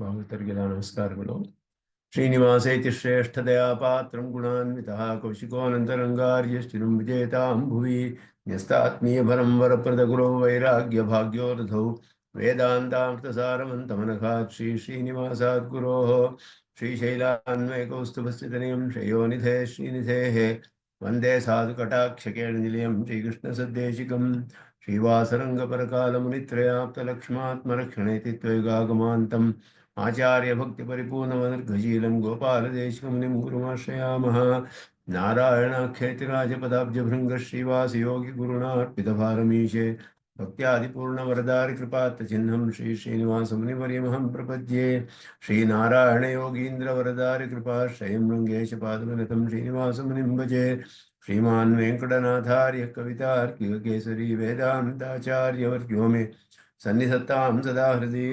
ಭಾಗವತರಿಗೆಲ್ಲ ನಮಸ್ಕಾರಗಳು. ಶ್ರೀನಿವಾಸೇತಿ ಶ್ರೇಷ್ಠದಯಾ ಪಾತ್ರಂ ಗುಣಾನ್ವಿತಃ ಕೌಶಿಕೋನಂತರಂಗಾರ್ಯಶ್ಚಿರಂ ವಿಜೇತಾಂ ಭುವಿ ನ್ಯಸ್ತಾತ್ಮೀಯಭರಂ ವರಪ್ರದ ಗುರೋ ವೈರಾಗ್ಯ ಭಾಗ್ಯೋರಧೌ ವೇದಾಂತಾಮೃತಸಾರಮಂತಮನಘಾತ್ ಶ್ರೀನಿವಾಸಾತ್ ಗುರೋಃ ಶ್ರೀಶೈಲಾನ್ವಯಕೌಸ್ತುಭಸ್ಥಿತನಿಯಂ ಶ್ರೇಯೋನಿಧೇ ಶ್ರೀನಿಧೇಃ ವಂದೇ ಸಾಧುಕಟಾಕ್ಷಕೇಣನಿಲಯಂ ಶ್ರೀಕೃಷ್ಣಸದ್ದೇಶಿಕಂ ಶ್ರೀವಾಸರಂಗಪರಕಾಲमुनित्रयाप्तलक्ष्मात्मरक्षणेति त्वयिगागमान्तम् आचार्यभक्तिपरिपूर्णमनर्घशीलं गोपालदेशिकं गुरुमाश्रयामः। नारायणाख्यतिराजपदाब्जभृङ्गश्रीवासयोगिगुरुणार्पितभारमीशे भक्त्यादिपूर्णवरदारिकृपात्तचिह्नं श्रीश्रीनिवासमुनिवर्यमहं प्रपद्ये। श्रीनारायणयोगीन्द्रवरदारिकृपाश्रयं रङ्गेशपादविनतं श्रीनिवासमुनिं भजे। श्रीमान् वेङ्कटनाथार्य कवितार्किककेसरी वेदान्ताचार्यवर्यो मे सन्निधत्तां सदा हृदि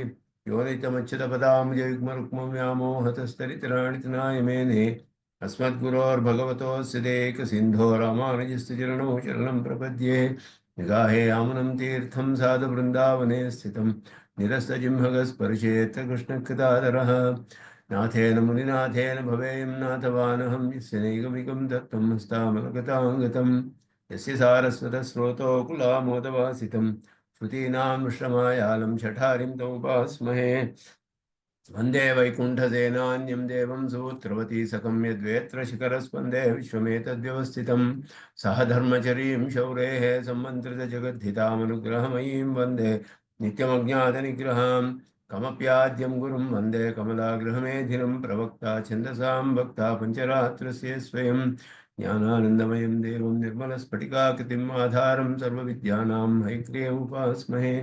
यो नित्यमच्युतपदाम्बुजयुग्मरुक्मं व्यामोहतस्तरितराणितनाय मेने अस्मद्गुरोर्भगवतोऽस्य देकसिन्धो रामानुजस्य चरणौ शरणं प्रपद्ये। निगाहे आमनं तीर्थं साधुवृन्दावने स्थितं निरस्तजिह्मगस्पर्शेऽत्र कृष्णकृतादरः। नाथेन मुनिनाथेन भवेयं नाथवानहं यस्य नैगमिकं दत्तं हस्तामलगताङ्गतं यस्य सारस्वतस्रोतोकुलामोदवासितं श्रुतीनां श्रमायालं शठारिं तमुपास्महे। वन्दे वैकुण्ठसेनान्यं देवं सूत्रवती सकं यद्वेत्र शिखरस्पन्दे विश्वमेतद्व्यवस्थितं सह धर्मचरीं शौरेः सम्मन्त्रितजगद्धितामनुग्रहमयीं वन्दे नित्यमज्ञातनिग्रहां कमप्याद्यं गुरुं वन्दे कमलागृहमेधिनं प्रवक्ता छन्दसां भक्ता पञ्चरात्रस्य स्वयं ज्ञानानन्दमयं देवं निर्मलस्फटिकाकृतिम् आधारं सर्वविद्यानां हैग्रीयमुपास्महे।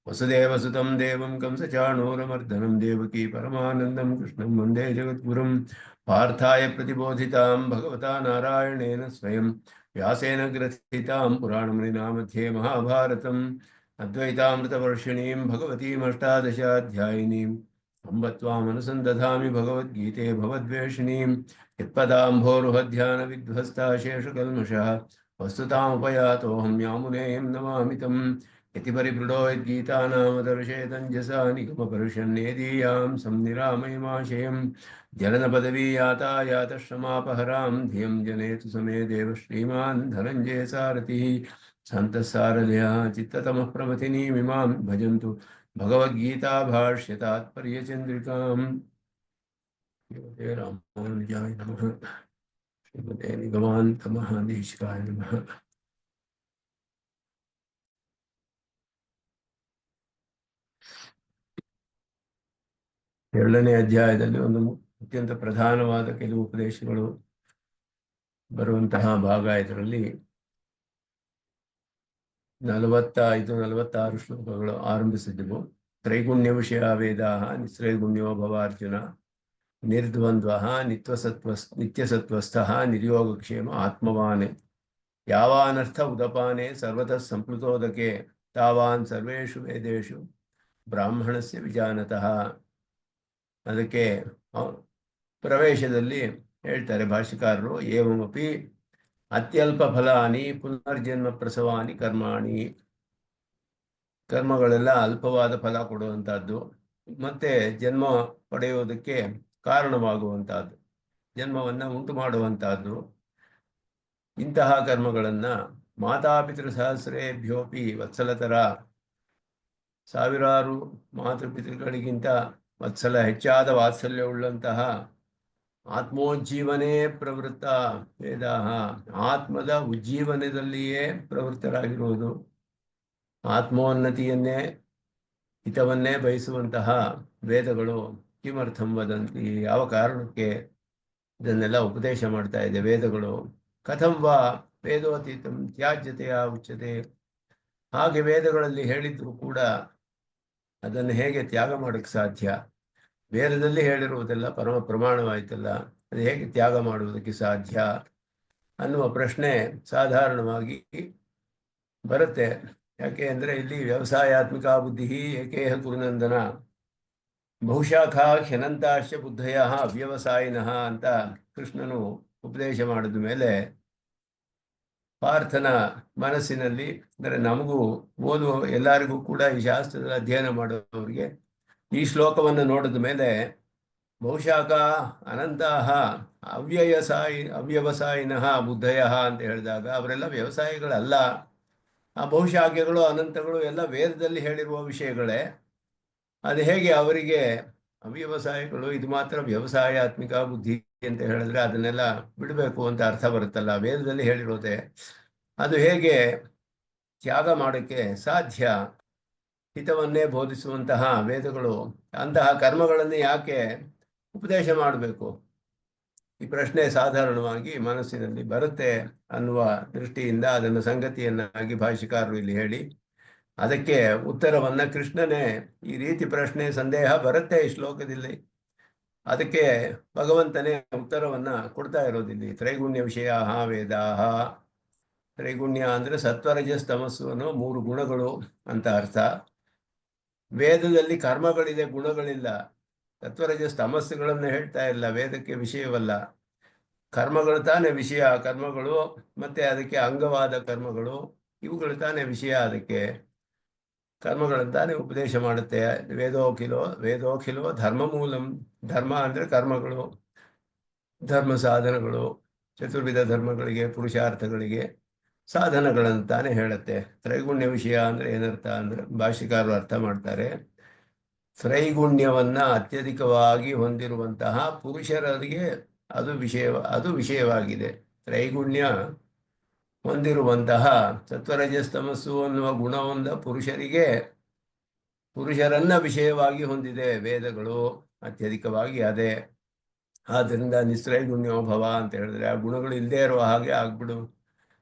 वसुदेवसुतं देवं कंसचाणूरमर्दनं देवकी परमानन्दं कृष्णं वन्दे जगद्गुरुं पार्थाय प्रतिबोधितां भगवता नारायणेन स्वयं व्यासेन ग्रथितां पुराणमुनिना मध्ये महाभारतम् अद्वैतामृतवर्षिणीं भगवतीमष्टादशाध्यायिनीम् अम्ब त्वामनुसन्दधामि भगवद्गीते भवद्वेषिणीं यत्पदाम्भोरुहध्यानविध्वस्ता शेषकल्मषः वस्तुतामुपयातोऽहं यामुनेयं नमामि तम्। यतिपरिपृढो यद्गीतानामदर्शयतञ्जसा निगमपरुषन्नेदीयां संनिरामयमाशयं जलनपदवी यातायातश्रमापहरां धियं जनेतु समे देव श्रीमान् धनञ्जय सारथिः सन्तसारथयः चित्ततमः प्रमथिनीमिमां भजन्तु भगवद्गीताभाष्यतात्पर्यचन्द्रिकाम्। श्रीमते रामानुजाय नमः। श्रीमते निगमान्तमहादेशिकाय नमः। ಎರಡನೇ ಅಧ್ಯಾಯದಲ್ಲಿ ಒಂದು ಅತ್ಯಂತ ಪ್ರಧಾನವಾದ ಕೆಲವು ಉಪದೇಶಗಳು ಬರುವಂತಹ ಭಾಗ. ಇದರಲ್ಲಿ 45-46 ಶ್ಲೋಕಗಳು ಆರಂಭಿಸಿದ್ದವು. ತ್ರೈಗುಣ್ಯ ವಿಷಯ ವೇದ ನಿಸ್ತ್ರೈಗುಣ್ಯೋ ಭವಾರ್ಜುನ ನಿರ್ದ್ವಂದ್ವ ನಿತ್ಯಸತ್ವಸ್ಥ ನಿರ್ಯೋಗಕ್ಷೇಮ ಆತ್ಮವಾನ್ ಯಾವಾನರ್ಥ ಉದಪಾನೆ ಸರ್ವತಃ ಸಂಪ್ಲುತೋದಕೆ ತಾವಾನ್ ಸರ್ವೇಷು ವೇದೇಶು ಬ್ರಾಹ್ಮಣಸ್ಯ ವಿಜಾನತಃ. ಅದಕ್ಕೆ ಪ್ರವೇಶದಲ್ಲಿ ಹೇಳ್ತಾರೆ ಭಾಷ್ಯಕಾರರು, ಏವಮಪಿ ಅತ್ಯಲ್ಪ ಫಲಾನಿ ಪುನರ್ಜನ್ಮ ಪ್ರಸವಾನಿ ಕರ್ಮಾಣಿ. ಕರ್ಮಗಳೆಲ್ಲ ಅಲ್ಪವಾದ ಫಲ ಕೊಡುವಂತಹದ್ದು, ಮತ್ತೆ ಜನ್ಮ ಪಡೆಯುವುದಕ್ಕೆ ಕಾರಣವಾಗುವಂತಹದ್ದು, ಜನ್ಮವನ್ನು ಉಂಟು ಮಾಡುವಂತಹದ್ದು. ಇಂತಹ ಕರ್ಮಗಳನ್ನ ಮಾತಾಪಿತೃ ಸಹಸ್ರೇಭ್ಯೋಪಿ ವತ್ಸಲತರ, ಸಾವಿರಾರು ಮಾತೃಪಿತೃಗಳಿಗಿಂತ ವತ್ಸಲ ಹೆಚ್ಚಾದ ವಾತ್ಸಲ್ಯವುಳ್ಳಂತಹ ಆತ್ಮೋಜ್ಜೀವನೇ ಪ್ರವೃತ್ತ ವೇದ, ಆತ್ಮದ ಉಜ್ಜೀವನದಲ್ಲಿಯೇ ಪ್ರವೃತ್ತರಾಗಿರುವುದು, ಆತ್ಮೋನ್ನತಿಯನ್ನೇ ಹಿತವನ್ನೇ ಬಯಸುವಂತಹ ವೇದಗಳು ಕಿಮರ್ಥಂ ವದಂತಿ, ಯಾವ ಕಾರಣಕ್ಕೆ ಇದನ್ನೆಲ್ಲ ಉಪದೇಶ ಮಾಡ್ತಾ ಇದೆ ವೇದಗಳು. ಕಥಂ ವಾ ವೇದೋತೀತಂ ತ್ಯಾಜ್ಯತೆಯ ಉಚ್ಯತೆ. ಹಾಗೆ ವೇದಗಳಲ್ಲಿ ಹೇಳಿದ್ರು ಕೂಡ ಅದನ್ನು ಹೇಗೆ ತ್ಯಾಗ ಮಾಡೋಕ್ಕೆ ಸಾಧ್ಯ? ವೇದದಲ್ಲಿ ಹೇಳಿರುವುದೆಲ್ಲ ಪರಮ ಪ್ರಮಾಣವಾಯ್ತಲ್ಲ, ಅದು ಹೇಗೆ ತ್ಯಾಗ ಮಾಡುವುದಕ್ಕೆ ಸಾಧ್ಯ ಅನ್ನುವ ಪ್ರಶ್ನೆ ಸಾಧಾರಣವಾಗಿ ಬರುತ್ತೆ. ಯಾಕೆ ಅಂದರೆ ಇಲ್ಲಿ ವ್ಯವಸಾಯಾತ್ಮಿಕ ಬುದ್ಧಿ ಏಕೇಹ ಕುರುನಂದನ ಬಹುಶಾಖಾ ಹ್ಯನಂತಾಶ್ಚ ಬುದ್ಧಯ ಅವ್ಯವಸಾಯಿನಃ ಅಂತ ಕೃಷ್ಣನು ಉಪದೇಶ ಮಾಡಿದ ಮೇಲೆ ಪಾರ್ಥನ ಮನಸ್ಸಿನಲ್ಲಿ, ಅಂದರೆ ನಮಗೂ ಓದುವ ಎಲ್ಲರಿಗೂ ಕೂಡ ಈ ಶಾಸ್ತ್ರದ ಅಧ್ಯಯನ ಮಾಡುವವರಿಗೆ ಈ ಶ್ಲೋಕವನ್ನು ನೋಡಿದ ಮೇಲೆ ಬಹುಶಃ ಅನಂತಹ ಅವ್ಯವಸಾಯಿನಃ ಬುದ್ಧಯ ಅಂತ ಹೇಳಿದಾಗ ಅವರೆಲ್ಲ ವ್ಯವಸಾಯಿಗಳಲ್ಲ. ಆ ಬಹುಶಾಖೆಗಳು ಅನಂತಗಳು ಎಲ್ಲ ವೇದದಲ್ಲಿ ಹೇಳಿರುವ ವಿಷಯಗಳೇ. ಅದು ಹೇಗೆ ಅವರಿಗೆ ಅವ್ಯವಸಾಯಗಳು ಇದು ಮಾತ್ರ ವ್ಯವಸಾಯಾತ್ಮಿಕ ಬುದ್ಧಿ ಅಂತ ಹೇಳಿದ್ರೆ ಅದನ್ನೆಲ್ಲ ಬಿಡಬೇಕು ಅಂತ ಅರ್ಥ ಬರುತ್ತಲ್ಲ, ವೇದದಲ್ಲಿ ಹೇಳಿರೋದೆ. ಅದು ಹೇಗೆ ತ್ಯಾಗ ಮಾಡೋಕ್ಕೆ ಸಾಧ್ಯ? ಹಿತವನ್ನೇ ಬೋಧಿಸುವಂತಹ ವೇದಗಳು ಅಂತಹ ಕರ್ಮಗಳನ್ನೇ ಯಾಕೆ ಉಪದೇಶ ಮಾಡಬೇಕು? ಈ ಪ್ರಶ್ನೆ ಸಾಧಾರಣವಾಗಿ ಮನಸ್ಸಿನಲ್ಲಿ ಬರುತ್ತೆ ಅನ್ನುವ ದೃಷ್ಟಿಯಿಂದ ಅದನ್ನು ಸಂಗತಿಯನ್ನಾಗಿ ಭಾಷ್ಯಕಾರರು ಇಲ್ಲಿ ಹೇಳಿ, ಅದಕ್ಕೆ ಉತ್ತರವನ್ನ ಕೃಷ್ಣನೇ ಈ ರೀತಿ ಪ್ರಶ್ನೆ ಸಂದೇಹ ಬರುತ್ತೆ ಈ ಶ್ಲೋಕದಲ್ಲಿ, ಅದಕ್ಕೆ ಭಗವಂತನೇ ಉತ್ತರವನ್ನ ಕೊಡ್ತಾ ಇರೋದಿಲ್ಲಿ. ತ್ರೈಗುಣ್ಯ ವಿಷಯ ವೇದಾಹ. ತ್ರೈಗುಣ್ಯ ಅಂದ್ರೆ ಸತ್ವರಜಸ್ ತಮಸ್ಸು ಅನ್ನೋ 3 ಗುಣಗಳು ಅಂತ ಅರ್ಥ. ವೇದದಲ್ಲಿ ಕರ್ಮಗಳಿದೆ, ಗುಣಗಳಿಲ್ಲ. ಸತ್ವರಜಸ್ ತಮಸ್ಸುಗಳನ್ನು ಹೇಳ್ತಾ ಇಲ್ಲ, ವೇದಕ್ಕೆ ವಿಷಯವಲ್ಲ. ಕರ್ಮಗಳು ತಾನೇ ವಿಷಯ. ಕರ್ಮಗಳು ಮತ್ತೆ ಅದಕ್ಕೆ ಅಂಗವಾದ ಕರ್ಮಗಳು ಇವುಗಳು ತಾನೇ ವಿಷಯ. ಅದಕ್ಕೆ ಕರ್ಮಗಳಂತಾನೆ ಉಪದೇಶ ಮಾಡುತ್ತೆ. ವೇದೋಖಿಲೋ ಧರ್ಮ ಮೂಲಂ. ಧರ್ಮ ಅಂದ್ರೆ ಕರ್ಮಗಳು, ಧರ್ಮ ಸಾಧನಗಳು, ಚತುರ್ವಿಧ ಧರ್ಮಗಳಿಗೆ, ಪುರುಷಾರ್ಥಗಳಿಗೆ ಸಾಧನಗಳಂತಾನೆ ಹೇಳುತ್ತೆ. ತ್ರೈಗುಣ್ಯ ವಿಷಯ ಅಂದ್ರೆ ಏನರ್ಥ ಅಂದ್ರೆ ಭಾಷ್ಯಕಾರರು ಅರ್ಥ ಮಾಡ್ತಾರೆ, ತ್ರೈಗುಣ್ಯವನ್ನ ಅತ್ಯಧಿಕವಾಗಿ ಹೊಂದಿರುವಂತಹ ಪುರುಷರಿಗೆ ಅದು ವಿಷಯವಾಗಿದೆ. ತ್ರೈಗುಣ್ಯ ಹೊಂದಿರುವಂತಹ ಸತ್ವರಜಸ್ತಮಸ್ಸು ಅನ್ನುವ ಗುಣವೊಂದ ಪುರುಷರನ್ನ ವಿಷಯವಾಗಿ ಹೊಂದಿದೆ ವೇದಗಳು ಅತ್ಯಧಿಕವಾಗಿ. ಅದೇ ಆದ್ದರಿಂದ ನಿಸ್ತ್ರೈಗುಣ್ಯೋ ಭವ ಅಂತ ಹೇಳಿದ್ರೆ ಆ ಗುಣಗಳು ಇಲ್ಲದೆ ಇರುವ ಹಾಗೆ ಆಗ್ಬಿಡು.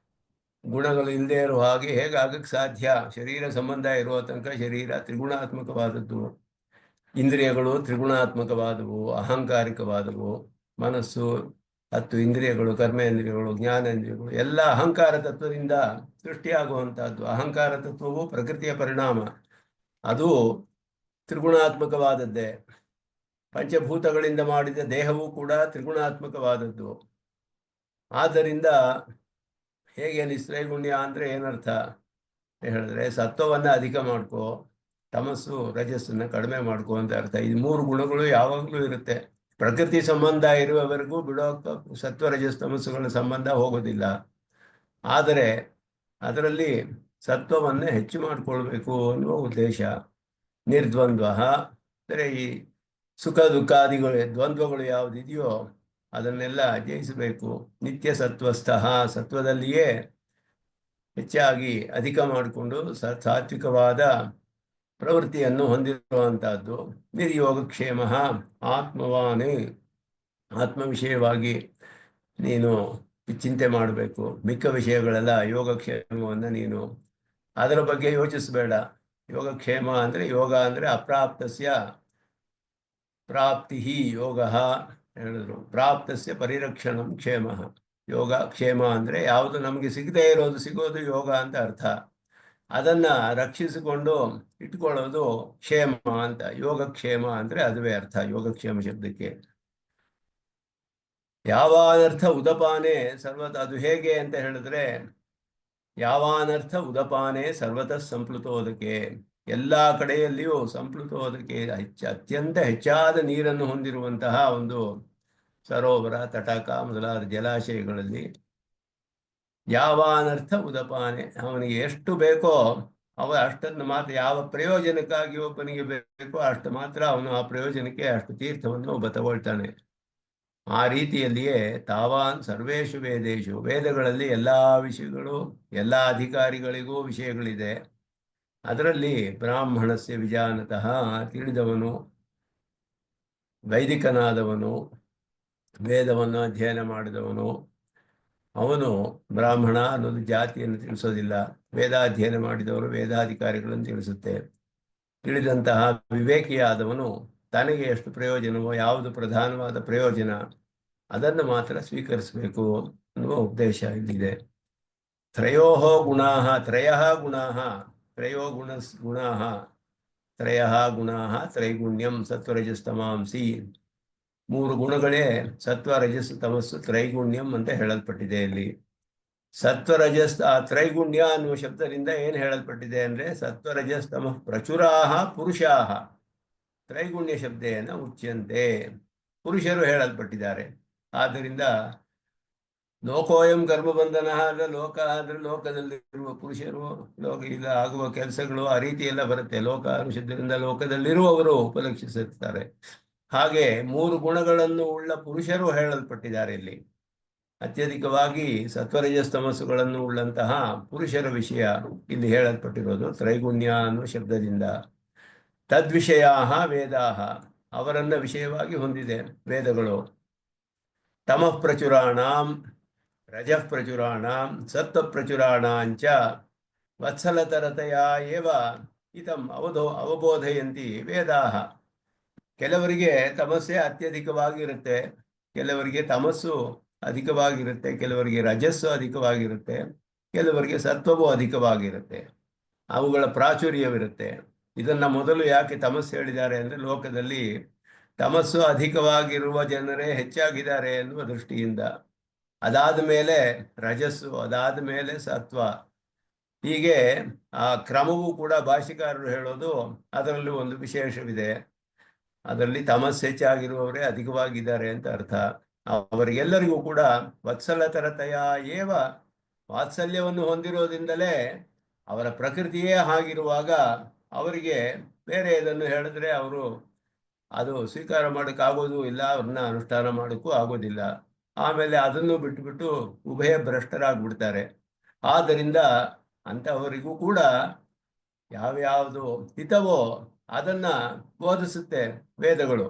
ಗುಣಗಳು ಇಲ್ಲದೆ ಇರುವ ಹಾಗೆ ಹೇಗಾಗಕ್ಕೆ ಸಾಧ್ಯ? ಶರೀರ ಸಂಬಂಧ ಇರುವ ತನಕ ಶರೀರ ತ್ರಿಗುಣಾತ್ಮಕವಾದದ್ದು, ಇಂದ್ರಿಯಗಳು ತ್ರಿಗುಣಾತ್ಮಕವಾದವು, ಅಹಂಕಾರಿಕವಾದವು. ಮನಸ್ಸು 10 ಇಂದ್ರಿಯಗಳು, ಕರ್ಮೇಂದ್ರಿಯಗಳು, ಜ್ಞಾನೇಂದ್ರಿಯಗಳು ಎಲ್ಲ ಅಹಂಕಾರ ತತ್ವದಿಂದ ಸೃಷ್ಟಿಯಾಗುವಂತಹದ್ದು. ಅಹಂಕಾರ ತತ್ವವು ಪ್ರಕೃತಿಯ ಪರಿಣಾಮ, ಅದು ತ್ರಿಗುಣಾತ್ಮಕವಾದದ್ದೇ. ಪಂಚಭೂತಗಳಿಂದ ಮಾಡಿದ ದೇಹವೂ ಕೂಡ ತ್ರಿಗುಣಾತ್ಮಕವಾದದ್ದು. ಆದ್ದರಿಂದ ಹೇಗೆ ನಿಸ್ತ್ರೈಗುಣ್ಯ ಅಂದ್ರೆ ಏನರ್ಥ ಹೇಳಿದ್ರೆ ಸತ್ವವನ್ನ ಅಧಿಕ ಮಾಡ್ಕೋ, ತಮಸ್ಸು ರಜಸ್ಸನ್ನ ಕಡಿಮೆ ಮಾಡ್ಕೋ ಅಂತ ಅರ್ಥ. ಈ 3 ಗುಣಗಳು ಯಾವಾಗಲೂ ಇರುತ್ತೆ. ಪ್ರಕೃತಿ ಸಂಬಂಧ ಇರುವವರೆಗೂ ಸತ್ವ ರಜಸ್ ತಮಸ್ಸುಗಳ ಸಂಬಂಧ ಹೋಗೋದಿಲ್ಲ. ಆದರೆ ಅದರಲ್ಲಿ ಸತ್ವವನ್ನೇ ಹೆಚ್ಚು ಮಾಡಿಕೊಳ್ಬೇಕು ಅನ್ನುವ ಉದ್ದೇಶ. ನಿರ್ದ್ವಂದ್ವ ಅಂದರೆ ಈ ಸುಖ ದುಃಖಾದಿಗಳು ದ್ವಂದ್ವಗಳು ಯಾವುದಿದೆಯೋ ಅದನ್ನೆಲ್ಲ ಜಯಿಸಬೇಕು. ನಿತ್ಯ ಸತ್ವಸ್ಥ, ಸತ್ವದಲ್ಲಿಯೇ ಹೆಚ್ಚಾಗಿ ಅಧಿಕ ಮಾಡಿಕೊಂಡು ಸಾತ್ವಿಕವಾದ ಪ್ರವೃತ್ತಿಯನ್ನು ಹೊಂದಿರುವಂತಹದ್ದು. ನಿರ್ಯೋಗಕ್ಷೇಮ ಆತ್ಮವಾನೇ, ಆತ್ಮ ವಿಷಯವಾಗಿ ನೀನು ಚಿಂತೆ ಮಾಡಬೇಕು. ಮಿಕ್ಕ ವಿಷಯಗಳೆಲ್ಲ ಯೋಗಕ್ಷೇಮವನ್ನು ನೀನು ಅದರ ಬಗ್ಗೆ ಯೋಚಿಸಬೇಡ. ಯೋಗಕ್ಷೇಮ ಅಂದರೆ ಯೋಗ ಅಂದರೆ ಅಪ್ರಾಪ್ತಸ್ಯ ಪ್ರಾಪ್ತಿ ಯೋಗ ಹೇಳಿದ್ರು. ಪ್ರಾಪ್ತಸ್ಯ ಪರಿರಕ್ಷಣಂ ಕ್ಷೇಮ. ಯೋಗ ಕ್ಷೇಮ ಅಂದರೆ ಯಾವುದು ನಮಗೆ ಸಿಗದೇ ಇರೋದು ಸಿಗೋದು ಯೋಗ ಅಂತ ಅರ್ಥ. ಅದನ್ನ ರಕ್ಷಿಸಿಕೊಂಡು ಇಟ್ಕೊಳ್ಳೋದು ಕ್ಷೇಮ ಅಂತ. ಯೋಗಕ್ಷೇಮ ಅಂದ್ರೆ ಅದುವೇ ಅರ್ಥ ಯೋಗಕ್ಷೇಮ ಶಬ್ದಕ್ಕೆ. ಯಾವಾನರ್ಥ ಉದಪಾನೆ ಸರ್ವತ. ಅದು ಹೇಗೆ ಅಂತ ಹೇಳಿದ್ರೆ ಯಾವಾನರ್ಥ ಉದಪಾನೆ ಸರ್ವತಃ ಸಂಪ್ಲುತೋದಕ್ಕೆ. ಎಲ್ಲ ಕಡೆಯಲ್ಲಿಯೂ ಸಂಪ್ಲುತೋದಕ್ಕೆ ಅತ್ಯಂತ ಹೆಚ್ಚಾದ ನೀರನ್ನು ಹೊಂದಿರುವಂತಹ ಒಂದು ಸರೋವರ, ತಟಾಕ ಮೊದಲಾದ ಜಲಾಶಯಗಳಲ್ಲಿ ಯಾವಾನರ್ಥ ಉದಪಾನೆ, ಅವನಿಗೆ ಎಷ್ಟು ಬೇಕೋ ಅಷ್ಟನ್ನು ಮಾತ್ರ, ಯಾವ ಪ್ರಯೋಜನಕ್ಕಾಗಿ ಒಬ್ಬನಿಗೆ ಬೇಕೋ ಅಷ್ಟು ಮಾತ್ರ ಅವನು ಆ ಪ್ರಯೋಜನಕ್ಕೆ ಅಷ್ಟು ತೀರ್ಥವನ್ನು ಒಬ್ಬ ತಗೊಳ್ತಾನೆ. ಆ ರೀತಿಯಲ್ಲಿಯೇ ತಾವಾನ್ ಸರ್ವೇಷು ವೇದೇಶು, ವೇದಗಳಲ್ಲಿ ಎಲ್ಲ ವಿಷಯಗಳು, ಎಲ್ಲ ಅಧಿಕಾರಿಗಳಿಗೂ ವಿಷಯಗಳಿದೆ. ಅದರಲ್ಲಿ ಬ್ರಾಹ್ಮಣಸ್ಯ ವಿಜಾನತಃ, ತಿಳಿದವನು, ವೈದಿಕನಾದವನು, ವೇದವನ್ನು ಅಧ್ಯಯನ ಮಾಡಿದವನು, ಅವನು ಬ್ರಾಹ್ಮಣ ಅನ್ನೋದು ಜಾತಿಯನ್ನು ತಿಳಿಸೋದಿಲ್ಲ. ವೇದಾಧ್ಯಯನ ಮಾಡಿದವರು ವೇದಾಧಿಕಾರಿಗಳನ್ನು ತಿಳಿಸುತ್ತೆ. ತಿಳಿದಂತಹ ವಿವೇಕಿಯಾದವನು ತನಗೆ ಎಷ್ಟು ಪ್ರಯೋಜನವೋ, ಯಾವುದು ಪ್ರಧಾನವಾದ ಪ್ರಯೋಜನ ಅದನ್ನು ಮಾತ್ರ ಸ್ವೀಕರಿಸಬೇಕು ಅನ್ನುವ ಉದ್ದೇಶ ಇಲ್ಲಿದೆ. ತ್ರಯೋಃ ಗುಣಾಃ, ತ್ರಯಃ ಗುಣಾಃ, ತ್ರಯೋ ಗುಣಾಃ, ತ್ರಯಃ ಗುಣಾಃ ತ್ರೈಗುಣ್ಯಂ ಸತ್ವರಜಸ್ತಮಾಂಸಿ. 3 ಗುಣಗಳೇ ಸತ್ವ ರಜಸ್ ತಮಸ್ಸು ತ್ರೈಗುಣ್ಯಂ ಅಂತ ಹೇಳಲ್ಪಟ್ಟಿದೆ ಇಲ್ಲಿ. ಸತ್ವರಜಸ್ ತ್ರೈಗುಣ್ಯ ಅನ್ನುವ ಶಬ್ದದಿಂದ ಏನು ಹೇಳಲ್ಪಟ್ಟಿದೆ ಅಂದ್ರೆ ಸತ್ವರಜಸ್ತಮ ಪ್ರಚುರಾಹ ಪುರುಷಾಹ. ತ್ರೈಗುಣ್ಯ ಶಬ್ದೇನ ಉಚ್ಯಂತೆ, ಪುರುಷರು ಹೇಳಲ್ಪಟ್ಟಿದ್ದಾರೆ. ಆದ್ದರಿಂದ ಲೋಕೋಯಂ ಕರ್ಮಬಂಧನ ಅಂದ್ರೆ ಲೋಕ ಅಂದ್ರೆ ಲೋಕದಲ್ಲಿರುವ ಪುರುಷರು, ಇಲ್ಲ ಆಗುವ ಕೆಲಸಗಳು ಆ ರೀತಿ ಎಲ್ಲ ಬರುತ್ತೆ. ಲೋಕ ಶಬ್ದದಿಂದ ಲೋಕದಲ್ಲಿರುವವರು ಉಪಲಕ್ಷಿಸುತ್ತಾರೆ. ಹಾಗೆ 3 ಗುಣಗಳನ್ನು ಉಳ್ಳ ಪುರುಷರು ಹೇಳಲ್ಪಟ್ಟಿದ್ದಾರೆ ಇಲ್ಲಿ. ಅತ್ಯಧಿಕವಾಗಿ ಸತ್ವರಜಸ್ತಮಸ್ಸುಗಳನ್ನು ಉಳ್ಳಂತಹ ಪುರುಷರ ವಿಷಯ ಇಲ್ಲಿ ಹೇಳಲ್ಪಟ್ಟಿರೋದು ತ್ರೈಗುಣ್ಯ ಅನ್ನುವ ಶಬ್ದದಿಂದ. ತದ್ವಿಷಯಾ ವೇದಾಹ, ಅವರನ್ನ ವಿಷಯವಾಗಿ ಹೊಂದಿದೆ ವೇದಗಳು. ತಮಃ ಪ್ರಚುರಾಣಾಂ ರಜಃ ಪ್ರಚುರಾಣಾಂ ಸತ್ವ ಪ್ರಚುರಾಣಾಂಚ ವತ್ಸಲತರತೆಯ ಏವ ಇತಂ ಅವಬೋಧಯಂತಿ ವೇದಾಹ. ಕೆಲವರಿಗೆ ತಮಸ್ಸೆ ಅತ್ಯಧಿಕವಾಗಿರುತ್ತೆ, ಕೆಲವರಿಗೆ ತಮಸ್ಸು ಅಧಿಕವಾಗಿರುತ್ತೆ, ಕೆಲವರಿಗೆ ರಜಸ್ಸು ಅಧಿಕವಾಗಿರುತ್ತೆ, ಕೆಲವರಿಗೆ ಸತ್ವವೂ ಅಧಿಕವಾಗಿರುತ್ತೆ. ಅವುಗಳ ಪ್ರಾಚುರ್ಯವಿರುತ್ತೆ. ಇದನ್ನ ಮೊದಲು ಯಾಕೆ ತಮಸ್ಸು ಹೇಳಿದ್ದಾರೆ ಅಂದರೆ, ಲೋಕದಲ್ಲಿ ತಮಸ್ಸು ಅಧಿಕವಾಗಿರುವ ಜನರೇ ಹೆಚ್ಚಾಗಿದ್ದಾರೆ ಎನ್ನುವ ದೃಷ್ಟಿಯಿಂದ. ಅದಾದ ಮೇಲೆ ರಜಸ್ಸು, ಅದಾದ ಮೇಲೆ ಸತ್ವ. ಹೀಗೆ ಆ ಕ್ರಮವೂ ಕೂಡ ಭಾಷಿಕಾರರು ಹೇಳೋದು ಅದರಲ್ಲಿ ಒಂದು ವಿಶೇಷವಿದೆ. ಅದರಲ್ಲಿ ತಮಸ್ಸು ಹೆಚ್ಚಾಗಿರುವವರೇ ಅಧಿಕವಾಗಿದ್ದಾರೆ ಅಂತ ಅರ್ಥ. ಅವರಿಗೆಲ್ಲರಿಗೂ ಕೂಡ ವತ್ಸಲತರತೆಯ ಏವ, ವಾತ್ಸಲ್ಯವನ್ನು ಹೊಂದಿರೋದ್ರಿಂದಲೇ, ಅವರ ಪ್ರಕೃತಿಯೇ ಹಾಗಿರುವಾಗ ಅವರಿಗೆ ಬೇರೆ ಇದನ್ನು ಹೇಳಿದ್ರೆ ಅವರು ಅದು ಸ್ವೀಕಾರ ಮಾಡೋಕ್ಕಾಗೋದು ಇಲ್ಲ, ಅವ್ರನ್ನ ಅನುಷ್ಠಾನ ಮಾಡೋಕ್ಕೂ ಆಗೋದಿಲ್ಲ. ಆಮೇಲೆ ಅದನ್ನು ಬಿಟ್ಟುಬಿಟ್ಟು ಉಭಯ ಭ್ರಷ್ಟರಾಗ್ಬಿಡ್ತಾರೆ. ಆದ್ದರಿಂದ ಅಂತಹವರಿಗೂ ಕೂಡ ಯಾವ್ಯಾವುದು ಹಿತವೋ ಅದನ್ನ ಬೋಧಿಸುತ್ತೆ ವೇದಗಳು.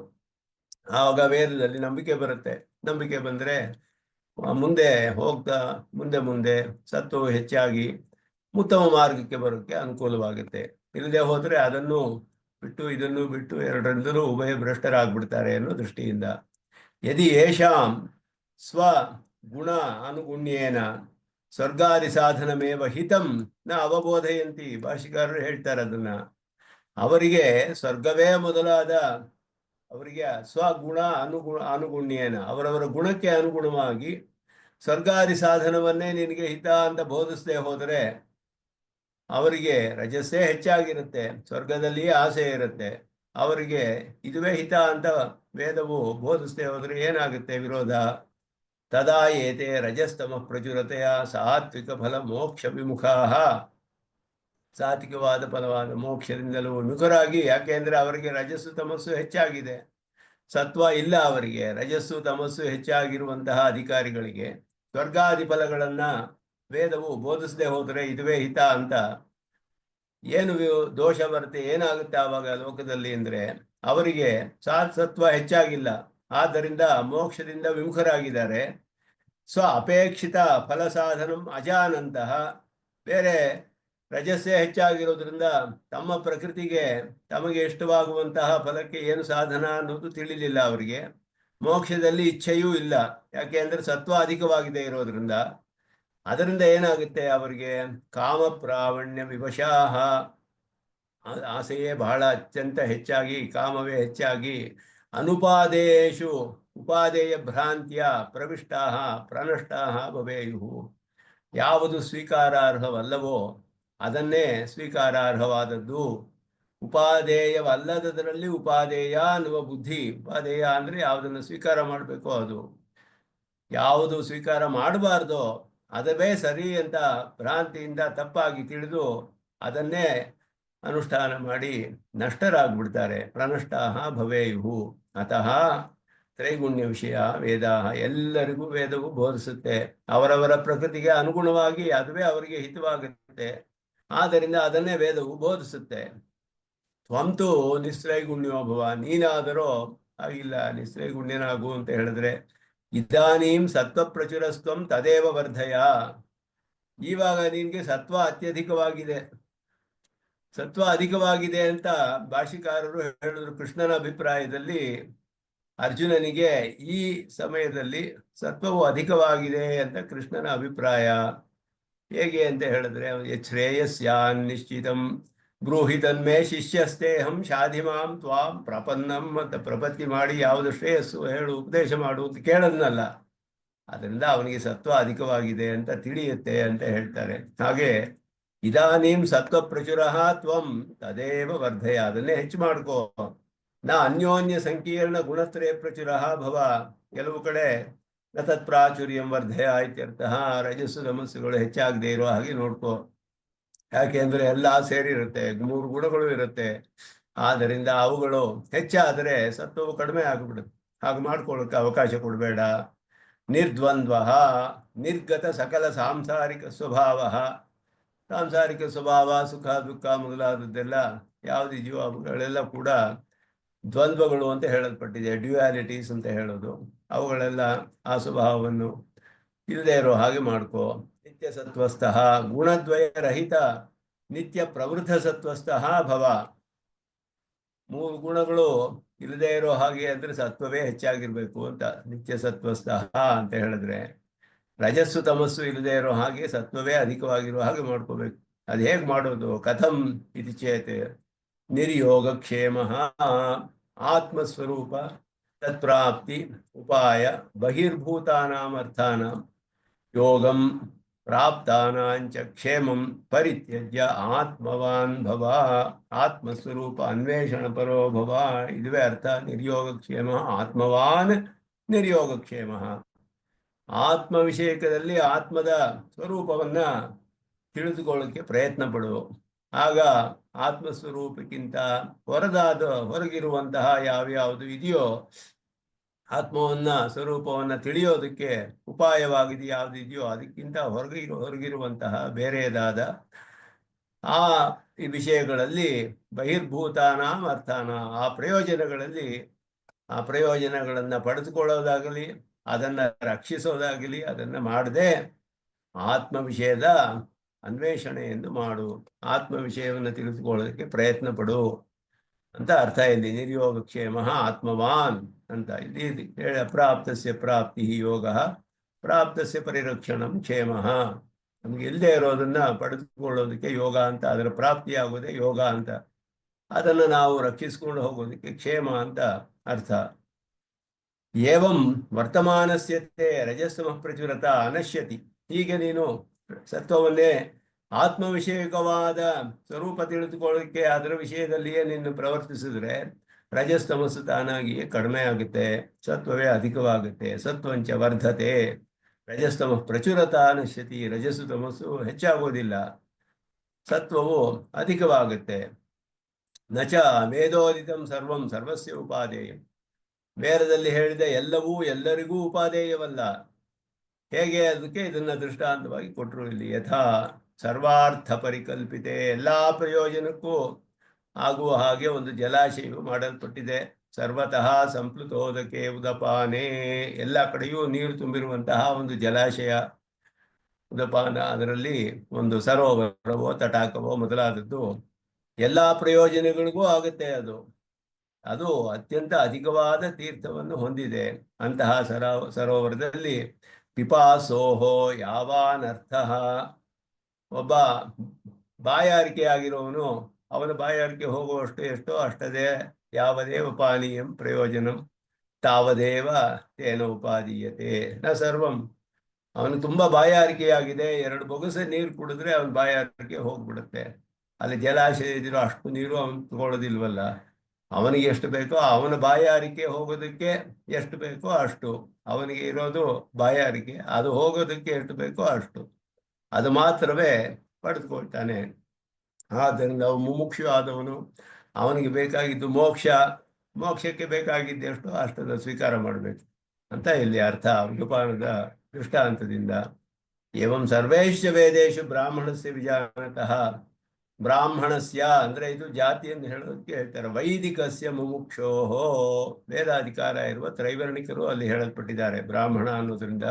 ಆವಾಗ ವೇದದಲ್ಲಿ ನಂಬಿಕೆ ಬರುತ್ತೆ. ನಂಬಿಕೆ ಬಂದರೆ ಮುಂದೆ ಹೋಗ್ತಾ ಮುಂದೆ ಮುಂದೆ ಸತ್ವವು ಹೆಚ್ಚಾಗಿ ಉತ್ತಮ ಮಾರ್ಗಕ್ಕೆ ಬರೋಕ್ಕೆ ಅನುಕೂಲವಾಗುತ್ತೆ. ಇಲ್ಲದೆ ಹೋದರೆ ಅದನ್ನು ಬಿಟ್ಟು ಇದನ್ನು ಬಿಟ್ಟು ಎರಡರಿಂದಲೂ ಉಭಯ ಭ್ರಷ್ಟರಾಗ್ಬಿಡ್ತಾರೆ ಅನ್ನೋ ದೃಷ್ಟಿಯಿಂದ. ಯದಿ ಯೇಷಾಂ ಸ್ವ ಗುಣ ಅನುಗುಣ್ಯೇನ ಸ್ವರ್ಗಾದಿ ಸಾಧನಮೇವ ಹಿತಂ ನ ಅವಬೋಧಯಂತಿ, ಭಾಷಿಕಾರರು ಹೇಳ್ತಾರೆ ಅದನ್ನ. ಅವರಿಗೆ ಸ್ವರ್ಗವೇ ಮೊದಲಾದ, ಅವರಿಗೆ ಸ್ವಗುಣ ಅನುಗುಣ್ಯೇನ, ಅವರವರ ಗುಣಕ್ಕೆ ಅನುಗುಣವಾಗಿ ಸ್ವರ್ಗಾದಿ ಸಾಧನವನ್ನೇ ನಿನಗೆ ಹಿತ ಅಂತ ಬೋಧಿಸದೆ ಹೋದರೆ, ಅವರಿಗೆ ರಜಸ್ಸೇ ಹೆಚ್ಚಾಗಿರುತ್ತೆ, ಸ್ವರ್ಗದಲ್ಲಿಯೇ ಆಸೆ ಇರುತ್ತೆ, ಅವರಿಗೆ ಇದುವೇ ಹಿತ ಅಂತ ವೇದವು ಬೋಧಿಸದೆ ಹೋದರೆ ಏನಾಗುತ್ತೆ ವಿರೋಧ. ತದಾ ಏತೆ ರಜಸ್ತಮ ಪ್ರಚುರತೆಯ ಸಾತ್ವಿಕ ಫಲ ಮೋಕ್ಷ ವಿಮುಖಾ, ಸಾತ್ವಿಕವಾದ ಫಲವಾದ ಮೋಕ್ಷದಿಂದಲೂ ವಿಮುಖರಾಗಿ. ಯಾಕೆಂದ್ರೆ ಅವರಿಗೆ ರಜಸ್ಸು ತಮಸ್ಸು ಹೆಚ್ಚಾಗಿದೆ, ಸತ್ವ ಇಲ್ಲ ಅವರಿಗೆ. ರಜಸ್ಸು ತಮಸ್ಸು ಹೆಚ್ಚಾಗಿರುವಂತಹ ಅಧಿಕಾರಿಗಳಿಗೆ ಸ್ವರ್ಗಾದಿ ಫಲಗಳನ್ನ ವೇದವು ಬೋಧಿಸದೆ ಹೋದರೆ ಇದುವೇ ಹಿತ ಅಂತ ಏನು ದೋಷ ಬರುತ್ತೆ, ಏನಾಗುತ್ತೆ ಆವಾಗ ಲೋಕದಲ್ಲಿ ಅಂದರೆ, ಅವರಿಗೆ ಸತ್ವ ಹೆಚ್ಚಾಗಿಲ್ಲ, ಆದ್ದರಿಂದ ಮೋಕ್ಷದಿಂದ ವಿಮುಖರಾಗಿದ್ದಾರೆ. ಸ್ವ ಅಪೇಕ್ಷಿತ ಫಲ ಸಾಧನಂ ಅಜಾನಂತಹ, ಬೇರೆ ರಜಸ್ಸೇ ಹೆಚ್ಚಾಗಿರೋದ್ರಿಂದ ತಮ್ಮ ಪ್ರಕೃತಿಗೆ ತಮಗೆ ಇಷ್ಟವಾಗುವಂತಹ ಫಲಕ್ಕೆ ಏನು ಸಾಧನ ಅನ್ನೋದು ತಿಳಿಲಿಲ್ಲ ಅವರಿಗೆ. ಮೋಕ್ಷದಲ್ಲಿ ಇಚ್ಛೆಯೂ ಇಲ್ಲ, ಯಾಕೆ ಅಂದರೆ ಸತ್ವ ಅಧಿಕವಾಗಿದೆ ಇರೋದ್ರಿಂದ. ಅದರಿಂದ ಏನಾಗುತ್ತೆ ಅವರಿಗೆ ಕಾಮ ಪ್ರಾವಣ್ಯ ವಿವಶಾಹ, ಆಸೆಯೇ ಬಹಳ ಅತ್ಯಂತ ಹೆಚ್ಚಾಗಿ, ಕಾಮವೇ ಹೆಚ್ಚಾಗಿ, ಅನುಪಾದೇಶು ಉಪಾದೇಯ ಭ್ರಾಂತಿಯ ಪ್ರವಿಷ್ಟಾ ಪ್ರನಷ್ಟಾ ಭವೇಯು, ಯಾವುದು ಸ್ವೀಕಾರಾರ್ಹವಲ್ಲವೋ ಅದನ್ನೇ ಸ್ವೀಕಾರಾರ್ಹವಾದದ್ದು, ಉಪಾದೇಯವಲ್ಲದರಲ್ಲಿ ಉಪಾದೇಯ ಅನ್ನುವ ಬುದ್ಧಿ. ಉಪಾದೇಯ ಅಂದರೆ ಯಾವುದನ್ನು ಸ್ವೀಕಾರ ಮಾಡಬೇಕೋ ಅದು, ಯಾವುದು ಸ್ವೀಕಾರ ಮಾಡಬಾರ್ದೋ ಅದವೇ ಸರಿ ಅಂತ ಭ್ರಾಂತಿಯಿಂದ ತಪ್ಪಾಗಿ ತಿಳಿದು ಅದನ್ನೇ ಅನುಷ್ಠಾನ ಮಾಡಿ ನಷ್ಟರಾಗ್ಬಿಡ್ತಾರೆ. ಪ್ರನಷ್ಟಾ ಭವೇಯು. ಅತಃ ತ್ರೈಗುಣ್ಯ ವಿಷಯ ವೇದ, ಎಲ್ಲರಿಗೂ ವೇದವು ಬೋಧಿಸುತ್ತೆ. ಅವರವರ ಪ್ರಕೃತಿಗೆ ಅನುಗುಣವಾಗಿ ಅದುವೇ ಅವರಿಗೆ ಹಿತವಾಗುತ್ತೆ. ಆದ್ದರಿಂದ ಅದನ್ನೇ ವೇದವು ಬೋಧಿಸುತ್ತೆ. ತ್ವಂತು ನಿಸ್ತ್ರೈಗುಣ್ಯೋ ಭವ, ನೀನಾದರೂ ಆಗಿಲ್ಲ ನಿಸ್ತ್ರೈಗುಣ್ಯನಾಗು ಅಂತ ಹೇಳಿದ್ರೆ, ಇದಾನೀಂ ಸತ್ವ ಪ್ರಚುರಸ್ತ್ವಂ ತದೇವ ವರ್ಧಯ, ಇವಾಗ ನಿನ್ಗೆ ಸತ್ವ ಅತ್ಯಧಿಕವಾಗಿದೆ, ಸತ್ವ ಅಧಿಕವಾಗಿದೆ ಅಂತ ಭಾಷಿಕಾರರು ಹೇಳಿದ್ರು. ಕೃಷ್ಣನ ಅಭಿಪ್ರಾಯದಲ್ಲಿ ಅರ್ಜುನನಿಗೆ ಈ ಸಮಯದಲ್ಲಿ ಸತ್ವವು ಅಧಿಕವಾಗಿದೆ ಅಂತ ಕೃಷ್ಣನ ಅಭಿಪ್ರಾಯ. ಹೇಗೆ ಅಂತ ಹೇಳಿದ್ರೆ, ಶ್ರೇಯಸ್ಯಾನ್ ನಿಶ್ಚಿತಂ ಬ್ರೂಹಿ ತನ್ಮೇ ಶಿಷ್ಯಸ್ತೇಹಂ ಶಾಧಿಮಾಂ ತ್ವಾಂ ಪ್ರಪನ್ನಂ ಅಂತ ಪ್ರಪತ್ತಿ ಮಾಡಿ ಯಾವುದು ಶ್ರೇಯಸ್ಸು ಹೇಳು, ಉಪದೇಶ ಮಾಡು ಅಂತ ಕೇಳದ್ನಲ್ಲ. ಅದರಿಂದ ಅವನಿಗೆ ಸತ್ವ ಅಧಿಕವಾಗಿದೆ ಅಂತ ತಿಳಿಯುತ್ತೆ ಅಂತ ಹೇಳ್ತಾರೆ. ಹಾಗೆ ಇದಾನೀಂ ಸತ್ವ ಪ್ರಚುರ ತ್ವಂ ತದೇವ ವರ್ಧಯ, ಅದನ್ನೇ ಹೆಚ್ಚು ಮಾಡ್ಕೋ. ನ ಅನ್ಯೋನ್ಯ ಸಂಕೀರ್ಣ ಗುಣತ್ರಯ ಪ್ರಚುರ ಭವ. ಕೆಲವು ಕಡೆ ನ ತತ್ಪ್ರಾಚುರ್ಯಂ ವರ್ಧಯ ಇತ್ಯರ್ಥಃ. ರಜಸ್ಸು ತಮಸ್ಸುಗಳು ಹೆಚ್ಚಾಗದೆ ಇರೋ ಹಾಗೆ ನೋಡ್ಕೋ. ಯಾಕೆಂದ್ರೆ ಎಲ್ಲ ಸೇರಿರುತ್ತೆ, 3 ಗುಣಗಳು ಇರುತ್ತೆ. ಆದ್ದರಿಂದ ಅವುಗಳು ಹೆಚ್ಚಾದರೆ ಸತ್ವವು ಕಡಿಮೆ ಆಗಿಬಿಡುತ್ತೆ. ಹಾಗೆ ಮಾಡ್ಕೊಳ್ಳೋಕೆ ಅವಕಾಶ ಕೊಡಬೇಡ. ನಿರ್ದ್ವಂದ್ವ ನಿರ್ಗತ ಸಕಲ ಸಾಂಸಾರಿಕ ಸ್ವಭಾವ. ಸಾಂಸಾರಿಕ ಸ್ವಭಾವ, ಸುಖ ದುಃಖ ಮೊದಲಾದದ್ದೆಲ್ಲ ಯಾವುದಿದೆಯೋ ಅವುಗಳೆಲ್ಲ ಕೂಡ ದ್ವಂದ್ವಗಳು ಅಂತ ಹೇಳಲ್ಪಟ್ಟಿದೆ, ಡ್ಯುಯಾಲಿಟೀಸ್ ಅಂತ ಹೇಳೋದು. ಅವುಗಳೆಲ್ಲ ಆ ಸ್ವಭಾವವನ್ನು ಇಲ್ಲದೆ ಇರೋ ಹಾಗೆ ಮಾಡ್ಕೋ. ನಿತ್ಯ ಸತ್ವಸ್ಥಃ ಗುಣದ್ವಯ ರಹಿತ ನಿತ್ಯ ಪ್ರವೃದ್ಧ ಸತ್ವಸ್ಥಃ ಭವ. 3 ಗುಣಗಳು ಇಲ್ಲದೆ ಇರೋ ಹಾಗೆ ಅಂದ್ರೆ ಸತ್ವವೇ ಹೆಚ್ಚಾಗಿರ್ಬೇಕು ಅಂತ. ನಿತ್ಯ ಸತ್ವಸ್ಥಃ ಅಂತ ಹೇಳಿದ್ರೆ ರಜಸ್ಸು ತಮಸ್ಸು ಇಲ್ಲದೆ ಇರೋ ಹಾಗೆ ಸತ್ವವೇ ಅಧಿಕವಾಗಿರೋ ಹಾಗೆ ಮಾಡ್ಕೋಬೇಕು. ಅದು ಹೇಗೆ ಮಾಡೋದು? ಕಥಂ ಇತಿ ಚೇತ್ ನಿರ್ಯೋಗಕ್ಷೇಮ ಆತ್ಮಸ್ವರೂಪ ತತ್ಪ್ರಾಪ್ತಿ ಉಪಾಯ ಬಹಿರ್ಭೂತಾನಾಂ ಅರ್ಥಾನಾಂ ಯೋಗಂ ಪ್ರಾಪ್ತಾನಾಂಚ ಕ್ಷೇಮಂ ಪರಿತ್ಯಜ್ಯ ಆತ್ಮವಾನ್ ಭವ. ಆತ್ಮಸ್ವರೂಪ ಅನ್ವೇಷಣ ಪರೋ ಭವ. ಇದುವೇ ಅರ್ಥ. ನಿರ್ಯೋಗಕ್ಷೇಮ ಆತ್ಮವಾನ್ ನಿರ್ಯೋಗಕ್ಷೇಮ. ಆತ್ಮ ವಿಷಯಕದಲ್ಲಿ ಆತ್ಮದ ಸ್ವರೂಪವನ್ನ ತಿಳಿದುಕೊಳ್ಳಕ್ಕೆ ಪ್ರಯತ್ನ ಪಡು. ಆಗ ಆತ್ಮಸ್ವರೂಪಕ್ಕಿಂತ ಹೊರಗಿರುವಂತಹ ಯಾವ್ಯಾವುದು ಇದೆಯೋ ಆತ್ಮವನ್ನ ಸ್ವರೂಪವನ್ನ ತಿಳಿಯೋದಕ್ಕೆ ಉಪಾಯವಾಗಿದೆ ಯಾವುದಿದೆಯೋ ಅದಕ್ಕಿಂತ ಹೊರಗಿರುವಂತಹ ಬೇರೆಯದಾದ ಆ ಈ ವಿಷಯಗಳಲ್ಲಿ ಬಹಿರ್ಭೂತಾನಾಂ ಅರ್ಥಾನ, ಆ ಪ್ರಯೋಜನಗಳನ್ನ ಪಡೆದುಕೊಳ್ಳೋದಾಗಲಿ ಅದನ್ನ ರಕ್ಷಿಸೋದಾಗಲಿ ಅದನ್ನ ಮಾಡದೆ ಆತ್ಮ ವಿಷಯದ ಅನ್ವೇಷಣೆಯನ್ನು ಮಾಡು. ಆತ್ಮ ವಿಷಯವನ್ನು ತಿಳಿದುಕೊಳ್ಳೋದಕ್ಕೆ ಪ್ರಯತ್ನ ಪಡು ಅಂತ ಅರ್ಥ. ಇಲ್ಲಿ ನಿರ್ಯೋಗಕ್ಷೇಮ ಆತ್ಮವಾನ್ ಅಂತ ಇಲ್ಲಿ ಹೇಳ. ಪ್ರಾಪ್ತಸ್ಯ ಪ್ರಾಪ್ತಿ ಯೋಗ, ಪ್ರಾಪ್ತಸ್ಯ ಪರಿರಕ್ಷಣಂ ಕ್ಷೇಮ. ನಮ್ಗೆ ಇಲ್ಲದೆ ಇರೋದನ್ನ ಪಡೆದುಕೊಳ್ಳೋದಕ್ಕೆ ಯೋಗ ಅಂತ, ಅದರ ಪ್ರಾಪ್ತಿಯಾಗೋದೇ ಯೋಗ ಅಂತ. ಅದನ್ನು ನಾವು ರಕ್ಷಿಸ್ಕೊಂಡು ಹೋಗೋದಕ್ಕೆ ಕ್ಷೇಮ ಅಂತ ಅರ್ಥ. ಏವಂ ವರ್ತಮಾನಸ್ಯತೆ ರಜಸ್ತಮಃ ಪ್ರಚುರತ ಅನಶ್ಯತಿ. ಹೀಗೆ ನೀನು ಸತ್ವವನ್ನೇ ಆತ್ಮ ವಿಷಯಕವಾದ ಸ್ವರೂಪ ತಿಳಿದುಕೊಳ್ಳೋಕೆ ಅದರ ವಿಷಯದಲ್ಲಿಯೇ ನೀನು ಪ್ರವರ್ತಿಸಿದ್ರೆ ರಜಸ್ತಮಸ್ಸು ತಾನಾಗಿಯೇ ಕಡಿಮೆ ಆಗುತ್ತೆ, ಸತ್ವವೇ ಅಧಿಕವಾಗುತ್ತೆ. ಸತ್ವಂಚ ವರ್ಧತೆ ರಜಸ್ತಮ ಪ್ರಚುರತ ಅನಶ್ಯತಿ. ರಜಸ್ಸು ತಮಸ್ಸು ಹೆಚ್ಚಾಗೋದಿಲ್ಲ, ಸತ್ವವು ಅಧಿಕವಾಗುತ್ತೆ. ನಚ ವೇದೋದಿತಂ ಸರ್ವಂ ಸರ್ವಸ್ಯ ಉಪಾದೇಯಂ. ವೇದದಲ್ಲಿ ಹೇಳಿದ ಎಲ್ಲವೂ ಎಲ್ಲರಿಗೂ ಉಪಾದೇಯವಲ್ಲ. ಹೇಗೆ? ಅದಕ್ಕೆ ಇದನ್ನ ದೃಷ್ಟಾಂತವಾಗಿ ಕೊಟ್ಟರು ಇಲ್ಲಿ. ಯಥಾ ಸರ್ವಾರ್ಥ ಪರಿಕಲ್ಪಿತೆ, ಎಲ್ಲಾ ಪ್ರಯೋಜನಕ್ಕೂ ಆಗುವ ಹಾಗೆ ಒಂದು ಜಲಾಶಯವು ಮಾಡಲ್ಪಟ್ಟಿದೆ. ಸರ್ವತಃ ಸಂಪ್ಲುತೋದಕೆ ಉದಪಾನೆ, ಎಲ್ಲ ಕಡೆಯೂ ನೀರು ತುಂಬಿರುವಂತಹ ಒಂದು ಜಲಾಶಯ ಉದಪಾನ. ಅದರಲ್ಲಿ ಒಂದು ಸರೋವರವೋ ತಟಾಕವೋ ಮೊದಲಾದದ್ದು ಎಲ್ಲಾ ಪ್ರಯೋಜನಗಳಿಗೂ ಆಗುತ್ತೆ. ಅದು ಅತ್ಯಂತ ಅಧಿಕವಾದ ತೀರ್ಥವನ್ನು ಹೊಂದಿದೆ. ಅಂತಹ ಸರೋವರದಲ್ಲಿ ಪಿಪಾಸೋಹೋ ಯಾವಾನರ್ಥ. ಒಬ್ಬ ಬಾಯಾರಿಕೆ ಆಗಿರೋವನು ಅವನ ಬಾಯಾರಿಕೆ ಹೋಗುವಷ್ಟು ಎಷ್ಟೋ ಅಷ್ಟದೇ. ಯಾವದೇವ ಪಾನೀಯಂ ಪ್ರಯೋಜನಂ ತಾವದೇವ ತೇನ ಉಪಾದೀಯತೆ ನ ಸರ್ವಂ. ಅವನು ತುಂಬ ಬಾಯಾರಿಕೆಯಾಗಿದೆ, 2 ಬೊಗಸೆ ನೀರು ಕುಡಿದ್ರೆ ಅವನ ಬಾಯಾರಿಕೆ ಹೋಗ್ಬಿಡುತ್ತೆ. ಅಲ್ಲಿ ಜಲಾಶಯ ಇದ್ರೂ ಅಷ್ಟು ನೀರು ಅವನು ತಗೊಳ್ಳೋದಿಲ್ವಲ್ಲ. ಅವನಿಗೆ ಎಷ್ಟು ಬೇಕೋ, ಅವನ ಬಾಯಾರಿಕೆ ಹೋಗೋದಕ್ಕೆ ಎಷ್ಟು ಬೇಕೋ ಅಷ್ಟು. ಅವನಿಗೆ ಇರೋದು ಬಾಯಾರಿಕೆ, ಅದು ಹೋಗೋದಕ್ಕೆ ಎಷ್ಟು ಬೇಕೋ ಅಷ್ಟು, ಅದು ಮಾತ್ರವೇ ಪಡೆದುಕೊಳ್ತಾನೆ. ಆದ್ದರಿಂದ ಮುಮುಕ್ಷು ಆದವನು ಅವನಿಗೆ ಬೇಕಾಗಿದ್ದು ಮೋಕ್ಷಕ್ಕೆ ಬೇಕಾಗಿದ್ದೆಷ್ಟು ಅಷ್ಟನ್ನು ಸ್ವೀಕಾರ ಮಾಡಬೇಕು ಅಂತ ಇಲ್ಲಿ ಅರ್ಥ ಉಪಪಾನದ ದೃಷ್ಟಾಂತದಿಂದ. ಏವಂ ಸರ್ವೇಶ್ಚ ವೇದೇಶು ಬ್ರಾಹ್ಮಣಸ್ಯ ವಿಜಾನತಃ. ಬ್ರಾಹ್ಮಣಸ್ಯ ಅಂದ್ರೆ ಇದು ಜಾತಿಯನ್ನು ಹೇಳೋದಕ್ಕೆ ಹೇಳ್ತಾರೆ. ವೈದಿಕಸ್ಯ ಮುಮುಕ್ಷೋಹೋ, ವೇದಾಧಿಕಾರ ಇರುವ ತ್ರೈವರ್ಣಿಕರು ಅಲ್ಲಿ ಹೇಳಲ್ಪಟ್ಟಿದ್ದಾರೆ ಬ್ರಾಹ್ಮಣ ಅನ್ನೋದ್ರಿಂದ.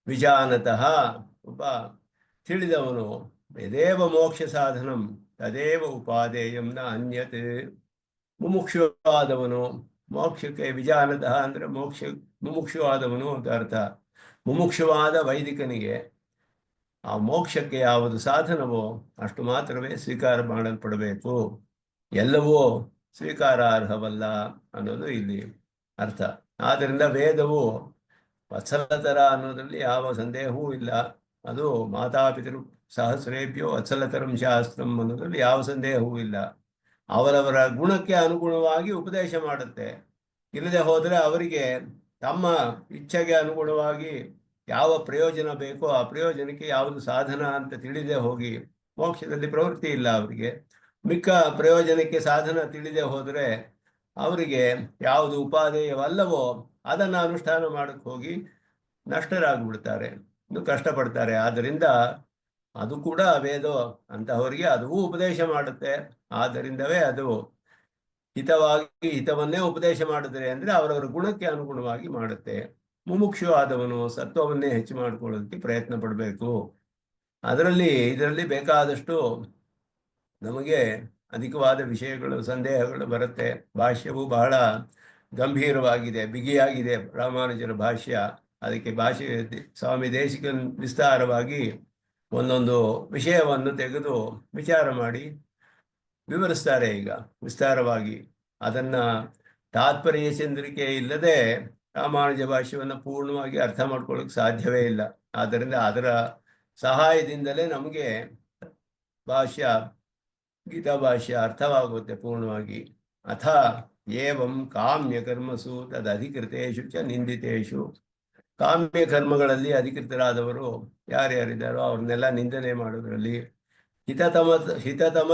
ವಿಜಾನತಃ ಒಬ್ಬ ತಿಳಿದವನು. ಯದೇವ ಮೋಕ್ಷ ಸಾಧನಂ ತದೇವ ಉಪಾದೇಯಂ ನ ಅನ್ಯತ್. ಮುಮುಕ್ಷುವಾದವನು ಮೋಕ್ಷಕ್ಕೆ, ವಿಜಾನತಃ ಅಂದ್ರೆ ಮುಮುಕ್ಷುವಾದವನು ಅಂತ ಅರ್ಥ. ಮುಮುಕ್ಷುವಾದ ವೈದಿಕನಿಗೆ ಆ ಮೋಕ್ಷಕ್ಕೆ ಯಾವುದು ಸಾಧನವೋ ಅಷ್ಟು ಮಾತ್ರವೇ ಸ್ವೀಕಾರ ಮಾಡಲ್ಪಡಬೇಕು, ಎಲ್ಲವೂ ಸ್ವೀಕಾರಾರ್ಹವಲ್ಲ ಅನ್ನೋದು ಇಲ್ಲಿ ಅರ್ಥ. ಆದ್ದರಿಂದ ವೇದವು ವತ್ಸಲತರ ಅನ್ನೋದ್ರಲ್ಲಿ ಯಾವ ಸಂದೇಹವೂ ಇಲ್ಲ. ಅದು ಮಾತಾಪಿತರು ಸಹಸ್ರೇಭ್ಯೋ ವತ್ಸಲತರಂ ಶಾಸ್ತ್ರಂ ಅನ್ನೋದ್ರಲ್ಲಿ ಯಾವ ಸಂದೇಹವೂ ಇಲ್ಲ. ಅವರವರ ಗುಣಕ್ಕೆ ಅನುಗುಣವಾಗಿ ಉಪದೇಶ ಮಾಡುತ್ತೆ. ಇಲ್ಲದೆ ಹೋದರೆ ಅವರಿಗೆ ತಮ್ಮ ಇಚ್ಛೆಗೆ ಅನುಗುಣವಾಗಿ ಯಾವ ಪ್ರಯೋಜನ ಬೇಕೋ ಆ ಪ್ರಯೋಜನಕ್ಕೆ ಯಾವುದು ಸಾಧನ ಅಂತ ತಿಳಿದೇ ಹೋಗಿ ಮೋಕ್ಷದಲ್ಲಿ ಪ್ರವೃತ್ತಿ ಇಲ್ಲ ಅವರಿಗೆ. ಮಿಕ್ಕ ಪ್ರಯೋಜನಕ್ಕೆ ಸಾಧನ ತಿಳಿದೇ ಹೋದರೆ ಅವರಿಗೆ ಯಾವುದು ಉಪಾದೇಯವಲ್ಲವೋ ಅದನ್ನು ಅನುಷ್ಠಾನ ಮಾಡಕ್ಕೆ ಹೋಗಿ ನಷ್ಟರಾಗ್ಬಿಡ್ತಾರೆ, ಇನ್ನು ಕಷ್ಟಪಡ್ತಾರೆ. ಆದ್ದರಿಂದ ಅದು ಕೂಡ ವೇದ ಅಂತಹವರಿಗೆ ಅದು ಉಪದೇಶ ಮಾಡುತ್ತೆ. ಆದ್ದರಿಂದವೇ ಅದು ಹಿತವನ್ನೇ ಉಪದೇಶ ಮಾಡಿದ್ರೆ ಅಂದ್ರೆ ಅವರವರ ಗುಣಕ್ಕೆ ಅನುಗುಣವಾಗಿ ಮಾಡುತ್ತೆ. ಮುಮುಕ್ಷು ಆದವನು ಸತ್ವವನ್ನೇ ಹೆಚ್ಚು ಮಾಡ್ಕೊಳ್ಳೋದಕ್ಕೆ ಪ್ರಯತ್ನ ಪಡಬೇಕು. ಇದರಲ್ಲಿ ಬೇಕಾದಷ್ಟು ನಮಗೆ ಅಧಿಕವಾದ ವಿಷಯಗಳು, ಸಂದೇಹಗಳು ಬರುತ್ತೆ. ಭಾಷ್ಯವು ಬಹಳ ಗಂಭೀರವಾಗಿದೆ, ಬಿಗಿಯಾಗಿದೆ ರಾಮಾನುಜರ ಭಾಷ್ಯ. ಅದಕ್ಕೆ ಸ್ವಾಮಿ ದೇಶಿಕನ್ ವಿಸ್ತಾರವಾಗಿ ಒಂದೊಂದು ವಿಷಯವನ್ನು ತೆಗೆದು ವಿಚಾರ ಮಾಡಿ ವಿವರಿಸ್ತಾರೆ ಈಗ ವಿಸ್ತಾರವಾಗಿ. ಅದನ್ನ ತಾತ್ಪರ್ಯ ಚಂದ್ರಿಕೆ ಇಲ್ಲದೆ ರಾಮಾನುಜ ಭಾಷ್ಯವನ್ನು ಪೂರ್ಣವಾಗಿ ಅರ್ಥ ಮಾಡ್ಕೊಳ್ಳೋಕೆ ಸಾಧ್ಯವೇ ಇಲ್ಲ. ಆದ್ದರಿಂದ ಅದರ ಸಹಾಯದಿಂದಲೇ ನಮಗೆ ಗೀತಾ ಭಾಷ್ಯ ಅರ್ಥವಾಗುತ್ತೆ ಪೂರ್ಣವಾಗಿ. ಅಥ ಏವಂ ಕಾಮ್ಯ ಕರ್ಮಸು ತದಧಿಕೃತೇಷು ಚ ನಿಂದಿತೇಷು. ಕಾಮ್ಯ ಕರ್ಮಗಳಲ್ಲಿ ಅಧಿಕೃತರಾದವರು ಯಾರ್ಯಾರಿದ್ದಾರೋ ಅವ್ರನ್ನೆಲ್ಲ ನಿಂದನೆ ಮಾಡೋದ್ರಲ್ಲಿ, ಹಿತತಮ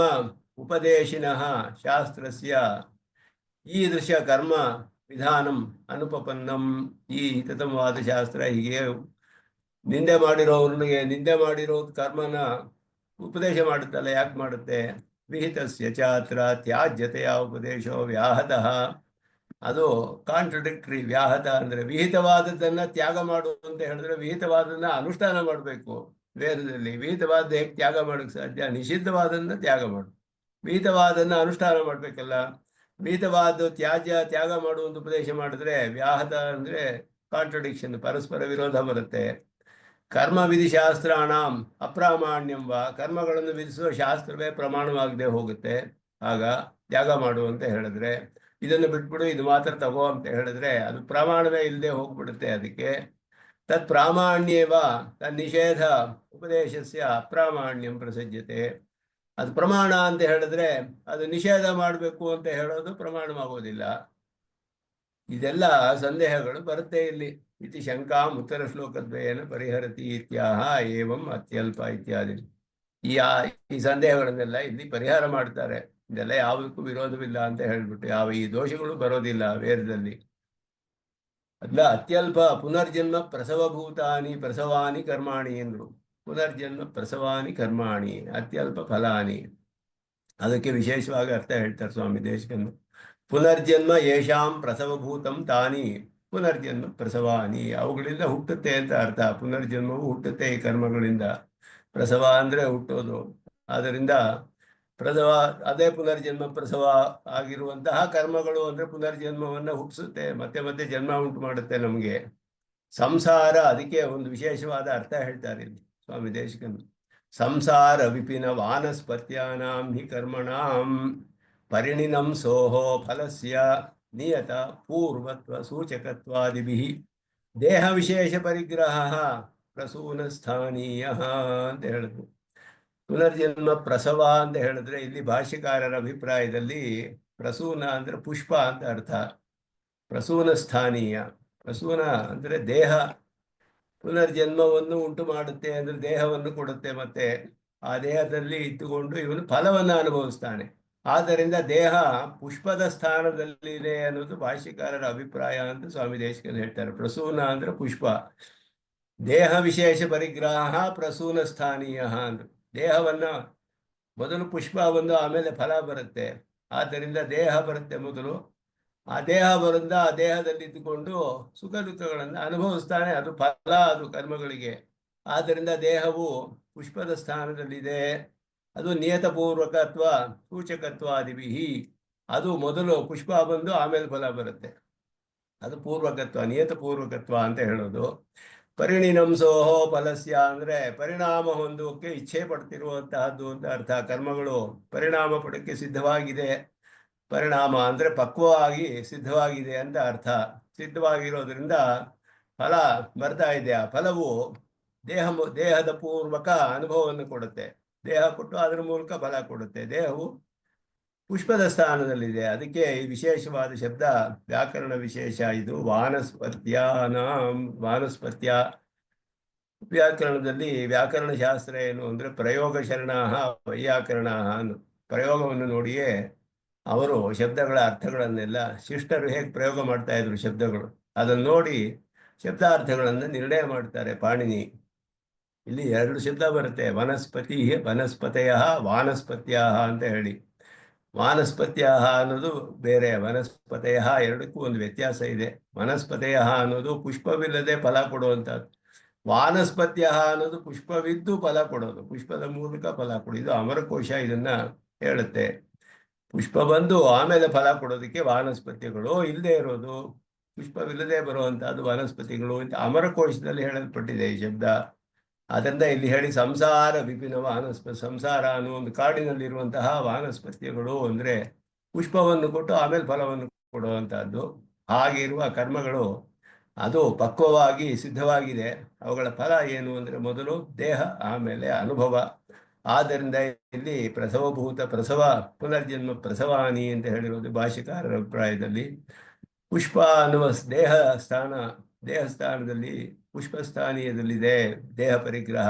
ಉಪದೇಶಿನಃ ಶಾಸ್ತ್ರಸ್ಯ ಈದೃಶ ಕರ್ಮ ವಿಧಾನಂ ಅನುಪಪನ್ನಂ. ಈ ಹಿತತಮವಾದ ಶಾಸ್ತ್ರ ಹೀಗೆ ನಿಂದೆ ಮಾಡಿರೋ ಕರ್ಮನ ಉಪದೇಶ ಮಾಡುತ್ತಲ್ಲ, ಯಾಕೆ ಮಾಡುತ್ತೆ? ವಿಹಿತಸ್ಯ ಚಾತ್ರ ತ್ಯಾಜ್ಯತೆಯ ಉಪದೇಶೋ ವ್ಯಾಹತಃ. ಅದು ಕಾಂಟ್ರಡಿಕ್ಟರಿ. ವ್ಯಾಹತ ಅಂದರೆ ವಿಹಿತವಾದದ್ದನ್ನು ತ್ಯಾಗ ಮಾಡು ಅಂತ ಹೇಳಿದ್ರೆ ವಿಹಿತವಾದನ್ನ ಅನುಷ್ಠಾನ ಮಾಡಬೇಕು. ವೇದದಲ್ಲಿ ವಿಹಿತವಾದ ಹೇಗೆ ತ್ಯಾಗ ಮಾಡೋಕ್ಕೆ ಸಾಧ್ಯ? ನಿಷಿದ್ಧವಾದನ್ನ ತ್ಯಾಗ ಮಾಡು, ವಿಹಿತವಾದನ್ನ ಅನುಷ್ಠಾನ ಮಾಡಬೇಕಲ್ಲ. ವಿಹಿತವಾದ ತ್ಯಾಗ ಮಾಡುವಂತ ಉಪದೇಶ ಮಾಡಿದ್ರೆ ವ್ಯಾಹತ ಅಂದರೆ ಕಾಂಟ್ರಡಿಕ್ಷನ್, ಪರಸ್ಪರ ವಿರೋಧ ಬರುತ್ತೆ. ಕರ್ಮ ವಿಧಿ ಶಾಸ್ತ್ರಾಣಂ ಅಪ್ರಾಮಾಣ್ಯಂಬ. ಕರ್ಮಗಳನ್ನು ವಿಧಿಸುವ ಶಾಸ್ತ್ರವೇ ಪ್ರಮಾಣವಾಗದೆ ಹೋಗುತ್ತೆ. ಆಗ ತ್ಯಾಗ ಮಾಡು ಅಂತ ಹೇಳಿದ್ರೆ, ಇದನ್ನು ಬಿಟ್ಬಿಡು ಇದು ಮಾತ್ರ ತಗೋ ಅಂತ ಹೇಳಿದ್ರೆ ಅದು ಪ್ರಮಾಣವೇ ಇಲ್ಲದೆ ಹೋಗ್ಬಿಡುತ್ತೆ. ಅದಕ್ಕೆ ತತ್ ಪ್ರಾಮಾಣ್ಯವ ತನ್ನಿಷೇಧ ಉಪದೇಶಸ್ಯ ಅಪ್ರಾಮಾಣ್ಯಂ ಪ್ರಸಜ್ಯತೆ. ಅದು ಪ್ರಮಾಣ ಅಂತ ಹೇಳಿದ್ರೆ ಅದು ನಿಷೇಧ ಮಾಡಬೇಕು ಅಂತ ಹೇಳೋದು ಪ್ರಮಾಣವಾಗೋದಿಲ್ಲ. ಇದೆಲ್ಲ ಸಂದೇಹಗಳು ಬರುತ್ತೆ ಇಲ್ಲಿ. ಇತಿ ಶಂಕಾಂ ಉತ್ತರ ಶ್ಲೋಕದ್ವಯೇನ ಪರಿಹರತಿ ಇತ್ಯಾಹ ಏವಂ ಅತ್ಯಲ್ಪ ಇತ್ಯಾದಿ. ಈ ಸಂದೇಹಗಳನ್ನೆಲ್ಲ ಇಲ್ಲಿ ಪರಿಹಾರ ಮಾಡ್ತಾರೆ. ಇದೆಲ್ಲ ಯಾವುದಕ್ಕೂ ವಿರೋಧವಿಲ್ಲ ಅಂತ ಹೇಳ್ಬಿಟ್ಟು ಈ ದೋಷಗಳು ಬರೋದಿಲ್ಲ ವೇದದಲ್ಲಿ. ಅಲ್ಲ, ಅತ್ಯಲ್ಪ ಪುನರ್ಜನ್ಮ ಪ್ರಸವಾನಿ ಕರ್ಮಾಣಿ ಎಂದ್ರು. ಪುನರ್ಜನ್ಮ ಪ್ರಸವಾನಿ ಕರ್ಮಾಣಿ ಅತ್ಯಲ್ಪ ಫಲಾನಿ. ಅದಕ್ಕೆ ವಿಶೇಷವಾಗಿ ಅರ್ಥ ಹೇಳ್ತಾರೆ ಸ್ವಾಮಿ ದೇಶಕನ್. ಪುನರ್ಜನ್ಮ ಯೇಷಾಂ ಪ್ರಸವಭೂತಂ ತಾನಿ ಪುನರ್ಜನ್ಮ ಪ್ರಸವಾನಿ. ಅವುಗಳಿಂದ ಹುಟ್ಟುತ್ತೆ ಅಂತ ಅರ್ಥ. ಪುನರ್ಜನ್ಮವು ಹುಟ್ಟುತ್ತೆ ಈ ಕರ್ಮಗಳಿಂದ. ಪ್ರಸವ ಅಂದ್ರೆ ಹುಟ್ಟೋದು. ಆದ್ದರಿಂದ ಅದೇ ಪುನರ್ಜನ್ಮ ಪ್ರಸವ ಆಗಿರುವಂತಹ ಕರ್ಮಗಳು ಅಂದ್ರೆ ಪುನರ್ಜನ್ಮವನ್ನು ಹುಟ್ಟಿಸುತ್ತೆ, ಮತ್ತೆ ಮತ್ತೆ ಜನ್ಮ ಉಂಟು ಮಾಡುತ್ತೆ ನಮಗೆ. ಸಂಸಾರ, ಅದಕ್ಕೆ ಒಂದು ವಿಶೇಷವಾದ ಅರ್ಥ ಹೇಳ್ತಾರೆ ಇಲ್ಲಿ ಸ್ವಾಮಿ ದೇಶಕನ್. ಸಂಸಾರ ವಿಪಿನ ವಾನಸ್ಪತ್ಯಾನಾಂ ಹಿ ಕರ್ಮಣಾಂ ಪರಿಣಿನಂ ಸೋಹೋ ಫಲಸ್ಯ ನಿಯತ ಪೂರ್ವತ್ವ ಸೂಚಕತ್ವಾದಿಭಿಃ ದೇಹ ವಿಶೇಷ ಪರಿಗ್ರಹ ಪ್ರಸೂನ ಸ್ಥಾನೀಯ ಅಂತ ಹೇಳಿದ್ರು. ಪುನರ್ಜನ್ಮ ಪ್ರಸವ ಅಂತ ಹೇಳಿದ್ರೆ ಇಲ್ಲಿ ಭಾಷ್ಯಕಾರರ ಅಭಿಪ್ರಾಯದಲ್ಲಿ ಪ್ರಸೂನ ಅಂದ್ರೆ ಪುಷ್ಪ ಅಂತ ಅರ್ಥ. ಪ್ರಸೂನ ಸ್ಥಾನೀಯ, ಪ್ರಸೂನ ಅಂದ್ರೆ ದೇಹ ಪುನರ್ಜನ್ಮವನ್ನು ಉಂಟು ಮಾಡುತ್ತೆ ಅಂದ್ರೆ ದೇಹವನ್ನು ಕೊಡುತ್ತೆ, ಮತ್ತೆ ಆ ದೇಹದಲ್ಲಿ ಇಟ್ಟುಕೊಂಡು ಇವನು ಫಲವನ್ನು ಅನುಭವಿಸ್ತಾನೆ. ಆದ್ದರಿಂದ ದೇಹ ಪುಷ್ಪದ ಸ್ಥಾನದಲ್ಲಿದೆ ಅನ್ನೋದು ಭಾಷ್ಯಕಾರರ ಅಭಿಪ್ರಾಯ ಅಂತ ಸ್ವಾಮಿ ದೇಶಕನ್ ಹೇಳ್ತಾರೆ. ಪ್ರಸೂನ ಅಂದ್ರೆ ಪುಷ್ಪ. ದೇಹ ವಿಶೇಷ ಪರಿಗ್ರಹ ಪ್ರಸೂನ ಸ್ಥಾನೀಯ ಅಂದ್ರೆ ದೇಹವನ್ನ ಮೊದಲು ಪುಷ್ಪ ಬಂದು ಆಮೇಲೆ ಫಲ ಬರುತ್ತೆ. ಆದ್ದರಿಂದ ದೇಹ ಬರುತ್ತೆ ಮೊದಲು. ಆ ದೇಹ ಬರಿಂದ ಆ ದೇಹದಲ್ಲಿ ಇದ್ದುಕೊಂಡು ಸುಖ ದುಃಖಗಳನ್ನು ಅನುಭವಿಸ್ತಾನೆ. ಅದು ಫಲ, ಅದು ಕರ್ಮಗಳಿಗೆ. ಆದ್ದರಿಂದ ದೇಹವು ಪುಷ್ಪದ ಸ್ಥಾನದಲ್ಲಿದೆ. ಅದು ನಿಯತಪೂರ್ವಕ ಅಥವಾ ಸೂಚಕತ್ವಾದಿಭಿಹಿ. ಅದು ಮೊದಲು ಪುಷ್ಪ ಬಂದು ಆಮೇಲೆ ಫಲ ಬರುತ್ತೆ. ಅದು ಪೂರ್ವಕತ್ವ, ನಿಯತಪೂರ್ವಕತ್ವ ಅಂತ ಹೇಳೋದು. ಪರಿಣಿನಂ ಸೋಹೋ ಫಲಸ್ಯ ಅಂದ್ರೆ ಪರಿಣಾಮ ಹೊಂದೋಕೆ ಇಚ್ಛೆ ಪಡ್ತಿರುವಂತಹದ್ದು ಅಂತ ಅರ್ಥ. ಕರ್ಮಗಳು ಪರಿಣಾಮ ಪಡಕ್ಕೆ ಸಿದ್ಧವಾಗಿದೆ. ಪರಿಣಾಮ ಅಂದ್ರೆ ಪಕ್ವವಾಗಿ ಸಿದ್ಧವಾಗಿದೆ ಅಂತ ಅರ್ಥ. ಸಿದ್ಧವಾಗಿರೋದ್ರಿಂದ ಫಲ ಬರ್ತಾ ಇದೆ. ಆ ಫಲವು ದೇಹದ ಪೂರ್ವಕ ಅನುಭವವನ್ನು ಕೊಡುತ್ತೆ. ದೇಹ ಕೊಟ್ಟು ಅದರ ಮೂಲಕ ಫಲ ಕೊಡುತ್ತೆ. ದೇಹವು ಪುಷ್ಪದ ಸ್ಥಾನದಲ್ಲಿದೆ. ಅದಕ್ಕೆ ಈ ವಿಶೇಷವಾದ ಶಬ್ದ ವ್ಯಾಕರಣ ವಿಶೇಷ. ಇದು ವಾನಸ್ಪತ್ಯ ವ್ಯಾಕರಣದಲ್ಲಿ ವ್ಯಾಕರಣ ಶಾಸ್ತ್ರ ಏನು ಅಂದರೆ ಪ್ರಯೋಗ ಶರಣಾಹ ವೈಯಾಕರಣಾಹ ಪ್ರಯೋಗವನ್ನು ನೋಡಿಯೇ ಅವರು ಶಬ್ದಗಳ ಅರ್ಥಗಳನ್ನೆಲ್ಲ ಶಿಷ್ಟರು ಹೇಗೆ ಪ್ರಯೋಗ ಮಾಡ್ತಾ ಇದ್ರು ಶಬ್ದಗಳು ಅದನ್ನು ನೋಡಿ ಶಬ್ದಾರ್ಥಗಳನ್ನು ನಿರ್ಣಯ ಮಾಡ್ತಾರೆ ಪಾಣಿನಿ. ಇಲ್ಲಿ ಎರಡು ಶಬ್ದ ಬರುತ್ತೆ, ವನಸ್ಪತಿ ವನಸ್ಪತಯ ವಾನಸ್ಪತ್ಯ ಅಂತ ಹೇಳಿ. ವಾನಸ್ಪತ್ಯ ಅನ್ನೋದು ಬೇರೆ, ವನಸ್ಪತಯ ಎರಡಕ್ಕೂ ಒಂದು ವ್ಯತ್ಯಾಸ ಇದೆ. ವನಸ್ಪತಯ ಅನ್ನೋದು ಪುಷ್ಪವಿಲ್ಲದೆ ಫಲ ಕೊಡುವಂಥದ್ದು. ವಾನಸ್ಪತ್ಯ ಅನ್ನೋದು ಪುಷ್ಪವಿದ್ದು ಫಲ ಕೊಡೋದು, ಪುಷ್ಪದ ಮೂಲಕ ಫಲ ಕೊಡೋದು. ಇದು ಅಮರಕೋಶ ಇದನ್ನ ಹೇಳುತ್ತೆ. ಪುಷ್ಪ ಬಂದು ಆಮೇಲೆ ಫಲ ಕೊಡೋದಕ್ಕೆ ವಾನಸ್ಪತ್ಯಗಳು, ಇಲ್ಲದೆ ಇರೋದು ಪುಷ್ಪವಿಲ್ಲದೆ ಬರುವಂತಹದ್ದು ವನಸ್ಪತಿಗಳು ಅಂತ ಅಮರಕೋಶದಲ್ಲಿ ಹೇಳಲ್ಪಟ್ಟಿದೆ ಈ ಶಬ್ದ. ಅದರಿಂದ ಇಲ್ಲಿ ಹೇಳಿ ಸಂಸಾರ ವಿಪಿನ ಸಂಸಾರ ಅನ್ನೋ ಒಂದು ಕಾಡಿನಲ್ಲಿರುವಂತಹ ವಾನಸ್ಪತ್ಯಗಳು ಅಂದರೆ ಪುಷ್ಪವನ್ನು ಕೊಟ್ಟು ಆಮೇಲೆ ಫಲವನ್ನು ಕೊಡುವಂತಹದ್ದು. ಹಾಗಿರುವ ಕರ್ಮಗಳು ಅದು ಪಕ್ವವಾಗಿ ಸಿದ್ಧವಾಗಿದೆ. ಅವುಗಳ ಫಲ ಏನು ಅಂದರೆ ಮೊದಲು ದೇಹ, ಆಮೇಲೆ ಅನುಭವ. ಆದ್ದರಿಂದ ಇಲ್ಲಿ ಪ್ರಸವಭೂತ ಪ್ರಸವ ಪುನರ್ಜನ್ಮ ಪ್ರಸವಾನಿ ಅಂತ ಹೇಳಿರೋದು ಭಾಷ್ಯಕಾರರ ಅಭಿಪ್ರಾಯದಲ್ಲಿ. ಪುಷ್ಪ ಅನ್ನುವ ದೇಹ ಸ್ಥಾನದಲ್ಲಿ ಪುಷ್ಪಸ್ಥಾನೀಯದಲ್ಲಿದೆ ದೇಹ ಪರಿಗ್ರಹ.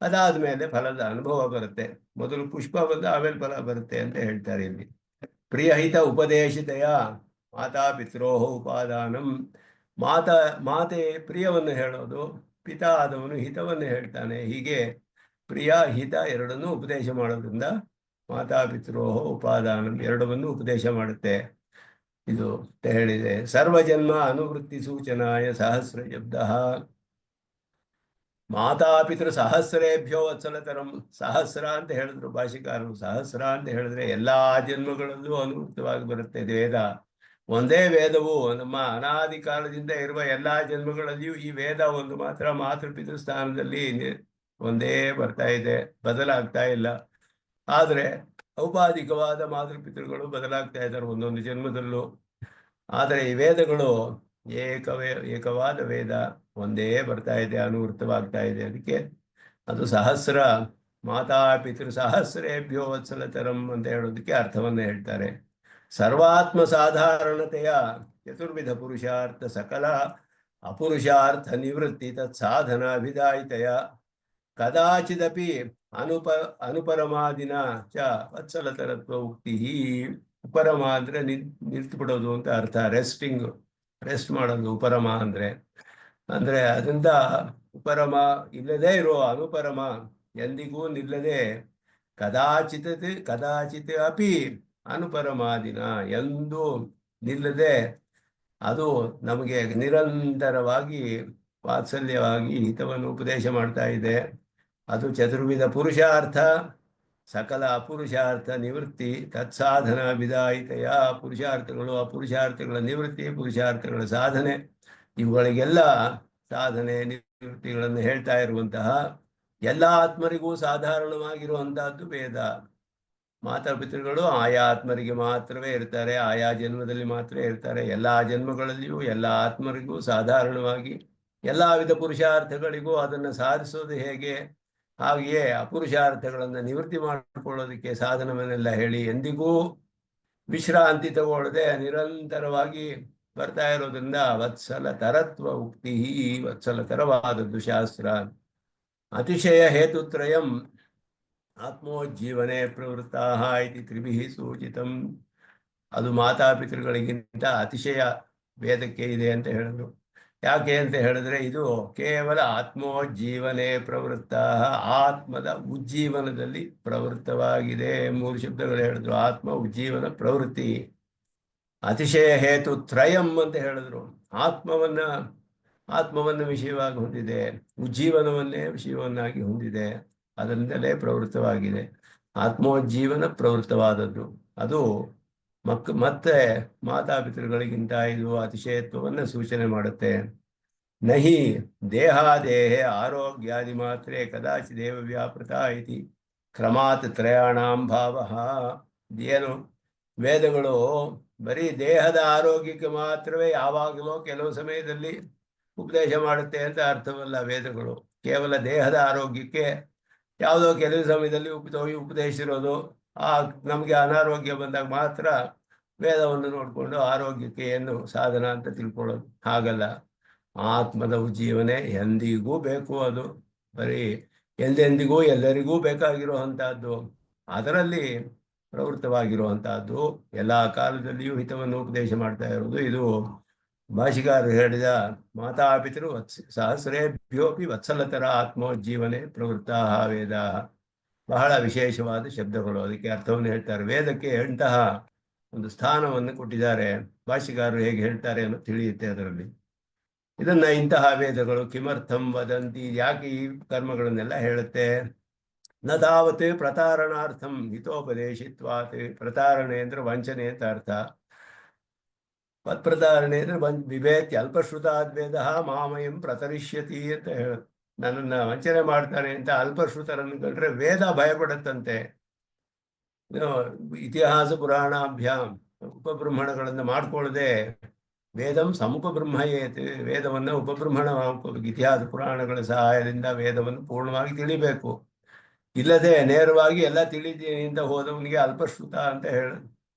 ಅದಾದ ಮೇಲೆ ಫಲದ ಅನುಭವ ಬರುತ್ತೆ. ಮೊದಲು ಪುಷ್ಪ ಬಂದು ಆಮೇಲೆ ಫಲ ಬರುತ್ತೆ ಅಂತ ಹೇಳ್ತಾರೆ ಇಲ್ಲಿ. ಪ್ರಿಯಹಿತ ಉಪದೇಶಿತೆಯ ಮಾತಾ ಪಿತ್ರೋಹ ಉಪಾದಾನಂ. ಮಾತೆ ಪ್ರಿಯವನ್ನು ಹೇಳೋದು, ಪಿತಾ ಆದವನು ಹಿತವನ್ನು ಹೇಳ್ತಾನೆ. ಹೀಗೆ ಪ್ರಿಯ ಹಿತ ಎರಡನ್ನೂ ಉಪದೇಶ ಮಾಡೋದ್ರಿಂದ ಮಾತಾ ಪಿತ್ರೋಹ ಉಪಾದಾನಂ ಎರಡವನ್ನು ಉಪದೇಶ ಮಾಡುತ್ತೆ. ಇದು ಹೇಳಿದೆ. ಸರ್ವಜನ್ಮ ಅನುವೃತ್ತಿ ಸೂಚನಾಯ ಸಹಸ್ರ ಶಬ್ದ. ಮಾತಾಪಿತೃ ಸಹಸ್ರೇಭ್ಯೋ ವತ್ಸಲತರಂ. ಸಹಸ್ರ ಅಂತ ಹೇಳಿದ್ರು ಭಾಷಿಕಾರರು. ಸಹಸ್ರ ಅಂತ ಹೇಳಿದ್ರೆ ಎಲ್ಲಾ ಜನ್ಮಗಳಲ್ಲೂ ಅನುವೃತ್ತವಾಗಿ ಬರುತ್ತೆ ವೇದ. ಒಂದೇ ವೇದವು ನಮ್ಮ ಅನಾದಿ ಕಾಲದಿಂದ ಇರುವ ಎಲ್ಲಾ ಜನ್ಮಗಳಲ್ಲಿಯೂ ಈ ವೇದ ಒಂದು ಮಾತ್ರ ಮಾತೃಪಿತೃ ಸ್ಥಾನದಲ್ಲಿ ಒಂದೇ ಬರ್ತಾ ಇದೆ, ಬದಲಾಗ್ತಾ ಇಲ್ಲ. ಆದರೆ ಔಪಾಧಿಕವಾದ ಮಾತೃಪಿತೃಗಳು ಬದಲಾಗ್ತಾ ಇದ್ದಾರೆ ಒಂದೊಂದು ಜನ್ಮದಲ್ಲೂ. ಆದರೆ ಈ ವೇದಗಳು ಏಕವಾದ ವೇದ ಒಂದೇ ಬರ್ತಾ ಇದೆ, ಅನುವೃತ್ತವಾಗ್ತಾ ಇದೆ. ಅದಕ್ಕೆ ಅದು ಸಹಸ್ರ. ಮಾತಾ ಪಿತೃ ಸಹಸ್ರೇಭ್ಯೋ ವತ್ಸಲತರಂ ಅಂತ ಹೇಳೋದಕ್ಕೆ ಅರ್ಥವನ್ನು ಹೇಳ್ತಾರೆ. ಸರ್ವಾತ್ಮ ಸಾಧಾರಣತೆಯ ಚತುರ್ವಿಧ ಪುರುಷಾರ್ಥ ಸಕಲ ಅಪುರುಷಾರ್ಥ ನಿವೃತ್ತಿ ತತ್ ಸಾಧನ ವಿಧಾಯಿತೆಯ ಕದಾಚಿದಪಿ ಅನುಪರಮಾದಿನ ಚ ವತ್ಸಲತರತ್ವ ಉಕ್ತಿ. ಉಪರಮ ಅಂದ್ರೆ ನಿಂತು ಬಿಡೋದು ಅಂತ ಅರ್ಥ. ರೆಸ್ಟ್ ಮಾಡೋದು ಉಪರಮ ಅಂದ್ರೆ ಅದರಿಂದ ಉಪರಮ ಇಲ್ಲದೆ ಇರೋ ಅನುಪರಮ ಎಂದಿಗೂ ನಿಲ್ಲದೆ ಕದಾಚಿತ್ ಅಪಿ ಅನುಪರಮಾದಿನ ಎಂದೂ ನಿಲ್ಲದೆ ಅದು ನಮಗೆ ನಿರಂತರವಾಗಿ ವಾತ್ಸಲ್ಯವಾಗಿ ಹಿತವನ್ನು ಉಪದೇಶ ಮಾಡ್ತಾ ಇದೆ. ಅದು ಚತುರ್ವಿಧ ಪುರುಷಾರ್ಥ ಸಕಲ ಅಪುರುಷಾರ್ಥ ನಿವೃತ್ತಿ ತತ್ಸಾಧನ ವಿಧಾಯಿತೆಯ. ಪುರುಷಾರ್ಥಗಳು ಅಪುರುಷಾರ್ಥಗಳ ನಿವೃತ್ತಿ, ಪುರುಷಾರ್ಥಗಳ ಸಾಧನೆ, ಇವುಗಳಿಗೆಲ್ಲ ಸಾಧನೆ ನಿವೃತ್ತಿಗಳನ್ನು ಹೇಳ್ತಾ ಇರುವಂತಹ ಎಲ್ಲ ಆತ್ಮರಿಗೂ ಸಾಧಾರಣವಾಗಿರುವಂತಹದ್ದು ವೇದ. ಮಾತಾಪಿತೃಗಳು ಆಯಾ ಆತ್ಮರಿಗೆ ಮಾತ್ರವೇ ಇರ್ತಾರೆ, ಆಯಾ ಜನ್ಮದಲ್ಲಿ ಮಾತ್ರ ಇರ್ತಾರೆ. ಎಲ್ಲ ಜನ್ಮಗಳಲ್ಲಿಯೂ ಎಲ್ಲ ಆತ್ಮರಿಗೂ ಸಾಧಾರಣವಾಗಿ ಎಲ್ಲ ವಿಧ ಪುರುಷಾರ್ಥಗಳಿಗೂ ಅದನ್ನು ಸಾಧಿಸೋದು ಹೇಗೆ, ಹಾಗೆಯೇ ಅಪುರುಷಾರ್ಥಗಳನ್ನು ನಿವೃತ್ತಿ ಮಾಡಿಕೊಳ್ಳೋದಕ್ಕೆ ಸಾಧನವನ್ನೆಲ್ಲ ಹೇಳಿ ಎಂದಿಗೂ ವಿಶ್ರಾಂತಿ ತಗೊಳ್ಳದೆ ನಿರಂತರವಾಗಿ ಬರ್ತಾ ಇರೋದ್ರಿಂದ ವತ್ಸಲ ತರತ್ವ ಉಕ್ತಿ, ವತ್ಸಲ ತರವಾದದ್ದು ಶಾಸ್ತ್ರ. ಅತಿಶಯ ಹೇತುತ್ರಯಂ ಆತ್ಮೋಜ್ಜೀವನೆ ಪ್ರವೃತ್ತಾ ಇತಿ ತ್ರಿಭಿಃ ಸೂಚಿತಂ. ಅದು ಮಾತಾಪಿತೃಗಳಿಗಿಂತ ಅತಿಶಯ ವೇದಕ್ಕೆ ಇದೆ ಅಂತ ಹೇಳಿದ್ರು. ಯಾಕೆ ಅಂತ ಹೇಳಿದ್ರೆ ಇದು ಕೇವಲ ಆತ್ಮೋಜ್ಜೀವನೆ ಪ್ರವೃತ್ತ, ಆತ್ಮದ ಉಜ್ಜೀವನದಲ್ಲಿ ಪ್ರವೃತ್ತವಾಗಿದೆ. 3 ಶಬ್ದಗಳು ಹೇಳಿದ್ರು, ಆತ್ಮ ಉಜ್ಜೀವನ ಪ್ರವೃತ್ತಿ. ಅತಿಶಯ ಹೇತು ತ್ರಯಂ ಅಂತ ಹೇಳಿದ್ರು. ಆತ್ಮವನ್ನು ವಿಷಯವಾಗಿ ಹೊಂದಿದೆ, ಉಜ್ಜೀವನವನ್ನೇ ವಿಷಯವನ್ನಾಗಿ ಹೊಂದಿದೆ, ಅದರಿಂದಲೇ ಪ್ರವೃತ್ತವಾಗಿದೆ. ಆತ್ಮೋಜ್ಜೀವನ ಪ್ರವೃತ್ತವಾದದ್ದು ಅದು ಮತ್ತೆ ಮಾತಾಪಿತೃಗಳಿಗಿಂತ ಇದು ಅತಿಶಯತ್ವವನ್ನು ಸೂಚನೆ ಮಾಡುತ್ತೆ. ನಹಿ ದೇಹಾದೇಹೆ ಆರೋಗ್ಯಾದಿ ಮಾತ್ರೇ ಕದಾಚಿದೇವ ವ್ಯಾಪೃತ ಇತಿ ಕ್ರಮಾತ್ ತ್ರಯಾಣಾಂ ಭಾವ. ಏನು ವೇದಗಳು ಬರೀ ದೇಹದ ಆರೋಗ್ಯಕ್ಕೆ ಮಾತ್ರವೇ ಯಾವಾಗಲೂ ಕೆಲವು ಸಮಯದಲ್ಲಿ ಉಪದೇಶ ಮಾಡುತ್ತೆ ಅಂತ ಅರ್ಥವಲ್ಲ. ವೇದಗಳು ಕೇವಲ ದೇಹದ ಆರೋಗ್ಯಕ್ಕೆ ಯಾವುದೋ ಕೆಲವು ಸಮಯದಲ್ಲಿ ಉಪದೇಶಿರೋದು, ನಮಗೆ ಅನಾರೋಗ್ಯ ಬಂದಾಗ ಮಾತ್ರ ವೇದವನ್ನು ನೋಡಿಕೊಂಡು ಆರೋಗ್ಯಕ್ಕೆ ಏನು ಸಾಧನ ಅಂತ ತಿಳ್ಕೊಳ್ಳೋದು. ಹಾಗಲ್ಲ, ಆತ್ಮದ ಉಜ್ಜೀವನೆ ಎಂದಿಗೂ ಬೇಕು. ಅದು ಬರೀ ಎಂದೆಂದಿಗೂ ಎಲ್ಲರಿಗೂ ಬೇಕಾಗಿರುವಂತಹದ್ದು, ಅದರಲ್ಲಿ ಪ್ರವೃತ್ತವಾಗಿರುವಂತಹದ್ದು, ಎಲ್ಲ ಕಾಲದಲ್ಲಿಯೂ ಹಿತವನ್ನು ಉಪದೇಶ ಮಾಡ್ತಾ ಇರೋದು. ಇದು ಭಾಷಿಕಾರರು ಹೇಳಿದ ಮಾತಾಪಿತರು ಸಹಸ್ರೇಭ್ಯೋಪಿ ವತ್ಸಲತರ ಆತ್ಮೋಜ್ಜೀವನೆ ಪ್ರವೃತ್ತ ವೇದ. ಬಹಳ ವಿಶೇಷವಾದ ಶಬ್ದಗಳು. ಅದಕ್ಕೆ ಅರ್ಥವನ್ನು ಹೇಳ್ತಾರೆ. ವೇದಕ್ಕೆ ಎಂತಹ ಒಂದು ಸ್ಥಾನವನ್ನು ಕೊಟ್ಟಿದ್ದಾರೆ, ಭಾಷಿಕಾರರು ಹೇಗೆ ಹೇಳ್ತಾರೆ ಅನ್ನೋ ತಿಳಿಯುತ್ತೆ ಅದರಲ್ಲಿ. ಇದನ್ನ ಇಂತಹ ವೇದಗಳು ಕಿಮರ್ಥಂ ವದಂತಿ, ಯಾಕೆ ಈ ಕರ್ಮಗಳನ್ನೆಲ್ಲ ಹೇಳುತ್ತೆ? ನ ತಾವತ್ ಪ್ರತಾರಣಾರ್ಥಂ ಹಿತೋಪದೇಶಿತ್ವಾತ್. ಪ್ರತಾರಣೆ ಅಂದ್ರೆ ವಂಚನೆ ಅಂತ ಅರ್ಥ. ಪ್ರತಾರಣೆ ಅಂದ್ರೆ ವಿಭೇತ್ಯ ಅಲ್ಪಶ್ರುತಾದ್ವೇದ ಮಾಮಯಂ ಪ್ರತರಿಷ್ಯತಿ ಅಂತ ಹೇಳುತ್ತೆ. ನನ್ನನ್ನು ವಂಚನೆ ಮಾಡ್ತಾನೆ ಅಂತ ಅಲ್ಪಶ್ರುತರನ್ನು ಕಂಡ್ರೆ ವೇದ ಭಯಪಡುತ್ತಂತೆ. ಇತಿಹಾಸ ಪುರಾಣಾಭ್ಯಾಂ ಉಪಬ್ರಹ್ಮಣಗಳನ್ನು ಮಾಡ್ಕೊಳ್ಳದೆ ವೇದಂ ಸಮುಪಬ್ರಹ್ಮಯೇತ್, ವೇದವನ್ನು ಉಪಬ್ರಹ್ಮಣ ಮಾಡ್ಕೋಬೇಕು. ಇತಿಹಾಸ ಪುರಾಣಗಳ ಸಹಾಯದಿಂದ ವೇದವನ್ನು ಪೂರ್ಣವಾಗಿ ತಿಳಿಬೇಕು. ಇಲ್ಲದೆ ನೇರವಾಗಿ ಎಲ್ಲ ತಿಳಿದೀನಿ ಅಂತ ಹೋದವನಿಗೆ ಅಲ್ಪಶ್ರುತ ಅಂತ ಹೇಳೋದು.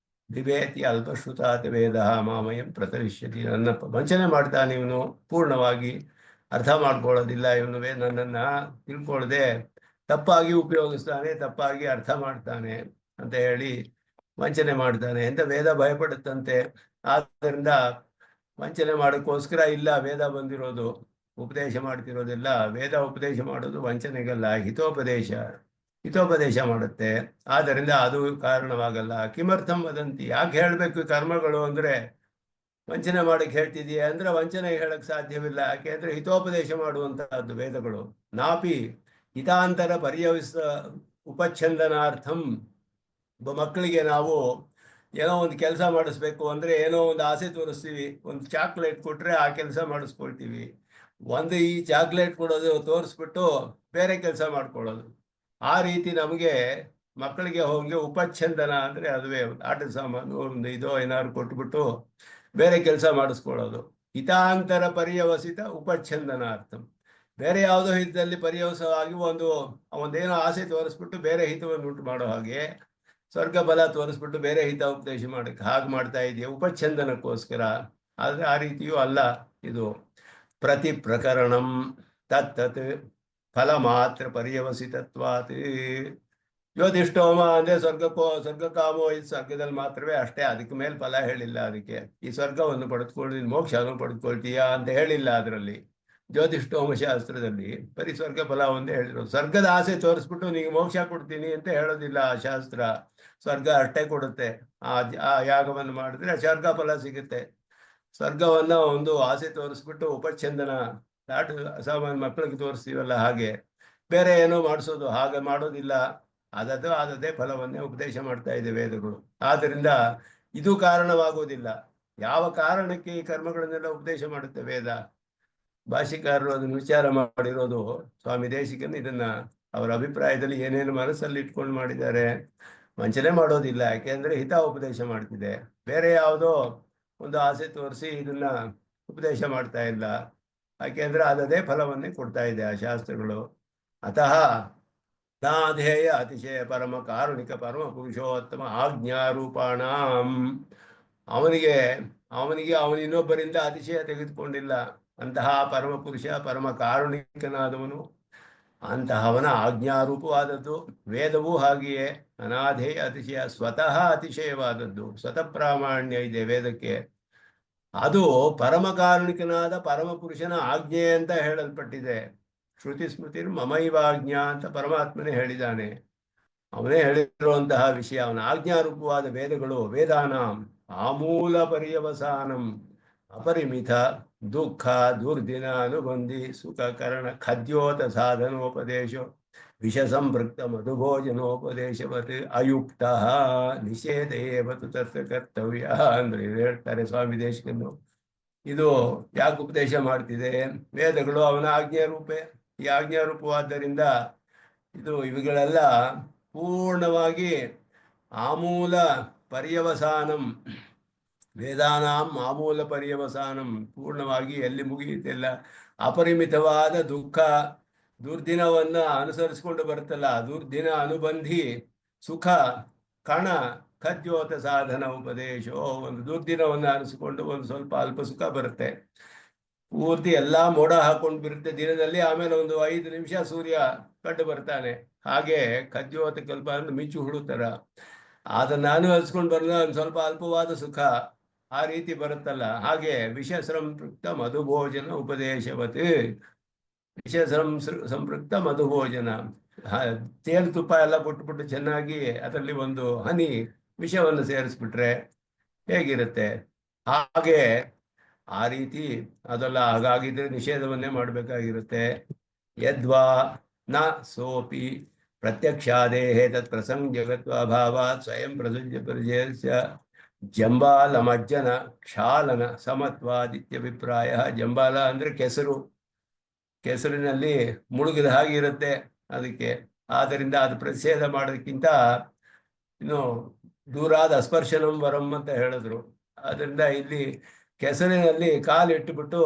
ವಿಭೇತಿ ಅಲ್ಪಶ್ರುತಾತ್ ವೇದ ಮಾಮಯಂ ಪ್ರತರಿಷ್ಯತಿ. ನನ್ನ ವಂಚನೆ ಮಾಡ್ತಾನೆ ಇವನು, ಪೂರ್ಣವಾಗಿ ಅರ್ಥ ಮಾಡ್ಕೊಳ್ಳೋದಿಲ್ಲ ಇವನು, ನನ್ನನ್ನು ತಿಳ್ಕೊಳ್ಳದೆ ತಪ್ಪಾಗಿ ಉಪಯೋಗಿಸ್ತಾನೆ, ತಪ್ಪಾಗಿ ಅರ್ಥ ಮಾಡ್ತಾನೆ ಅಂತ ಹೇಳಿ ವಂಚನೆ ಮಾಡ್ತಾನೆ ಅಂತ ವೇದ ಭಯಪಡುತ್ತಂತೆ. ಆದ್ದರಿಂದ ವಂಚನೆ ಮಾಡೋಕ್ಕೋಸ್ಕರ ಇಲ್ಲ ವೇದ ಬಂದಿರೋದು, ಉಪದೇಶ ಮಾಡ್ತಿರೋದಿಲ್ಲ. ವೇದ ಉಪದೇಶ ಮಾಡೋದು ವಂಚನೆಗಲ್ಲ, ಹಿತೋಪದೇಶ ಮಾಡುತ್ತೆ. ಆದ್ದರಿಂದ ಅದು ಕಾರಣವಾಗಲ್ಲ. ಕಿಮರ್ಥಂ ವದಂತಿ, ಯಾಕೆ ಹೇಳಬೇಕು ಕರ್ಮಗಳು ಅಂದರೆ? ವಂಚನೆ ಮಾಡಕ್ಕೆ ಹೇಳ್ತಿದೀಯ ಅಂದ್ರೆ ವಂಚನೆ ಹೇಳಕ್ ಸಾಧ್ಯವಿಲ್ಲ. ಯಾಕೆಂದ್ರೆ ಹಿತೋಪದೇಶ ಮಾಡುವಂತಹದ್ದು ವೇದಗಳು. ನಾಪಿ ಹಿತಾಂತರ ಪರ್ಯವಿಸ ಉಪಚ್ಛಂದನಾರ್ಥಂ. ಒಬ್ಬ ಮಕ್ಕಳಿಗೆ ನಾವು ಏನೋ ಒಂದು ಕೆಲಸ ಮಾಡಿಸ್ಬೇಕು ಅಂದ್ರೆ ಏನೋ ಒಂದು ಆಸೆ ತೋರಿಸ್ತೀವಿ. ಒಂದು ಚಾಕ್ಲೇಟ್ ಕೊಟ್ರೆ ಆ ಕೆಲಸ ಮಾಡಿಸ್ಕೊಳ್ತೀವಿ. ಈ ಚಾಕ್ಲೇಟ್ ಕೊಡೋದು ತೋರಿಸ್ಬಿಟ್ಟು ಬೇರೆ ಕೆಲಸ ಮಾಡ್ಕೊಳ್ಳೋದು. ಆ ರೀತಿ ನಮಗೆ ಮಕ್ಕಳಿಗೆ ಹೋಗಿ ಉಪಚ್ಛಂದನ ಅಂದ್ರೆ ಅದುವೇ ಆಟದ ಸಾಮಾನು ಒಂದು ಇದೋ ಏನಾದ್ರು ಕೊಟ್ಬಿಟ್ಟು ಬೇರೆ ಕೆಲಸ ಮಾಡಿಸ್ಕೊಳ್ಳೋದು. ಹಿತಾಂತರ ಪರ್ಯವಸಿತ ಉಪಚ್ಛಂದನಾರ್ಥಂ. ಬೇರೆ ಯಾವುದೋ ಹಿತದಲ್ಲಿ ಪರ್ಯವಸವಾಗಿ ಒಂದೇನೋ ಆಸೆ ತೋರಿಸ್ಬಿಟ್ಟು ಬೇರೆ ಹಿತವನ್ನು ಉಂಟು ಮಾಡೋ ಹಾಗೆ, ಸ್ವರ್ಗ ಬಲ ತೋರಿಸ್ಬಿಟ್ಟು ಬೇರೆ ಹಿತ ಉಪದೇಶ ಮಾಡಕ್ಕೆ ಹಾಗೆ ಮಾಡ್ತಾ ಇದೆಯಾ ಉಪಚ್ಛಂದನಕ್ಕೋಸ್ಕರ. ಆದರೆ ಆ ರೀತಿಯೂ ಅಲ್ಲ ಇದು. ಪ್ರತಿ ಪ್ರಕರಣಂ ತತ್ತತ್ ಫಲ ಮಾತ್ರ ಪರ್ಯವಸಿತತ್ವಾತ್. ಜ್ಯೋತಿಷ್ಠೋಮ ಅಂದ್ರೆ ಸ್ವರ್ಗಕಾಮೋ ಇದು ಸ್ವರ್ಗದಲ್ಲಿ ಮಾತ್ರವೇ ಅಷ್ಟೇ, ಅದಕ್ಕೆ ಮೇಲೆ ಫಲ ಹೇಳಿಲ್ಲ. ಅದಕ್ಕೆ ಈ ಸ್ವರ್ಗವನ್ನು ಪಡೆದುಕೊಳ್ಳಿ ಮೋಕ್ಷವನ್ನು ಪಡೆದುಕೊಳ್ತೀಯಾ ಅಂತ ಹೇಳಿಲ್ಲ ಅದರಲ್ಲಿ. ಜ್ಯೋತಿಷ್ಠೋಮ ಶಾಸ್ತ್ರದಲ್ಲಿ ಬರೀ ಸ್ವರ್ಗ ಫಲ ಒಂದೇ ಹೇಳಿರೋದು. ಸ್ವರ್ಗದ ಆಸೆ ತೋರಿಸ್ಬಿಟ್ಟು ನೀವು ಮೋಕ್ಷ ಕೊಡ್ತೀನಿ ಅಂತ ಹೇಳೋದಿಲ್ಲ ಆ ಶಾಸ್ತ್ರ. ಸ್ವರ್ಗ ಅಷ್ಟೇ ಕೊಡುತ್ತೆ. ಆ ಯಾಗವನ್ನು ಮಾಡಿದ್ರೆ ಸ್ವರ್ಗ ಫಲ ಸಿಗುತ್ತೆ. ಸ್ವರ್ಗವನ್ನ ಒಂದು ಆಸೆ ತೋರಿಸ್ಬಿಟ್ಟು ಉಪಚ್ಛಂದನ ಸಾಮಾನ್ಯ ಮಕ್ಕಳಿಗೆ ತೋರಿಸ್ತೀವಲ್ಲ ಹಾಗೆ ಬೇರೆ ಏನೋ ಮಾಡಿಸೋದು, ಹಾಗೆ ಮಾಡೋದಿಲ್ಲ. ಆದದ್ದೇ ಫಲವನ್ನೇ ಉಪದೇಶ ಮಾಡ್ತಾ ಇದೆ ವೇದಗಳು. ಆದ್ದರಿಂದ ಇದು ಕಾರಣವಾಗುವುದಿಲ್ಲ. ಯಾವ ಕಾರಣಕ್ಕೆ ಈ ಕರ್ಮಗಳನ್ನೆಲ್ಲ ಉಪದೇಶ ಮಾಡುತ್ತೆ ವೇದ? ಭಾಷಿಕಾರರು ಅದನ್ನು ವಿಚಾರ ಮಾಡಿರೋದು. ಸ್ವಾಮಿ ದೇಶಿಕನ್ ಇದನ್ನ ಅವರ ಅಭಿಪ್ರಾಯದಲ್ಲಿ ಏನೇನು ಮನಸ್ಸಲ್ಲಿ ಇಟ್ಕೊಂಡು ಮಾಡಿದ್ದಾರೆ. ವಂಚನೆ ಮಾಡೋದಿಲ್ಲ, ಯಾಕೆಂದ್ರೆ ಹಿತ ಉಪದೇಶ ಮಾಡ್ತಿದೆ. ಬೇರೆ ಯಾವುದೋ ಒಂದು ಆಸೆ ತೋರಿಸಿ ಇದನ್ನ ಉಪದೇಶ ಮಾಡ್ತಾ ಇಲ್ಲ. ಯಾಕೆಂದ್ರೆ ಅದೇ ಫಲವನ್ನೇ ಕೊಡ್ತಾ ಇದೆ ಆ ಶಾಸ್ತ್ರಗಳು. ಅತಃ ನಾಧೇಯ ಅತಿಶಯ ಪರಮ ಕಾರುಣಿಕ ಪರಮ ಪುರುಷೋತ್ತಮ ಆಜ್ಞಾರೂಪಾಣಾಂ. ಅವನಿಗೆ ಇನ್ನೊಬ್ಬರಿಂದ ಅತಿಶಯ ತೆಗೆದುಕೊಂಡಿಲ್ಲ. ಅಂತಹ ಪರಮ ಪುರುಷ ಪರಮ ಕಾರುಣಿಕನಾದವನು, ಅಂತಹವನ ಆಜ್ಞಾರೂಪವಾದದ್ದು ವೇದವೂ ಹಾಗೆಯೇ ಅನಾಧೇಯ ಅತಿಶಯ, ಸ್ವತಃ ಅತಿಶಯವಾದದ್ದು. ಸ್ವತಃ ಪ್ರಾಮಾಣ್ಯ ಇದೆ ವೇದಕ್ಕೆ. ಅದು ಪರಮ ಕಾರುಣಿಕನಾದ ಪರಮ ಪುರುಷನ ಆಜ್ಞೆ ಅಂತ ಹೇಳಲ್ಪಟ್ಟಿದೆ. ಶ್ರುತಿ ಸ್ಮೃತಿ ಮಮೈವಾಜ್ಞಾ ಅಂತ ಪರಮಾತ್ಮನೇ ಹೇಳಿದ್ದಾನೆ. ಅವನೇ ಹೇಳಿರುವಂತಹ ವಿಷಯ. ಅವನ ಆಜ್ಞಾರೂಪವಾದ ವೇದಗಳು ವೇದಾನಾಂ ಆಮೂಲ ಪರ್ಯವಸಾನಂ ಅಪರಿಮಿತ ದುಃಖ ದುರ್ದಿನ ಅನುಬಂಧಿ ಸುಖ ಕರಣ ಖದ್ಯೋತ ಸಾಧನೋಪದೇಶ ವಿಷ ಸಂಪೃಕ್ತ ಮಧುಭೋಜನೋಪದೇಶವತ್ ಅಯುಕ್ತ ನಿಷೇಧೇವತು ತತ್ರ ಕರ್ತವ್ಯ ಅಂದ್ರೆ ಹೇಳ್ತಾರೆ ಸ್ವಾಮಿ ದೇಶಿಕನು. ಇದು ಯಾಕೆ ಉಪದೇಶ ಮಾಡ್ತಿದೆ? ವೇದಗಳು ಅವನ ಆಜ್ಞಾರೂಪೇ. ಈ ಆಜ್ಞಾರೂಪವಾದ್ದರಿಂದ ಇವುಗಳೆಲ್ಲ ಪೂರ್ಣವಾಗಿ ಆಮೂಲ ಪರ್ಯವಸಾನಂ, ವೇದಾನಾಂ ಆಮೂಲ ಪರ್ಯವಸಾನಂ, ಪೂರ್ಣವಾಗಿ ಎಲ್ಲಿ ಮುಗಿಯುತ್ತಿಲ್ಲ. ಅಪರಿಮಿತವಾದ ದುಃಖ ದುರ್ದಿನವನ್ನ ಅನುಸರಿಸಿಕೊಂಡು ಬರುತ್ತಲ್ಲ, ದುರ್ದಿನ ಅನುಬಂಧಿ ಸುಖ ಕಣ ಖದ್ಯೋತ ಸಾಧನ ಉಪದೇಶ. ಒಂದು ದುರ್ದಿನವನ್ನು ಅನಿಸ್ಕೊಂಡು ಒಂದು ಸ್ವಲ್ಪ ಅಲ್ಪ ಸುಖ ಬರುತ್ತೆ. ಪೂರ್ತಿ ಎಲ್ಲಾ ಮೋಡ ಹಾಕೊಂಡು ಬಿರುತ್ತೆ ದಿನದಲ್ಲಿ, ಆಮೇಲೆ ಒಂದು 5 ನಿಮಿಷ ಸೂರ್ಯ ಕಂಡು ಬರ್ತಾನೆ. ಹಾಗೆ ಖದ್ಯೋತ ಕಲ್ಪ ಅಂದ್ರೆ ಮಿಂಚು ಹುಡುತ್ತರ. ಅದನ್ನ ನಾನು ಹಚ್ಕೊಂಡು ಬರಲ್ಲ, ಒಂದು ಸ್ವಲ್ಪ ಅಲ್ಪವಾದ ಸುಖ ಆ ರೀತಿ ಬರುತ್ತಲ್ಲ. ಹಾಗೆ ವಿಷ ಸಂಪೃಕ್ತ ಮಧುಭೋಜನ ಉಪದೇಶವತ್. ವಿಷ ಸಂಪೃಕ್ತ ಮಧುಭೋಜನ, ತೇಲು ತುಪ್ಪ ಎಲ್ಲ ಬಿಟ್ಬಿಟ್ಟು ಚೆನ್ನಾಗಿ ಅದರಲ್ಲಿ ಒಂದು ಹನಿ ವಿಷವನ್ನು ಸೇರಿಸ್ಬಿಟ್ರೆ ಹೇಗಿರುತ್ತೆ ಹಾಗೆ. ಆ ರೀತಿ ಅದೆಲ್ಲ ಹಾಗಾಗಿದ್ರೆ ನಿಷೇಧವನ್ನೇ ಮಾಡಬೇಕಾಗಿರುತ್ತೆ. ಯದ್ವಾ ನ ಸೋಪಿ ಪ್ರತ್ಯಕ್ಷಾದೇಹೇ ತತ್ ಪ್ರಸಂಗ ಜಗತ್ವ ಅಭಾವಾತ್ ಸ್ವಯಂ ಪ್ರಸಂಜ ಪರಿಚಯ ಜಂಬಾಲಮಜ್ಜನ ಕ್ಷಾಲನ ಸಮತ್ವಾದಿತ್ಯಭಿಪ್ರಾಯ. ಜಂಬಾಲ ಅಂದ್ರೆ ಕೆಸರು, ಕೆಸರಿನಲ್ಲಿ ಮುಳುಗಿದ ಹಾಗೆ ಇರುತ್ತೆ ಅದಕ್ಕೆ. ಆದ್ದರಿಂದ ಅದು ಪ್ರತಿಷೇಧ ಮಾಡೋದಕ್ಕಿಂತ ಇನ್ನು ದೂರಾದ ಅಸ್ಪರ್ಶನಂ ವರಂ ಅಂತ ಹೇಳಿದ್ರು. ಅದರಿಂದ ಇಲ್ಲಿ ಕೆಸರಿನಲ್ಲಿ ಕಾಲು ಇಟ್ಟುಬಿಟ್ಟು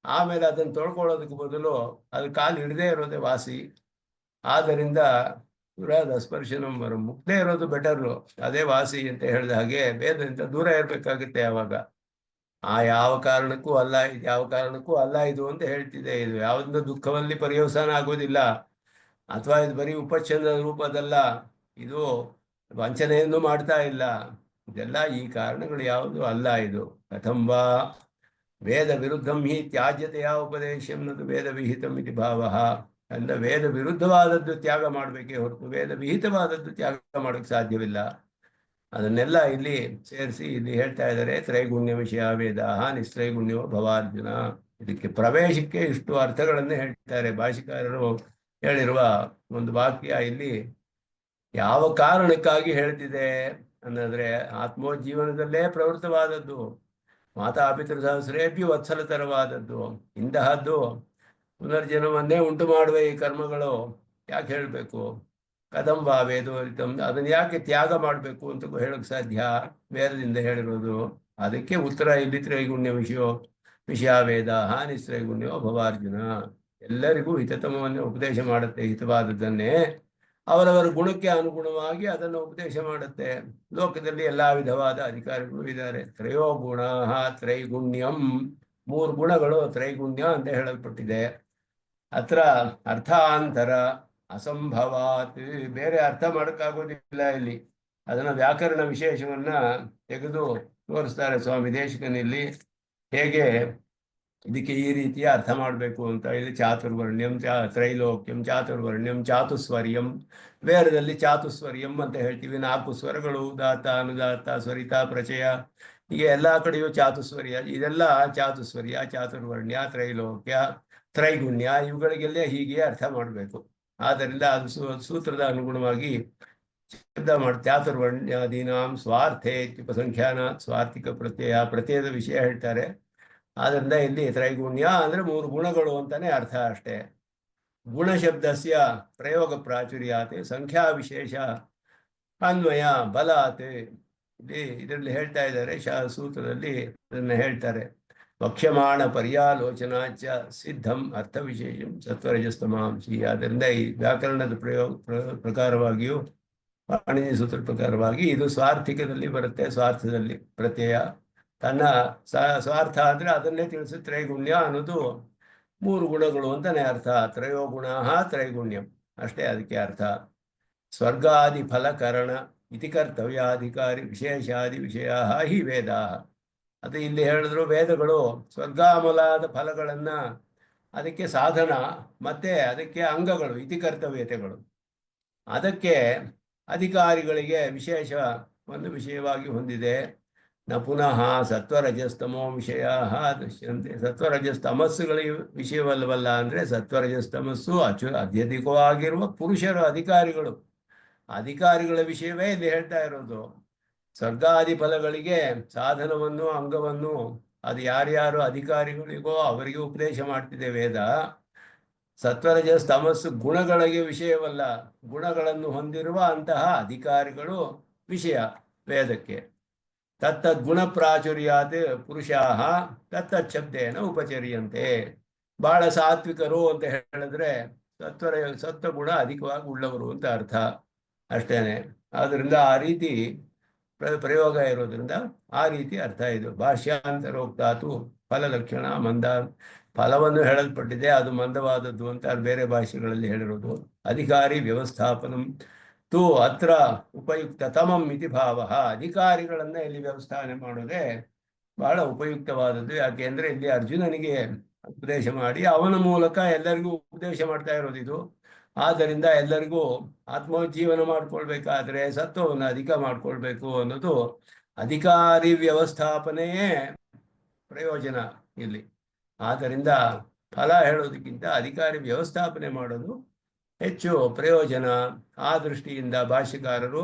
ಆಮೇಲೆ ಅದನ್ನು ತೊಳ್ಕೊಳ್ಳೋದಕ್ಕೆ ಬದಲು ಅದು ಕಾಲು ಹಿಡದೇ ಇರೋದೇ ವಾಸಿ. ಆದ್ದರಿಂದ ದೂರಾದ ಸ್ಪರ್ಶನಂ ವರಂ, ಮುಗ್ದೇ ಇರೋದು ಬೆಟರು, ಅದೇ ವಾಸಿ ಅಂತ ಹೇಳಿದ ಹಾಗೆ ವೇದದಿಂದ ದೂರ ಇರಬೇಕಾಗುತ್ತೆ. ಆವಾಗ ಯಾವ ಕಾರಣಕ್ಕೂ ಅಲ್ಲ ಇದು, ಯಾವ ಕಾರಣಕ್ಕೂ ಅಲ್ಲ ಇದು ಅಂತ ಹೇಳ್ತಿದೆ. ಇದು ಯಾವುದೊಂದು ದುಃಖದಲ್ಲಿ ಪರ್ಯವಸಾನ ಆಗೋದಿಲ್ಲ, ಅಥವಾ ಇದು ಬರೀ ಉಪಚ್ಛಂದ ರೂಪದಲ್ಲ, ಇದು ವಂಚನೆಯನ್ನು ಮಾಡ್ತಾ ಇಲ್ಲ. ಇದೆಲ್ಲ ಈ ಕಾರಣಗಳು ಯಾವುದು ಅಲ್ಲ. ಇದು ಕಥಂವಾ ವೇದ ವಿರುದ್ಧಂ ಹಿ ತ್ಯಾಜ್ಯತೆಯ ಉಪದೇಶಂ ನದು ವೇದ ವಿಹಿತಂ ಇತಿ ಭಾವ. ಅಂದ್ರೆ ವೇದ ವಿರುದ್ಧವಾದದ್ದು ತ್ಯಾಗ ಮಾಡಬೇಕೇ ಹೊರತು ವೇದ ವಿಹಿತವಾದದ್ದು ತ್ಯಾಗ ಮಾಡೋಕ್ಕೆ ಸಾಧ್ಯವಿಲ್ಲ. ಅದನ್ನೆಲ್ಲ ಇಲ್ಲಿ ಸೇರಿಸಿ ಇಲ್ಲಿ ಹೇಳ್ತಾ ಇದ್ದಾರೆ. ತ್ರೈಗುಣ್ಯ ವಿಷಯ ವೇದ ನಿಸ್ತ್ರೈಗುಣ್ಯೋ ಭವಾರ್ಜುನ. ಇದಕ್ಕೆ ಪ್ರವೇಶಕ್ಕೆ ಇಷ್ಟು ಅರ್ಥಗಳನ್ನೇ ಹೇಳ್ತಾರೆ ಭಾಷಿಕಾರರು. ಹೇಳಿರುವ ಒಂದು ವಾಕ್ಯ ಇಲ್ಲಿ ಯಾವ ಕಾರಣಕ್ಕಾಗಿ ಹೇಳ್ತಿದೆ ಅನ್ನೋದ್ರೆ, ಆತ್ಮೋಜ್ಜೀವನದಲ್ಲೇ ಪ್ರವೃತ್ತವಾದದ್ದು, ಮಾತಾಪಿತೃ ಸಹಸ್ರೇಭ್ಯ ವತ್ಸಲತರವಾದದ್ದು. ಇಂತಹದ್ದು ಪುನರ್ಜನ್ಮವನ್ನೇ ಉಂಟು ಮಾಡುವ ಈ ಕರ್ಮಗಳು ಯಾಕೆ ಹೇಳಬೇಕು? ಕದಂಬ ವೇದೋರಿತಂ, ಅದನ್ನು ಯಾಕೆ ತ್ಯಾಗ ಮಾಡಬೇಕು ಅಂತ ಹೇಳಕ್ ಸಾಧ್ಯ? ವೇದದಿಂದ ಹೇಳಿರೋದು. ಅದಕ್ಕೆ ಉತ್ತರ ಇಲ್ಲಿ ತ್ರೈಗುಣ್ಯ ವಿಷಯ ವೇದ ನಿಸ್ತ್ರೈಗುಣ್ಯೋ ಭವಾರ್ಜುನ. ಎಲ್ಲರಿಗೂ ಹಿತತಮವನ್ನೇ ಉಪದೇಶ ಮಾಡುತ್ತೆ, ಹಿತವಾದದ್ದನ್ನೇ ಅವರವರ ಗುಣಕ್ಕೆ ಅನುಗುಣವಾಗಿ ಅದನ್ನು ಉಪದೇಶ ಮಾಡುತ್ತೆ. ಲೋಕದಲ್ಲಿ ಎಲ್ಲಾ ವಿಧವಾದ ಅಧಿಕಾರಿಗಳು ಇದ್ದಾರೆ. ತ್ರಯೋ ಗುಣ ತ್ರೈಗುಣ್ಯಂ, 3 ಗುಣಗಳು ತ್ರೈಗುಣ್ಯ ಅಂತ ಹೇಳಲ್ಪಟ್ಟಿದೆ. ಅತ್ರ ಅರ್ಥಾಂತರ ಅಸಂಭವಾತ್, ಬೇರೆ ಅರ್ಥ ಮಾಡೋಕ್ಕಾಗೋದಿಲ್ಲ ಇಲ್ಲಿ. ಅದನ್ನ ವ್ಯಾಕರಣ ವಿಶೇಷವನ್ನ ತೆಗೆದು ತೋರಿಸ್ತಾರೆ ಸ್ವಾಮಿ ದೇಶಿಕನಲ್ಲಿ, ಹೇಗೆ ಇದಕ್ಕೆ ಈ ರೀತಿಯ ಅರ್ಥ ಮಾಡಬೇಕು ಅಂತ. ಇಲ್ಲಿ ಚಾತುರ್ವರ್ಣ್ಯಂ ತ್ರೈಲೋಕ್ಯಂ ಚಾತುರ್ವರ್ಣ್ಯಂ ಚಾತುಸ್ವರ್ಯಂ. ವೇದದಲ್ಲಿ ಚಾತುಸ್ವರ್ಯಂ ಅಂತ ಹೇಳ್ತೀವಿ, 4 ಸ್ವರಗಳು, ಉದಾತ್ತ ಅನುದಾತ್ತ ಸ್ವರಿತ ಪ್ರಚಯ, ಹೀಗೆ ಎಲ್ಲಾ ಕಡೆಯೂ ಚಾತುಸ್ವರ್ಯ. ಇದೆಲ್ಲ ಚಾತುಸ್ವರ್ಯ, ಚಾತುರ್ವರ್ಣ್ಯ, ತ್ರೈಲೋಕ್ಯ, ತ್ರೈಗುಣ್ಯ, ಇವುಗಳಿಗೆಲ್ಲ ಹೀಗೆ ಅರ್ಥ ಮಾಡಬೇಕು. ಆದ್ದರಿಂದ ಅದು ಸೂತ್ರದ ಅನುಗುಣವಾಗಿ ಶಬ್ದ ಮಾಡಿ ಚಾತುರ್ವರ್ಣ್ಯಾದೀನಾಂ ಸ್ವಾರ್ಥೆ ಉಪಸಂಖ್ಯಾನ, ಸ್ವಾರ್ಥಿಕ ಪ್ರತ್ಯಯದ ವಿಷಯ ಹೇಳ್ತಾರೆ. ಆದ್ದರಿಂದ ಇಲ್ಲಿ ತ್ರೈಗುಣ್ಯ ಅಂದ್ರೆ 3 ಗುಣಗಳು ಅಂತಾನೆ ಅರ್ಥ ಅಷ್ಟೇ. ಗುಣಶಬ್ದಸ್ಯ ಪ್ರಯೋಗ ಪ್ರಾಚುರ್ಯಾತ್ ಸಂಖ್ಯಾ ವಿಶೇಷ ಅನ್ವಯ ಬಲಾತ್. ಇದರಲ್ಲಿ ಹೇಳ್ತಾ ಇದ್ದಾರೆ, ಸೂತ್ರದಲ್ಲಿ ಅದನ್ನ ಹೇಳ್ತಾರೆ. ವಕ್ಷ್ಯಮಾಣ ಪರ್ಯಾಲೋಚನಾಚ ಸಿದ್ಧಂ ಅರ್ಥ ವಿಶೇಷಂ ಸತ್ವರಜಸ್ತಮಾಂಸಿ. ಆದ್ದರಿಂದ ಈ ವ್ಯಾಕರಣದ ಪ್ರಕಾರವಾಗಿಯೂ ಪಾಣಿನಿ ಸೂತ್ರ ಪ್ರಕಾರವಾಗಿ ಇದು ಸ್ವಾರ್ಥಿಕದಲ್ಲಿ ಬರುತ್ತೆ. ಸ್ವಾರ್ಥದಲ್ಲಿ ಪ್ರತ್ಯಯ ತನ್ನ ಸ್ವಾರ್ಥ ಅಂದ್ರೆ ಅದನ್ನೇ ತಿಳಿಸು. ತ್ರೈಗುಣ್ಯ ಅನ್ನೋದು 3 ಗುಣಗಳು ಅಂತಾನೆ ಅರ್ಥ. ತ್ರಯೋ ಗುಣ ತ್ರೈಗುಣ್ಯಂ ಅಷ್ಟೇ ಅದಕ್ಕೆ ಅರ್ಥ. ಸ್ವರ್ಗಾದಿ ಫಲಕರಣ ಇತಿ ಕರ್ತವ್ಯಾಧಿಕಾರಿ ವಿಶೇಷಾದಿ ವಿಷಯ ಹಿ ವೇದ. ಅದು ಇಲ್ಲಿ ಹೇಳಿದ್ರು, ವೇದಗಳು ಸ್ವರ್ಗಾಮಲಾದ ಫಲಗಳನ್ನ, ಅದಕ್ಕೆ ಸಾಧನ ಮತ್ತೆ ಅದಕ್ಕೆ ಅಂಗಗಳು, ಇತಿ ಕರ್ತವ್ಯತೆಗಳು, ಅದಕ್ಕೆ ಅಧಿಕಾರಿಗಳಿಗೆ ವಿಶೇಷ ಒಂದು ವಿಷಯವಾಗಿ ಹೊಂದಿದೆ. ನ ಪುನಃ ಸತ್ವರಜಸ್ತಮೋ ವಿಷಯ ದೃಶ್ಯಂತೆ. ಸತ್ವರಜಸ್ತಮಸ್ಸುಗಳಿಗೆ ವಿಷಯವಲ್ಲವಲ್ಲ ಅಂದ್ರೆ ಸತ್ವರಜಸ್ತಮಸ್ಸು ಅತ್ಯಧಿಕವಾಗಿರುವ ಪುರುಷರು ಅಧಿಕಾರಿಗಳು, ಅಧಿಕಾರಿಗಳ ವಿಷಯವೇ ಇಲ್ಲಿ ಹೇಳ್ತಾ ಇರೋದು. ಸ್ವರ್ಗಾದಿ ಫಲಗಳಿಗೆ ಸಾಧನವನ್ನು ಅಂಗವನ್ನು ಅದು ಯಾರ್ಯಾರು ಅಧಿಕಾರಿಗಳಿಗೋ ಅವರಿಗೆ ಉಪದೇಶ ಮಾಡ್ತಿದೆ ವೇದ. ಸತ್ವರಜಸ್ ತಮಸ್ಸು ಗುಣಗಳಿಗೆ ವಿಷಯವಲ್ಲ, ಗುಣಗಳನ್ನು ಹೊಂದಿರುವ ಅಂತಹ ಅಧಿಕಾರಿಗಳು ವಿಷಯ ವೇದಕ್ಕೆ. ತತ್ತದ್ಗುಣ ಪ್ರಾಚುರ್ಯಾತ್ ಪುರುಷಾಹ ತತ್ತಚ್ಛಬ್ದೇನ ಉಪಚರ್ಯಂತೆ. ಬಹಳ ಸಾತ್ವಿಕರು ಅಂತ ಹೇಳಿದ್ರೆ ಸತ್ವಗುಣ ಅಧಿಕವಾಗಿ ಉಳ್ಳವರು ಅಂತ ಅರ್ಥ ಅಷ್ಟೇನೆ. ಆದ್ದರಿಂದ ಆ ರೀತಿ ಪ್ರಯೋಗ ಇರೋದ್ರಿಂದ ಆ ರೀತಿ ಅರ್ಥ ಇದು. ಭಾಷ್ಯಾಂತರೋಕ್ತಾತು ಫಲಲಕ್ಷಣ ಮಂದ, ಫಲವನ್ನು ಹೇಳಲ್ಪಟ್ಟಿದೆ, ಅದು ಮಂದವಾದದ್ದು ಅಂತ ಬೇರೆ ಭಾಷೆಗಳಲ್ಲಿ ಹೇಳಿರೋದು. ಅಧಿಕಾರಿ ವ್ಯವಸ್ಥಾಪನಂ ತು ಅತ್ರ ಉಪಯುಕ್ತತಮಂ ಇತಿ ಭಾವ. ಅಧಿಕಾರಿಗಳನ್ನ ಇಲ್ಲಿ ವ್ಯವಸ್ಥಾಪನೆ ಮಾಡೋದೇ ಬಹಳ ಉಪಯುಕ್ತವಾದದ್ದು. ಯಾಕೆ ಅಂದ್ರೆ ಇಲ್ಲಿ ಅರ್ಜುನನಿಗೆ ಉಪದೇಶ ಮಾಡಿ ಅವನ ಮೂಲಕ ಎಲ್ಲರಿಗೂ ಉಪದೇಶ ಮಾಡ್ತಾ ಇರೋದು ಇದು. ಆದ್ದರಿಂದ ಎಲ್ಲರಿಗೂ ಆತ್ಮೋಜ್ಜೀವನ ಮಾಡ್ಕೊಳ್ಬೇಕಾದ್ರೆ ಸತ್ವವನ್ನು ಅಧಿಕ ಮಾಡ್ಕೊಳ್ಬೇಕು ಅನ್ನೋದು ಅಧಿಕಾರಿ ವ್ಯವಸ್ಥಾಪನೆಯೇ ಪ್ರಯೋಜನ ಇಲ್ಲಿ. ಆದ್ದರಿಂದ ಫಲ ಹೇಳೋದಕ್ಕಿಂತ ಅಧಿಕಾರಿ ವ್ಯವಸ್ಥಾಪನೆ ಮಾಡೋದು ಹೆಚ್ಚು ಪ್ರಯೋಜನ. ಆ ದೃಷ್ಟಿಯಿಂದ ಭಾಷ್ಯಕಾರರು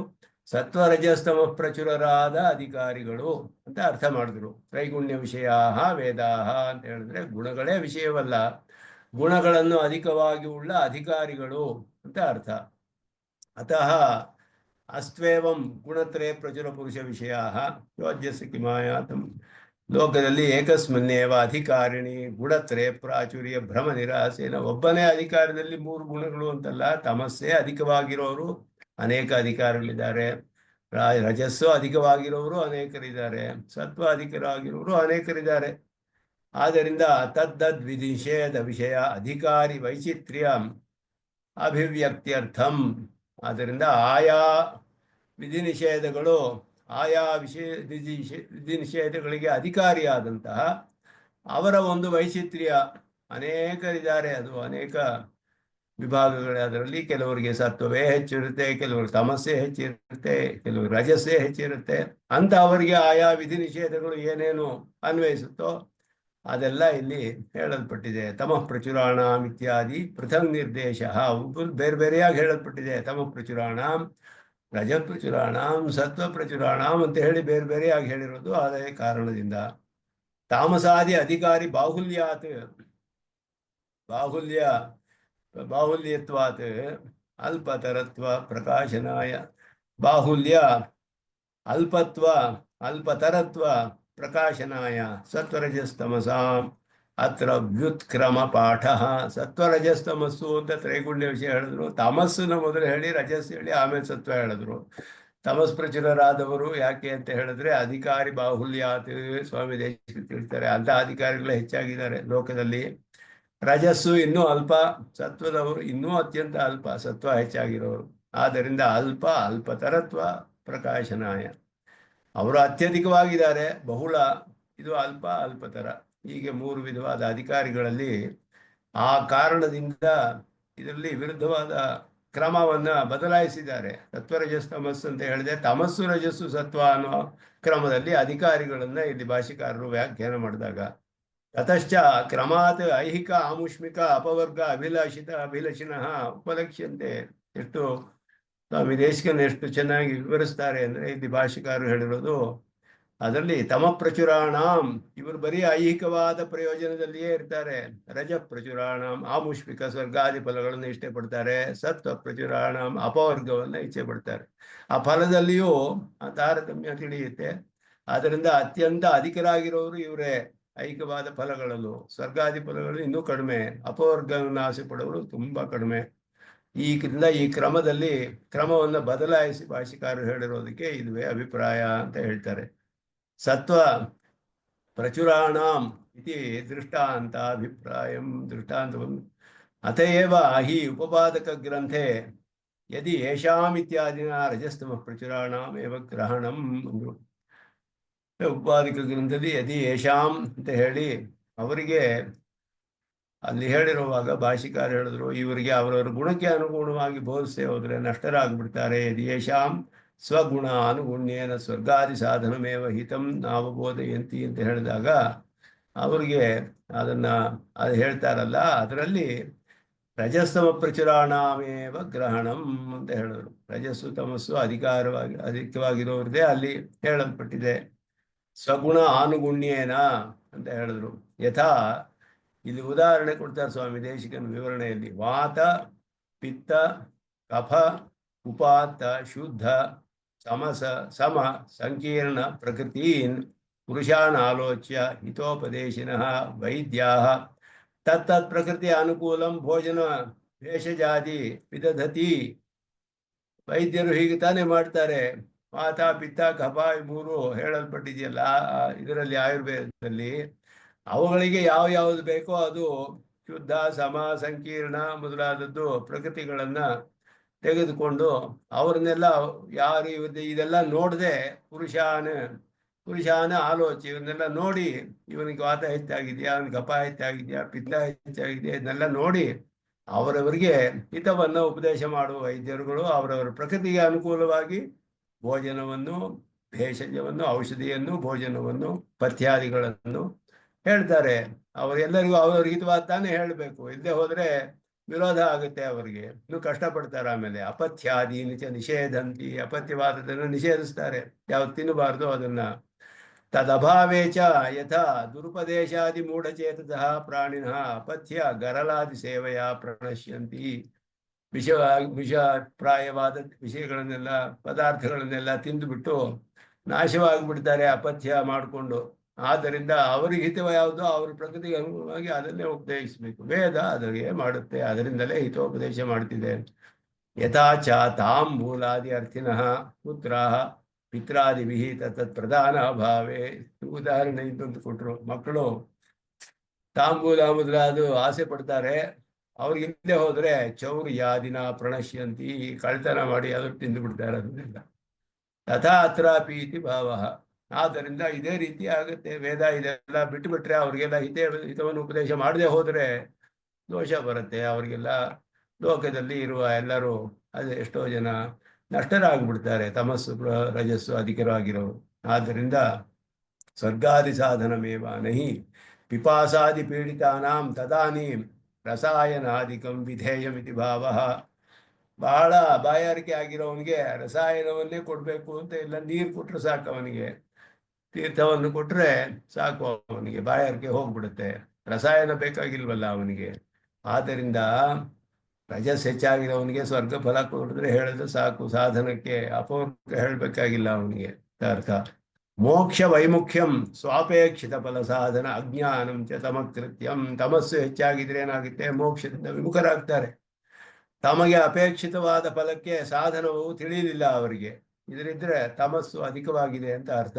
ಸತ್ವರಜಸ್ತಮ ಪ್ರಚುರರಾದ ಅಧಿಕಾರಿಗಳು ಅಂತ ಅರ್ಥ ಮಾಡಿದ್ರು. ತ್ರೈಗುಣ್ಯ ವಿಷಯ ವೇದಾಹ ಅಂತ ಹೇಳಿದ್ರೆ ಗುಣಗಳೇ ವಿಷಯವಲ್ಲ, ಗುಣಗಳನ್ನು ಅಧಿಕವಾಗಿ ಉಳ್ಳ ಅಧಿಕಾರಿಗಳು ಅಂತ ಅರ್ಥ. ಅತಃ ಅಸ್ತ್ವೇವಂ ಗುಣತ್ರಯ ಪ್ರಚುರ ಪುರುಷ ವಿಷಯ ಯೋಜ್ಯಸ ಕಿಮಾಯಾತಂ. ಲೋಕದಲ್ಲಿ ಏಕಸ್ಮಿನ್ನೇವ ಅಧಿಕಾರಿಣಿ ಗುಣತ್ರಯ ಪ್ರಾಚುರ್ಯ ಭ್ರಮ ನಿರಾಸೇನ. ಒಬ್ಬನೇ ಅಧಿಕಾರದಲ್ಲಿ 3 ಗುಣಗಳು ಅಂತಲ್ಲ, ತಮಸ್ಸೇ ಅಧಿಕವಾಗಿರೋರು ಅನೇಕ ಅಧಿಕಾರಿಗಳಿದ್ದಾರೆ, ರಜಸ್ಸು ಅಧಿಕವಾಗಿರೋರು ಅನೇಕರಿದ್ದಾರೆ, ಸತ್ವ ಅಧಿಕರಾಗಿರೋರು ಅನೇಕರಿದ್ದಾರೆ. ಆದ್ದರಿಂದ ತದ್ದದ್ ವಿನಿಷೇಧ ವಿಷಯ ಅಧಿಕಾರಿ ವೈಚಿತ್ರ್ಯ ಅಭಿವ್ಯಕ್ತ್ಯರ್ಥಂ. ಆದ್ದರಿಂದ ಆಯಾ ವಿಧಿ ನಿಷೇಧಗಳು, ಆಯಾ ವಿಧಿ ನಿಷೇಧಗಳಿಗೆ ಅಧಿಕಾರಿಯಾದಂತಹ ಅವರ ಒಂದು ವೈಚಿತ್ರ್ಯ. ಅನೇಕರಿದ್ದಾರೆ, ಅದು ಅನೇಕ ವಿಭಾಗಗಳೇ. ಅದರಲ್ಲಿ ಕೆಲವರಿಗೆ ಸತ್ವವೇ ಹೆಚ್ಚಿರುತ್ತೆ, ಕೆಲವರು ತಮಸ್ಸೆ ಹೆಚ್ಚಿರುತ್ತೆ, ಕೆಲವರು ರಜಸ್ಸೇ ಹೆಚ್ಚಿರುತ್ತೆ. ಅಂತ ಅವರಿಗೆ ಆಯಾ ವಿಧಿ ನಿಷೇಧಗಳು ಏನೇನು ಅನ್ವಯಿಸುತ್ತೋ ಅದೆಲ್ಲ ಇಲ್ಲಿ ಹೇಳಲ್ಪಟ್ಟಿದೆ. ತಮಃ ಪ್ರಚುರಾಣಾಂ ಇತ್ಯಾದಿ ಪೃಥಕ್ ನಿರ್ದೇಶ ಬೇರೆ ಬೇರೆಯಾಗಿ ಹೇಳಲ್ಪಟ್ಟಿದೆ. ತಮಃ ಪ್ರಚುರಾಣಾಂ, ರಜ ಪ್ರಚುರಾಣಾಂ, ಸತ್ವ ಪ್ರಚುರಾಣಾಂ ಅಂತ ಹೇಳಿ ಬೇರೆ ಬೇರೆಯಾಗಿ ಹೇಳಿರೋದು ಅದೇ ಕಾರಣದಿಂದ. ತಾಮಸಾದಿ ಅಧಿಕಾರಿ ಬಾಹುಲ್ಯತ್ವಾತ್ ಅಲ್ಪತರತ್ವ ಪ್ರಕಾಶನಾಯ. ಬಾಹುಲ್ಯ, ಅಲ್ಪತ್ವ, ಅಲ್ಪತರತ್ವ ಪ್ರಕಾಶನಾಯ ಸತ್ವರಜಸ್ತಮಸಾಂ ಅತ್ರ ವ್ಯುತ್ಕ್ರಮ ಪಾಠ. ಸತ್ವರಜಸ್ತಮಸ್ಸು ಅಂತ ತ್ರೈಗುಣ್ಯ ವಿಷಯ ಹೇಳಿದ್ರು. ತಮಸ್ಸನ್ನ ಮೊದಲು ಹೇಳಿ, ರಜಸ್ ಹೇಳಿ, ಆಮೇಲೆ ಸತ್ವ ಹೇಳಿದ್ರು. ತಮಸ್ ಪ್ರಚುರರಾದವರು ಯಾಕೆ ಅಂತ ಹೇಳಿದ್ರೆ ಅಧಿಕಾರಿ ಬಾಹುಲ್ಯಾತ್. ಸ್ವಾಮಿ ದೇಶಿಕರು ತಿಳಿಸ್ತಾರೆ, ಅಂತ ಅಧಿಕಾರಿಗಳು ಹೆಚ್ಚಾಗಿದ್ದಾರೆ ಲೋಕದಲ್ಲಿ. ರಜಸ್ಸು ಇನ್ನೂ ಅಲ್ಪ, ಸತ್ವದವರು ಇನ್ನೂ ಅತ್ಯಂತ ಅಲ್ಪ, ಸತ್ವ ಹೆಚ್ಚಾಗಿರೋರು. ಆದ್ದರಿಂದ ಅಲ್ಪತರತ್ವ ಪ್ರಕಾಶನಾಯ. ಅವರು ಅತ್ಯಧಿಕವಾಗಿದ್ದಾರೆ, ಬಹುಳ, ಇದು ಅಲ್ಪತರ. ಹೀಗೆ 3 ವಿಧವಾದ ಅಧಿಕಾರಿಗಳಲ್ಲಿ ಆ ಕಾರಣದಿಂದ ಇದರಲ್ಲಿ ವಿರುದ್ಧವಾದ ಕ್ರಮವನ್ನ ಬದಲಾಯಿಸಿದ್ದಾರೆ. ಸತ್ವರಜಸ್ ತಮಸ್ಸು ಅಂತ ಹೇಳಿದೆ, ತಮಸ್ಸು ರಜಸ್ಸು ಸತ್ವ ಅನ್ನೋ ಕ್ರಮದಲ್ಲಿ ಅಧಿಕಾರಿಗಳನ್ನ ಇಲ್ಲಿ ಭಾಷಿಕಾರರು ವ್ಯಾಖ್ಯಾನ ಮಾಡಿದಾಗ ತತಶ್ಚ ಕ್ರಮಾತ್ ಐಹಿಕ ಆಮುಷ್ಮಿಕ ಅಪವರ್ಗ ಅಭಿಲಷಿನಃ ಉಪಲಕ್ಷ್ಯಂತೆ. ಎಷ್ಟು ಸ್ವಾಮಿ ದೇಶಿಕನ್ ಎಷ್ಟು ಚೆನ್ನಾಗಿ ವಿವರಿಸ್ತಾರೆ ಅಂದ್ರೆ ಇಲ್ಲಿ ಭಾಷಿಕಾರರು ಹೇಳಿರೋದು, ಅದರಲ್ಲಿ ತಮ ಪ್ರಚುರಾಣಾಂ ಇವರು ಬರೀ ಐಹಿಕವಾದ ಪ್ರಯೋಜನದಲ್ಲಿಯೇ ಇರ್ತಾರೆ. ರಜ ಪ್ರಚುರಾಣಾಂ ಆಮುಷ್ಮಿಕ ಸ್ವರ್ಗಾದಿ ಫಲಗಳನ್ನು ಇಷ್ಟಪಡ್ತಾರೆ. ಸತ್ವ ಪ್ರಚುರಾಣಾಂ ಅಪವರ್ಗವನ್ನು ಇಚ್ಛೆ ಪಡ್ತಾರೆ. ಆ ಫಲದಲ್ಲಿಯೂ ಆ ತಾರತಮ್ಯ ತಿಳಿಯುತ್ತೆ. ಆದ್ದರಿಂದ ಅತ್ಯಂತ ಅಧಿಕರಾಗಿರೋರು ಇವರೇ. ಐಹಿಕವಾದ ಫಲಗಳಲ್ಲೂ ಸ್ವರ್ಗಾದಿ ಫಲಗಳು ಇನ್ನೂ ಕಡಿಮೆ, ಅಪವರ್ಗವನ್ನು ಆಸೆ ಪಡೋರು ತುಂಬಾ ಕಡಿಮೆ. ಈ ಕ್ರಮದಲ್ಲಿ ಕ್ರಮವನ್ನು ಬದಲಾಯಿಸಿ ಭಾಷಿಕಾರರು ಹೇಳಿರೋದಕ್ಕೆ ಇದುವೇ ಅಭಿಪ್ರಾಯ ಅಂತ ಹೇಳ್ತಾರೆ. ಸತ್ವ ಪ್ರಚುರಾಣಾಂ ಇತಿ ದೃಷ್ಟಾಂತ ಅಭಿಪ್ರಾಯಂ ದೃಷ್ಟಾಂತವನ್ನು ಅತಯೇವ ಹಿ ಉಪಪಾದಕ ಗ್ರಂಥೆ ಯದಿ ಯೇಷಾಂ ಇತ್ಯಾದಿನ ರಜಸ್ತಮ ಪ್ರಚುರಾಣಾಂ ಏವ ಗ್ರಹಣಂ ಅಂದ್ರು. ಉಪಪಾದಕ ಗ್ರಂಥದಲ್ಲಿ ಯದಿ ಯೇಷಾಂ ಅಂತ ಹೇಳಿ ಅವರಿಗೆ ಅಲ್ಲಿ ಹೇಳಿರುವಾಗ ಭಾಷಿಕಾರ ಹೇಳಿದ್ರು, ಇವರಿಗೆ ಅವರವರ ಗುಣಕ್ಕೆ ಅನುಗುಣವಾಗಿ ಬೋಧಿಸೇ ಹೋದ್ರೆ ನಷ್ಟರಾಗ್ಬಿಡ್ತಾರೆ. ಯದಿ ಯೇಷಾಂ ಸ್ವಗುಣ ಅನುಗುಣ್ಯೇನ ಸ್ವರ್ಗಾದಿ ಸಾಧನಮೇವ ಹಿತಂ ನಾವಬೋಧಯಂತಿ ಅಂತ ಹೇಳಿದಾಗ ಅವರಿಗೆ ಅದು ಹೇಳ್ತಾರಲ್ಲ, ಅದರಲ್ಲಿ ರಜಸ್ತಮ ಪ್ರಚುರಾಣಾಮೇವ ಗ್ರಹಣಂ ಅಂತ ಹೇಳಿದ್ರು. ರಜಸ್ಸು ತಮಸ್ಸು ಅಧಿಕವಾಗಿರೋರದೇ ಅಲ್ಲಿ ಹೇಳಲ್ಪಟ್ಟಿದೆ. ಸ್ವಗುಣ ಆನುಗುಣ್ಯೇನ ಅಂತ ಹೇಳಿದ್ರು. ಯಥಾ ಇಲ್ಲಿ ಉದಾಹರಣೆ ಕೊಡ್ತಾರೆ ಸ್ವಾಮಿ ದೇಶಿಕನ ವಿವರಣೆಯಲ್ಲಿ. ವಾತ ಪಿತ್ತ ಕಫ ಉಪಾತ್ತ ಶುದ್ಧ ಸಮ ಸಂಕೀರ್ಣ ಪ್ರಕೃತೀನ್ ಪುರುಷಾನ್ ಆಲೋಚ್ಯ ಹಿತೋಪದೇಶಿನಃ ವೈದ್ಯಾಃ ತತ್ತತ್ ಪ್ರಕೃತಿ ಅನುಕೂಲಂ ಭೋಜನ ಭೇಷಜಾದಿ ವಿದಧತಿ ವೈದ್ಯರು ಹೀಗೆ ತಾನೇ ಮಾಡ್ತಾರೆ. ವಾತ ಪಿತ್ತ ಕಫ ಈ ಮೂರು ಹೇಳಲ್ಪಟ್ಟಿದೆಯಲ್ಲ ಇದರಲ್ಲಿ ಆಯುರ್ವೇದದಲ್ಲಿ. ಅವುಗಳಿಗೆ ಯಾವ ಯಾವುದು ಬೇಕೋ ಅದು ಶುದ್ಧ ಸಮ ಸಂಕೀರ್ಣ ಮೊದಲಾದದ್ದು ಪ್ರಕೃತಿಗಳನ್ನ ತೆಗೆದುಕೊಂಡು ಅವ್ರನ್ನೆಲ್ಲ ಯಾರು ಇದೆಲ್ಲ ನೋಡದೆ ಪುರುಷಾನ ಆಲೋಚನೆ ಇವನ್ನೆಲ್ಲ ನೋಡಿ, ಇವನಿಗೆ ವಾತ ಹೆಚ್ಚಾಗಿದೆಯಾ, ಅವನಿಗೆ ಕಫ ಹೆಚ್ಚಾಗಿದೆಯಾ, ಪಿತ್ತ ಹೆಚ್ಚಾಗಿದೆಯಾ, ಇದನ್ನೆಲ್ಲ ನೋಡಿ ಅವರವರಿಗೆ ಹಿತವನ್ನು ಉಪದೇಶ ಮಾಡುವ ವೈದ್ಯರುಗಳು ಅವರವರ ಪ್ರಕೃತಿಗೆ ಅನುಕೂಲವಾಗಿ ಭೋಜನವನ್ನು, ಭೇಷಜವನ್ನು, ಔಷಧಿಯನ್ನು, ಭೋಜನವನ್ನು, ಪಥ್ಯಾದಿಗಳನ್ನು ಹೇಳ್ತಾರೆ. ಅವರೆಲ್ಲರಿಗೂ ಅವ್ರವ್ರ ಹಿತವಾದ ತಾನೇ ಹೇಳಬೇಕು. ಇಲ್ಲದೆ ಹೋದ್ರೆ ವಿರೋಧ ಆಗುತ್ತೆ ಅವರಿಗೆ, ಇನ್ನು ಕಷ್ಟಪಡ್ತಾರೆ. ಆಮೇಲೆ ಅಪಥ್ಯಾದಿ ನಿಷೇಧಂತಿ, ಅಪಥ್ಯವಾದದನ್ನು ನಿಷೇಧಿಸ್ತಾರೆ, ಯಾವ್ದು ತಿನ್ನಬಾರ್ದು ಅದನ್ನ. ತದಭಾವೇಚ ಯಥಾ ದುರುಪದೇಶಾದಿ ಮೂಢಚೇತಸಃ ಪ್ರಾಣಿನಃ ಅಪಥ್ಯ ಗರಲಾದಿ ಸೇವೆಯ ಪ್ರಣಶ್ಯಂತಿ. ವಿಷಪ್ರಾಯವಾದ ವಿಷಯಗಳನ್ನೆಲ್ಲ, ಪದಾರ್ಥಗಳನ್ನೆಲ್ಲ ತಿಂದುಬಿಟ್ಟು ನಾಶವಾಗಿಬಿಡ್ತಾರೆ ಅಪಥ್ಯ ಮಾಡಿಕೊಂಡು. ಆದ್ದರಿಂದ ಅವರಿಗೆ ಹಿತವ ಯಾವುದೋ ಅವ್ರ ಪ್ರಕೃತಿಗೆ ಅನುಗುಣವಾಗಿ ಅದನ್ನೇ ಉಪದೇಶಿಸಬೇಕು. ವೇದ ಅದರಿಗೆ ಮಾಡುತ್ತೆ, ಅದರಿಂದಲೇ ಹಿತೋಪದೇಶ ಮಾಡ್ತಿದೆ. ಯಥಾಚ ತಾಂಬೂಲಾದಿ ಅರ್ಥಿನಃ ಪುತ್ರಾಃ ಪಿತ್ರಾದಿಭಿ ತತ್ ಪ್ರಧಾನ ಅಭಾವೇ. ಉದಾಹರಣೆ ಇದ್ದಂತ ಕೊಟ್ಟರು. ಮಕ್ಕಳು ತಾಂಬೂಲ ಮೊದಲಾದ ಆಸೆ ಪಡ್ತಾರೆ, ಅವ್ರಿಗೆ ಹಿಂದೆ ಹೋದ್ರೆ ಚೌರ್ಯಾದಿನ ಪ್ರಣಶ್ಯಂತಿ, ಕಳ್ತನ ಮಾಡಿ ಅದನ್ನು ತಿಂದು ಬಿಡ್ತಾರೆ ಅದನ್ನೆಲ್ಲ. ತಥಾ ಅತ್ರಾಪಿ ಇತಿ ಭಾವ. ಆದ್ದರಿಂದ ಇದೇ ರೀತಿ ಆಗುತ್ತೆ. ವೇದ ಇದೆಲ್ಲ ಬಿಟ್ಟುಬಿಟ್ರೆ ಅವ್ರಿಗೆಲ್ಲ ಹಿತವನ್ನು ಉಪದೇಶ ಮಾಡದೆ ಹೋದ್ರೆ ದೋಷ ಬರುತ್ತೆ. ಅವರಿಗೆಲ್ಲ ಲೋಕದಲ್ಲಿ ಇರುವ ಎಲ್ಲರೂ ಅದು ಎಷ್ಟೋ ಜನ ನಷ್ಟರಾಗ್ಬಿಡ್ತಾರೆ, ತಮಸ್ಸು ರಜಸ್ಸು ಅಧಿಕರಾಗಿರೋರು. ಆದ್ದರಿಂದ ಸ್ವರ್ಗಾದಿ ಸಾಧನಮೇವ ನಹಿ ಪಿಪಾಸಾದಿ ಪೀಡಿತಾನಾಂ ತದಾನೀಂ ರಸಾಯನಾದಿಕಂ ವಿಧೇಯಮಿತಿ ಭಾವ. ಬಹಳ ಬಾಯಾರಿಕೆ ಆಗಿರೋವನಿಗೆ ರಸಾಯನವನ್ನೇ ಕೊಡಬೇಕು ಅಂತ ಇಲ್ಲ, ನೀರು ಕೊಟ್ಟರೆ ಸಾಕು ಅವನಿಗೆ, ತೀರ್ಥವನ್ನು ಕೊಟ್ಟರೆ ಸಾಕು ಅವನಿಗೆ, ಬಾಯಾರಿಕೆ ಹೋಗ್ಬಿಡುತ್ತೆ. ರಸಾಯನ ಬೇಕಾಗಿಲ್ವಲ್ಲ ಅವನಿಗೆ. ಆದ್ದರಿಂದ ರಜಸ್ ಹೆಚ್ಚಾಗಿರೋವನಿಗೆ ಸ್ವರ್ಗ ಫಲ ಕೊಡಿದ್ರೆ ಹೇಳಿದ್ರೆ ಸಾಕು, ಸಾಧನಕ್ಕೆ ಅಪವರ್ಗ ಹೇಳಬೇಕಾಗಿಲ್ಲ ಅವನಿಗೆ ಅರ್ಥ. ಮೋಕ್ಷ ವೈಮುಖ್ಯಂ ಸ್ವಾಪೇಕ್ಷಿತ ಫಲ ಸಾಧನ ಅಜ್ಞಾನಂ ಚ ತಮಕೃತ್ಯಂ. ತಮಸ್ಸು ಹೆಚ್ಚಾಗಿದ್ರೆ ಏನಾಗುತ್ತೆ, ಮೋಕ್ಷದಿಂದ ವಿಮುಖರಾಗ್ತಾರೆ. ತಮಗೆ ಅಪೇಕ್ಷಿತವಾದ ಫಲಕ್ಕೆ ಸಾಧನವು ತಿಳಿಯಲಿಲ್ಲ ಅವರಿಗೆ. ಇದರಿದ್ರೆ ತಮಸ್ಸು ಅಧಿಕವಾಗಿದೆ ಅಂತ ಅರ್ಥ.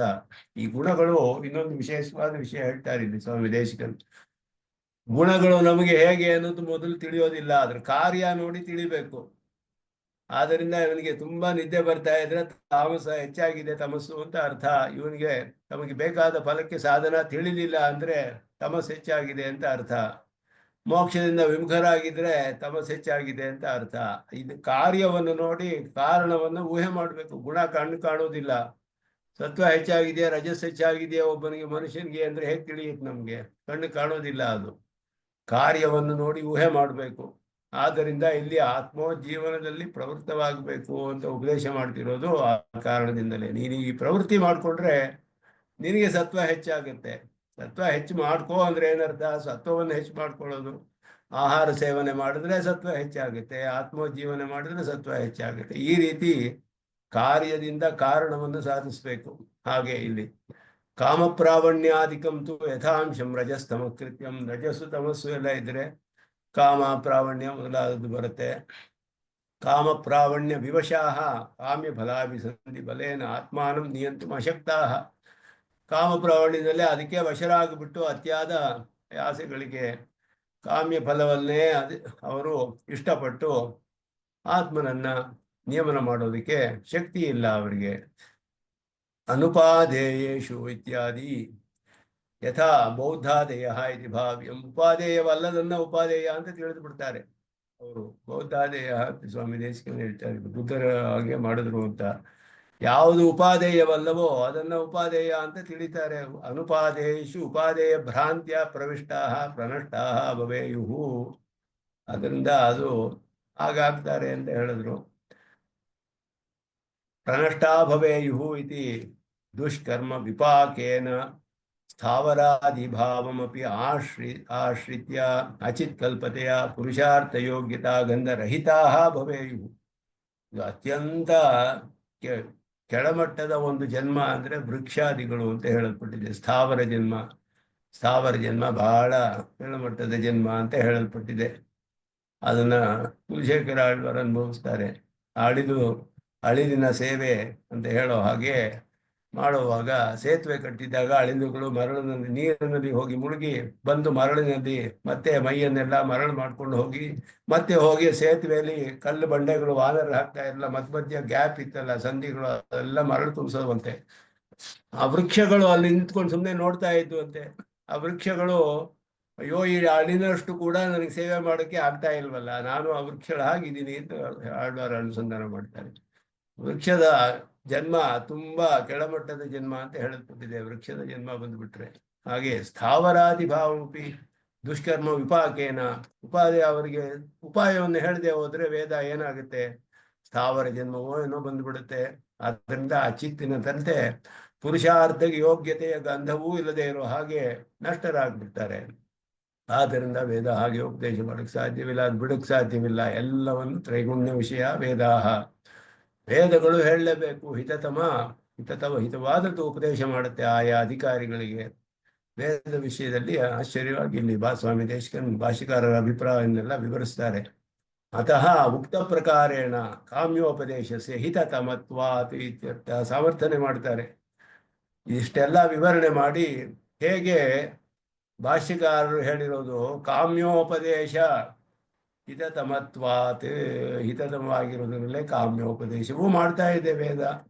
ಈ ಗುಣಗಳು ಇನ್ನೊಂದು ವಿಶೇಷವಾದ ವಿಷಯ ಹೇಳ್ತಾರೆ ಇಲ್ಲಿ ಸ್ವಾಮಿ ದೇಶಿಕರು. ಗುಣಗಳು ನಮಗೆ ಹೇಗೆ ಅನ್ನೋದು ಮೊದಲು ತಿಳಿಯೋದಿಲ್ಲ, ಅದ್ರ ಕಾರ್ಯ ನೋಡಿ ತಿಳಿಬೇಕು. ಆದ್ದರಿಂದ ಇವನಿಗೆ ತುಂಬಾ ನಿದ್ದೆ ಬರ್ತಾ ಇದ್ರೆ ತಾಮಸ ಹೆಚ್ಚಾಗಿದೆ, ತಮಸ್ಸು ಅಂತ ಅರ್ಥ. ಇವನಿಗೆ ತಮಗೆ ಬೇಕಾದ ಫಲಕ್ಕೆ ಸಾಧನ ತಿಳಿಲಿಲ್ಲ ಅಂದ್ರೆ ತಮಸ್ಸು ಹೆಚ್ಚಾಗಿದೆ ಅಂತ ಅರ್ಥ. ಮೋಕ್ಷದಿಂದ ವಿಮುಖರಾಗಿದ್ರೆ ತಮಸ್ಸು ಹೆಚ್ಚಾಗಿದೆ ಅಂತ ಅರ್ಥ. ಇದು ಕಾರ್ಯವನ್ನು ನೋಡಿ ಕಾರಣವನ್ನು ಊಹೆ ಮಾಡಬೇಕು. ಗುಣ ಕಣ್ಣು ಕಾಣೋದಿಲ್ಲ. ಸತ್ವ ಹೆಚ್ಚಾಗಿದೆಯಾ ರಜಸ್ ಹೆಚ್ಚಾಗಿದೆಯಾ ಒಬ್ಬನಿಗೆ ಮನುಷ್ಯನಿಗೆ ಅಂದ್ರೆ ಹೇಗೆ ತಿಳಿಯುತ್ತೆ ನಮ್ಗೆ? ಕಣ್ಣು ಕಾಣೋದಿಲ್ಲ. ಅದು ಕಾರ್ಯವನ್ನು ನೋಡಿ ಊಹೆ ಮಾಡಬೇಕು. ಆದ್ದರಿಂದ ಇಲ್ಲಿ ಆತ್ಮೋಜ್ಜೀವನದಲ್ಲಿ ಪ್ರವೃತ್ತವಾಗಬೇಕು ಅಂತ ಉಪದೇಶ ಮಾಡ್ತಿರೋದು ಆ ಕಾರಣದಿಂದಲೇ. ನೀನು ಈ ಪ್ರವೃತ್ತಿ ಮಾಡಿಕೊಂಡ್ರೆ ನಿನಗೆ ಸತ್ವ ಹೆಚ್ಚಾಗುತ್ತೆ. ಸತ್ವ ಹೆಚ್ಚು ಮಾಡ್ಕೋ ಅಂದ್ರೆ ಏನರ್ಥ? ಸತ್ವವನ್ನು ಹೆಚ್ಚು ಮಾಡ್ಕೊಳ್ಳೋದು. ಆಹಾರ ಸೇವನೆ ಮಾಡಿದ್ರೆ ಸತ್ವ ಹೆಚ್ಚಾಗುತ್ತೆ, ಆತ್ಮೋಜ್ಜೀವನ ಮಾಡಿದ್ರೆ ಸತ್ವ ಹೆಚ್ಚಾಗುತ್ತೆ. ಈ ರೀತಿ ಕಾರ್ಯದಿಂದ ಕಾರಣವನ್ನು ಸಾಧಿಸಬೇಕು. ಹಾಗೆ ಇಲ್ಲಿ ಕಾಮಪ್ರಾವಣ್ಯಾಧಿಕಂ ತು ಯಥಾಂಶಂ ರಜಸ್ತಮ ಕೃತ್ಯಂ. ರಜಸ್ಸು ತಮಸ್ಸು ಎಲ್ಲ ಇದ್ರೆ ಕಾಮ ಪ್ರಾವಣ್ಯ ಮೊದಲಾದದ್ದು ಬರುತ್ತೆ. ಕಾಮಪ್ರಾವಣ್ಯ ವಿವಶಾಹ ಕಾಮ್ಯ ಫಲಾಭಿಸಂಧಿ ಬಲೇನ ಆತ್ಮಾನಂ ನಿಯಂತು ಅಶಕ್ತಾಹ. ಕಾಮಪ್ರಾವಣ್ಯದಲ್ಲೇ ಅದಕ್ಕೆ ವಶರಾಗಿಬಿಟ್ಟು ಅತಿಯಾದ ಆಸೆಗಳಿಗೆ ಕಾಮ್ಯ ಫಲವನ್ನೇ ಅವರು ಇಷ್ಟಪಟ್ಟು ಆತ್ಮನನ್ನ ನಿಯಮನ ಮಾಡೋದಕ್ಕೆ ಶಕ್ತಿ ಇಲ್ಲ ಅವರಿಗೆ. ಅನುಪಾದೇಯೇಷು ಇತ್ಯಾದಿ ಯಥಾ ಬೌದ್ಧಾದೇಯ ಇತಿ ಭಾವ್ಯಂ. ಉಪಾದೇಯವಲ್ಲದನ್ನ ಉಪಾದೇಯ ಅಂತ ತಿಳಿದು ಬಿಡ್ತಾರೆ ಅವರು. ಬೌದ್ಧಾದೇಯ ಸ್ವಾಮಿ ದೇಶಿಕರು ಹೇಳ್ತಾರೆ, ಬುದ್ಧರ ಹಾಗೆ ಮಾಡಿದ್ರು ಅಂತ. ಯಾವುದು ಉಪಾದೇಯವಲ್ಲವೋ ಅದನ್ನ ಉಪಾದೇಯ ಅಂತ ತಿಳಿತಾರೆ. ಅನುಪಾದೇಯೇಷು ಉಪಾದೇಯ ಭ್ರಾಂತ್ಯ ಪ್ರವಿಷ್ಟಾ ಪ್ರನಷ್ಟಾ ಭವೇಯುಹು. ಅದರಿಂದ ಅದು ಹಾಗಾಗ್ತಾರೆ ಅಂತ ಹೇಳಿದ್ರು. ಪ್ರನಷ್ಟಾ ಭವೇಯುಹು ಇತಿ ದುಷ್ಕರ್ಮ ವಿಪಾಕೇನ ಸ್ಥಾವರಾದಿಭಾವಮಪಿ ಆಶ್ರಿತ್ಯ ಅಚಿತ್ ಕಲ್ಪತೆಯ ಪುರುಷಾರ್ಥ ಯೋಗ್ಯತಾ ಗಂಧರಹಿತಾ ಭವೇಯುಹು. ಇದು ಅತ್ಯಂತ ಕೆಳಮಟ್ಟದ ಒಂದು ಜನ್ಮ ಅಂದ್ರೆ ವೃಕ್ಷಾದಿಗಳು ಅಂತ ಹೇಳಲ್ಪಟ್ಟಿದೆ. ಸ್ಥಾವರ ಜನ್ಮ ಬಹಳ ಕೆಳಮಟ್ಟದ ಜನ್ಮ ಅಂತ ಹೇಳಲ್ಪಟ್ಟಿದೆ. ಅದನ್ನ ಕುಲಶೇಖರ ಆಳ್ವಾರ್ ಅನುಭವಿಸ್ತಾರೆ. ಆಳಿದು ಅಳಿಲಿನ ಸೇವೆ ಅಂತ ಹೇಳೋ ಹಾಗೆ ಮಾಡುವಾಗ ಸೇತುವೆ ಕಟ್ಟಿದ್ದಾಗ ಅಳಿಲುಗಳು ಮರಳಿನಲ್ಲಿ ನೀರಿನಲ್ಲಿ ಹೋಗಿ ಮುಳುಗಿ ಬಂದು ಮರಳಿನಲ್ಲಿ ಮತ್ತೆ ಮೈಯನ್ನೆಲ್ಲ ಮರಳು ಮಾಡ್ಕೊಂಡು ಹೋಗಿ ಮತ್ತೆ ಹೋಗಿ ಸೇತುವೆಯಲ್ಲಿ ಕಲ್ಲು ಬಂಡೆಗಳು ವಾನರ ಹಾಕ್ತಾ ಇಲ್ಲ ಮಧ್ಯ ಮಧ್ಯ ಗ್ಯಾಪ್ ಇತ್ತಲ್ಲ ಸಂಧಿಗಳು ಅದೆಲ್ಲ ಮರಳು ತುಂಬಿಸೋವಂತೆ. ಆ ವೃಕ್ಷಗಳು ಅಲ್ಲಿ ನಿಂತ್ಕೊಂಡು ಸುಮ್ಮನೆ ನೋಡ್ತಾ ಇದ್ವು ಅಂತೆ. ಆ ವೃಕ್ಷಗಳು ಅಯ್ಯೋ ಈ ಅಳಿನಷ್ಟು ಕೂಡ ನನಗೆ ಸೇವೆ ಮಾಡೋಕ್ಕೆ ಆಗ್ತಾ ಇಲ್ವಲ್ಲ, ನಾನು ಆ ವೃಕ್ಷಗಳ ಹಾಗಿದ್ದೀನಿ ಅಂತ ಆಳ್ವಾರ ಅನುಸಂಧಾನ ಮಾಡ್ತಾರೆ. ವೃಕ್ಷದ ಜನ್ಮ ತುಂಬಾ ಕೆಳಮಟ್ಟದ ಜನ್ಮ ಅಂತ ಹೇಳಲ್ಪಟ್ಟಿದೆ. ವೃಕ್ಷದ ಜನ್ಮ ಬಂದ್ಬಿಟ್ರೆ ಹಾಗೆ ಸ್ಥಾವರಾದಿ ಭಾವಮುಪಿ ದುಷ್ಕರ್ಮ ವಿಪಾಕೇನ, ಉಪಾಯ ಅವರಿಗೆ ಉಪಾಯವನ್ನು ಹೇಳದೆ ಹೋದ್ರೆ ವೇದ ಏನಾಗುತ್ತೆ, ಸ್ಥಾವರ ಜನ್ಮವೋ ಏನೋ ಬಂದ್ಬಿಡುತ್ತೆ. ಆದ್ದರಿಂದ ಆ ಚಿತ್ತಿನ ತಂತೆ ಪುರುಷಾರ್ಥಕ್ಕೆ ಯೋಗ್ಯತೆಯ ಗಂಧವೂ ಇಲ್ಲದೆ ಇರೋ ಹಾಗೆ ನಷ್ಟರಾಗ್ಬಿಡ್ತಾರೆ. ಆದ್ದರಿಂದ ವೇದ ಹಾಗೆ ಉಪದೇಶ ಮಾಡಕ್ಕೆ ಸಾಧ್ಯವಿಲ್ಲ, ಅದು ಬಿಡಕ್ಕೆ ಸಾಧ್ಯವಿಲ್ಲ. ಎಲ್ಲವನ್ನು ತ್ರೈಗುಣ್ಯ ವಿಷಯ ವೇದಾಹ, ವೇದಗಳು ಹೇಳಲೇಬೇಕು. ಹಿತವಾದದ್ದು ಉಪದೇಶ ಮಾಡುತ್ತೆ ಆಯಾ ಅಧಿಕಾರಿಗಳಿಗೆ. ವೇದ ವಿಷಯದಲ್ಲಿ ಆಶ್ಚರ್ಯವಾಗಿ ಇಲ್ಲಿ ಸ್ವಾಮಿ ದೇಶಿಕನ್ ಭಾಷಿಕಾರರ ಅಭಿಪ್ರಾಯವನ್ನೆಲ್ಲ ವಿವರಿಸ್ತಾರೆ. ಅತಃ ಉಕ್ತ ಪ್ರಕಾರೇಣ ಕಾಮ್ಯೋಪದೇಶಸ್ಯ ಹಿತತಮತ್ವಾತ್ ಇತ್ಯರ್ಥ ಸಮರ್ಥನೆ ಮಾಡ್ತಾರೆ. ಇಷ್ಟೆಲ್ಲ ವಿವರಣೆ ಮಾಡಿ ಹೇಗೆ ಭಾಷ್ಯಕಾರರು ಹೇಳಿರೋದು ಕಾಮ್ಯೋಪದೇಶ ಹಿತತಮತ್ವಾತ್, ಹಿತತಮವಾಗಿರೋದ್ರಲ್ಲೇ ಕಾಮ್ಯೋಪದೇಶವೂ ಮಾಡ್ತಾ ಇದೆ ವೇದ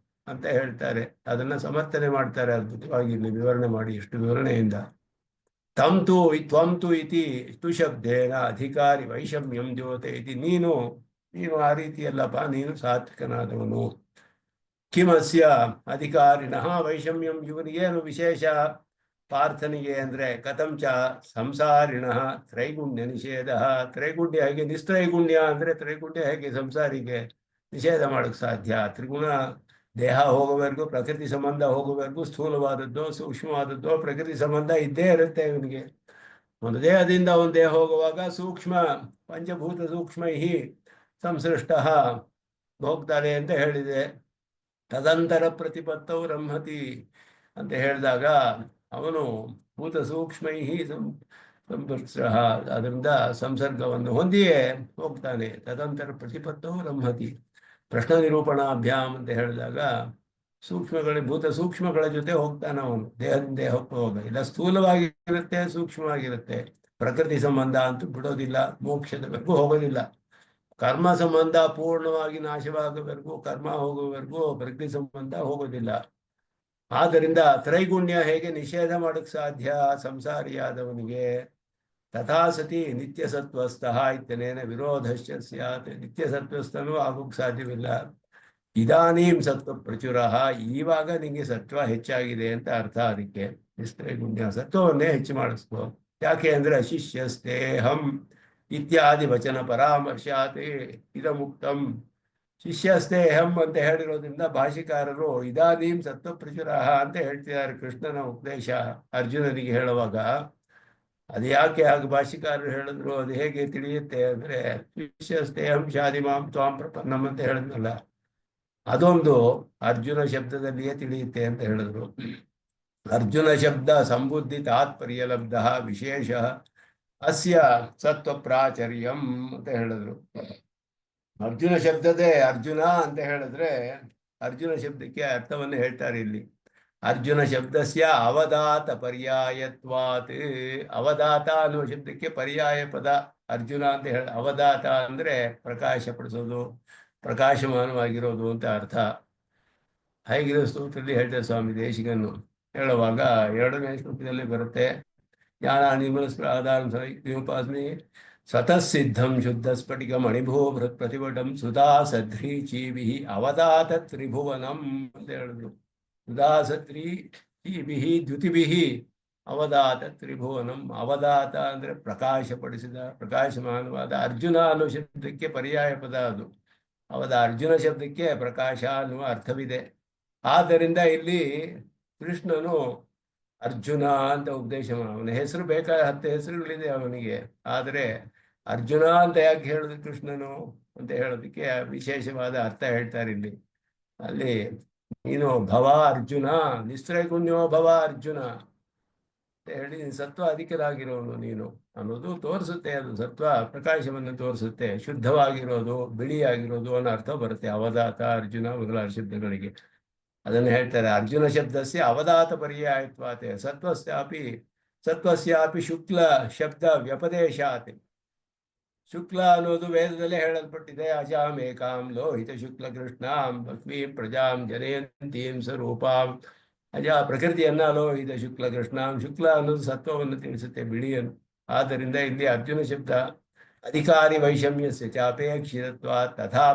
ಅಂತ ಹೇಳ್ತಾರೆ. ಅದನ್ನ ಸಮರ್ಥನೆ ಮಾಡ್ತಾರೆ ಅದ್ಭುತವಾಗಿ ಇಲ್ಲಿ ವಿವರಣೆ ಮಾಡಿ, ಎಷ್ಟು ವಿವರಣೆಯಿಂದ. ತ್ವಂತು ಇತಿ ತುಶಬ್ದೇನ ಅಧಿಕಾರಿ ವೈಷಮ್ಯಂ ಜ್ಯೋತೆ ಇತಿ, ನೀನು ಆ ರೀತಿಯಲ್ಲಪ್ಪ, ನೀನು ಸಾತ್ವಿಕನಾದವನು. ಕಿಮಸ್ಯ ಅಧಿಕಾರಿಣಃ ವೈಷಮ್ಯಂ, ಇವನಿಗೇನು ವಿಶೇಷ ಪ್ರಾರ್ಥನೆಗೆ ಅಂದ್ರೆ ಕಥಂಚ ಸಂಸಾರಿಣಃ ತ್ರೈಗುಣ್ಯ ನಿಷೇಧ, ತ್ರೈಗುಣ್ಯ ಹೇಗೆ ನಿಸ್ತ್ರೈಗುಣ್ಯ ಅಂದ್ರೆ ತ್ರೈಗುಣ್ಯ ಹೇಗೆ ಸಂಸಾರಿಗೆ ನಿಷೇಧ ಮಾಡಕ್ ಸಾಧ್ಯ? ತ್ರಿಗುಣ ದೇಹ ಹೋಗುವವರೆಗೂ, ಪ್ರಕೃತಿ ಸಂಬಂಧ ಹೋಗುವವರೆಗೂ ಸ್ಥೂಲವಾದದ್ದೋ ಸೂಕ್ಷ್ಮವಾದದ್ದೋ ಪ್ರಕೃತಿ ಸಂಬಂಧ ಇದ್ದೇ ಇರುತ್ತೆ ಇವನಿಗೆ. ಒಂದು ದೇಹದಿಂದ ಒಂದು ದೇಹ ಹೋಗುವಾಗ ಸೂಕ್ಷ್ಮ ಪಂಚಭೂತ ಸೂಕ್ಷ್ಮ ಸಂಸೃಷ್ಟ ಹೋಗ್ತಾರೆ ಅಂತ ಹೇಳಿದೆ. ತದಂತರ ಪ್ರತಿಪತ್ತವು ರಮ್ಹತಿ ಅಂತ ಹೇಳಿದಾಗ ಅವನು ಭೂತ ಸೂಕ್ಷ್ಮೈ ಅದರಿಂದ ಸಂಸರ್ಗವನ್ನು ಹೊಂದಿಯೇ ಹೋಗ್ತಾನೆ. ತದಂತರ ಪ್ರತಿಪತ್ತವು ರಮ್ಹತಿ ಪ್ರಶ್ನ ನಿರೂಪಣಾಭ್ಯಾಮ್ ಅಂತ ಹೇಳಿದಾಗ ಭೂತ ಸೂಕ್ಷ್ಮಗಳ ಜೊತೆ ಹೋಗ್ತಾನೆ ಅವನು. ದೇಹದಿಂದ ದೇಹಕ್ಕೆ ಹೋಗ ಇಲ್ಲ, ಸ್ಥೂಲವಾಗಿರುತ್ತೆ ಸೂಕ್ಷ್ಮವಾಗಿರುತ್ತೆ. ಪ್ರಕೃತಿ ಸಂಬಂಧ ಅಂತೂ ಬಿಡೋದಿಲ್ಲ, ಮೋಕ್ಷದವರೆಗೂ ಹೋಗೋದಿಲ್ಲ. ಕರ್ಮ ಸಂಬಂಧ ಪೂರ್ಣವಾಗಿ ನಾಶವಾಗುವವರೆಗೂ, ಕರ್ಮ ಹೋಗುವವರೆಗೂ ಪ್ರಕೃತಿ ಸಂಬಂಧ ಹೋಗೋದಿಲ್ಲ. ಆದ್ದರಿಂದ ತ್ರೈಗುಣ್ಯ ಹೇಗೆ ನಿಷೇಧ ಮಾಡಕ್ ಸಾಧ್ಯ ಸಂಸಾರಿಯಾದವನಿಗೆ? ತಥಾ ಸತಿ ನಿತ್ಯ ಸತ್ವಸ್ಥಃ ಇತ್ಯನೇನ ವಿರೋಧಶ್ಚ ಸ್ಯಾತ್, ನಿತ್ಯ ಸತ್ವಸ್ಥನೂ ಆಗೋಕ್ ಸಾಧ್ಯವಿಲ್ಲ. ಇದಾನೀಂ ಸತ್ವ ಪ್ರಚುರ, ಈವಾಗ ನಿಂಗೆ ಸತ್ವ ಹೆಚ್ಚಾಗಿದೆ ಅಂತ ಅರ್ಥ. ಅದಕ್ಕೆ ನಿಸ್ತ್ರೈಗುಣ್ಯ ಸತ್ವವನ್ನೇ ಹೆಚ್ಚು ಮಾಡಿಸ್ಕೋ. ಯಾಕೆ ಅಂದ್ರೆ ಶಿಷ್ಯಸ್ತೇಹಂ ಇತ್ಯಾದಿ ವಚನ ಪರಾಮರ್ಶಾತ್ ಇದಮುಕ್ತಂ. ಶಿಷ್ಯಸ್ತೇಹಂ ಅಂತ ಹೇಳಿರೋದ್ರಿಂದ ಭಾಷಿಕಾರರು ಇದಾನೀಂ ಸತ್ವ ಪ್ರಚುರ ಅಂತ ಹೇಳ್ತಿದ್ದಾರೆ. ಕೃಷ್ಣನ ಉಪದೇಶ ಅರ್ಜುನನಿಗೆ ಹೇಳುವಾಗ ಅದು ಯಾಕೆ ಹಾಗೆ ಭಾಷಿಕಾರರು ಹೇಳಿದ್ರು, ಅದು ಹೇಗೆ ತಿಳಿಯುತ್ತೆ ಅಂದ್ರೆ ಶಿಷ್ಯಸ್ತೇಹಂ ಶಾದಿಮಾಂ ತ್ವಾಂ ಪ್ರಪನ್ನಂ ಅಂತ ಹೇಳಿದ್ನಲ್ಲ, ಅದೊಂದು ಅರ್ಜುನ ಶಬ್ದದಲ್ಲಿಯೇ ತಿಳಿಯುತ್ತೆ ಅಂತ ಹೇಳಿದ್ರು. ಅರ್ಜುನ ಶಬ್ದ ಸಂಬುದ್ಧಿ ತಾತ್ಪರ್ಯ ಲಬ್ಧ ವಿಶೇಷ ಅಸ್ಯ ಸತ್ವ ಪ್ರಾಚರ್ಯಂ ಅಂತ ಹೇಳಿದ್ರು. ಅರ್ಜುನ ಶಬ್ದದೇ ಅರ್ಜುನ ಅಂತ ಹೇಳಿದ್ರೆ ಅರ್ಜುನ ಶಬ್ದಕ್ಕೆ ಅರ್ಥವನ್ನು ಹೇಳ್ತಾರೆ ಇಲ್ಲಿ. ಅರ್ಜುನ ಶಬ್ದಸ್ಯ ಅವಧಾತ ಪರ್ಯಾಯತ್ವಾತ್, ಅವಧಾತ ಅನ್ನುವ ಶಬ್ದಕ್ಕೆ ಪರ್ಯಾಯ ಪದ ಅರ್ಜುನ ಅಂತ ಹೇಳ. ಅವಧಾತ ಅಂದ್ರೆ ಪ್ರಕಾಶಪಡಿಸೋದು, ಪ್ರಕಾಶಮಾನವಾಗಿರೋದು ಅಂತ ಅರ್ಥ. ಹೇಗಿರೋ ಸ್ತೋತ್ರದಲ್ಲಿ ಹೇಳ್ತಾರೆ ಸ್ವಾಮಿ ದೇಶಿಕನ್ನು ಹೇಳುವಾಗ 2ನೇ ಶ್ಲೋಕದಲ್ಲಿ ಬರುತ್ತೆ. ಜ್ಞಾನಾನಿ ಮನಸ್ಸಾಧಾರಣೋಪಾಸನೆ ಸ್ವತಃಸಿದ್ಧಂ ಶುದ್ಧ ಸ್ಫಟಿಕ ಮಣಿಭೂ ಬೃಹತ್ ಪ್ರತಿಭಟಂ ಸುಧಾ ಸಧ್ರಿ ಚೀಭಿ ಅವಧಾತ ತ್ರಿಭುವನಂ ಅಂತ ಹೇಳಿದ್ರು. ಸುಧಾ ಸಧ್ರಿ ಚೀಭಿ ದ್ಯುತಿಭಿ ಅವಧಾತ ತ್ರಿಭುವನಂ. ಅವಧಾತ ಅಂದ್ರೆ ಪ್ರಕಾಶಪಡಿಸಿದ, ಪ್ರಕಾಶಮಾನವಾದ. ಅರ್ಜುನ ಅನ್ನೋ ಶಬ್ದಕ್ಕೆ ಪರ್ಯಾಯ ಪದ ಅದು. ಅರ್ಜುನ ಶಬ್ದಕ್ಕೆ ಪ್ರಕಾಶ ಅನ್ನುವ ಅರ್ಥವಿದೆ. ಆದ್ದರಿಂದ ಇಲ್ಲಿ ಕೃಷ್ಣನು ಅರ್ಜುನ ಅಂತ ಉಪದೇಶ, ಅವನ ಹೆಸರು ಬೇಕಾದ 10 ಹೆಸರುಗಳಿದೆ ಅವನಿಗೆ. ಆದರೆ ಅರ್ಜುನ ಅಂತ ಯಾಕೆ ಹೇಳಿದ್ರು ಕೃಷ್ಣನು ಅಂತ ಹೇಳೋದಕ್ಕೆ ವಿಶೇಷವಾದ ಅರ್ಥ ಹೇಳ್ತಾರೆ ಇಲ್ಲಿ. ಅಲ್ಲಿ ನೀನು ಭವ ಅರ್ಜುನ, ನಿಸ್ತ್ರೈಗುಣ್ಯೋ ಭವ ಅರ್ಜುನ. ಅಂತ ಹೇಳಿ ಸತ್ವ ಅಧಿಕರಾಗಿರೋನು ನೀನು ಅನ್ನೋದು ತೋರಿಸುತ್ತೆ. ಅದು ಸತ್ವ ಪ್ರಕಾಶವನ್ನು ತೋರಿಸುತ್ತೆ. ಶುದ್ಧವಾಗಿರೋದು, ಬಿಳಿಯಾಗಿರೋದು ಅನ್ನೋ ಅರ್ಥ ಬರುತ್ತೆ ಅವಧಾತ, ಅರ್ಜುನ ಮೊದಲಾದ ಶಬ್ದಗಳಿಗೆ. ಅದನ್ನು ಹೇಳ್ತಾರೆ, ಅರ್ಜುನ ಶಬ್ದಸ್ಯ ಅವಧಾತ ಪರ್ಯಾಯತ್ವಾತೆ ಸತ್ವಸ್ಯಾಪಿ ಶುಕ್ಲ ಶಬ್ದ ವ್ಯಪದೇಶಾತ್. ಶುಕ್ಲ ಅನ್ನೋದು ವೇದದಲ್ಲೇ ಹೇಳಲ್ಪಟ್ಟಿದೆ. ಅಜಾಮೇಕಾಂ ಲೋಹಿತ ಶುಕ್ಲ ಕೃಷ್ಣಾಂ ಲಕ್ಷ್ಮೀಂ ಪ್ರಜಾಂ ಜನಯಂತೀಂ ಸ್ವರೂಪಾಂ. ಅಜ ಪ್ರಕೃತಿಯನ್ನ, ಲೋಹಿತ ಶುಕ್ಲ ಕೃಷ್ಣಾಂ. ಶುಕ್ಲ ಅನ್ನೋದು ಸತ್ವವನ್ನು ತಿಳಿಸುತ್ತೆ, ಬಿಳಿಯನ್ನು. ಆದ್ದರಿಂದ ಇಲ್ಲಿ ಅರ್ಜುನ ಶಬ್ದ ಅಧಿಕಾರಿ ವೈಷಮ್ಯಸ್ಯ ಚಾಪೇಕ್ಷಿತತ್ವ ತಥಾ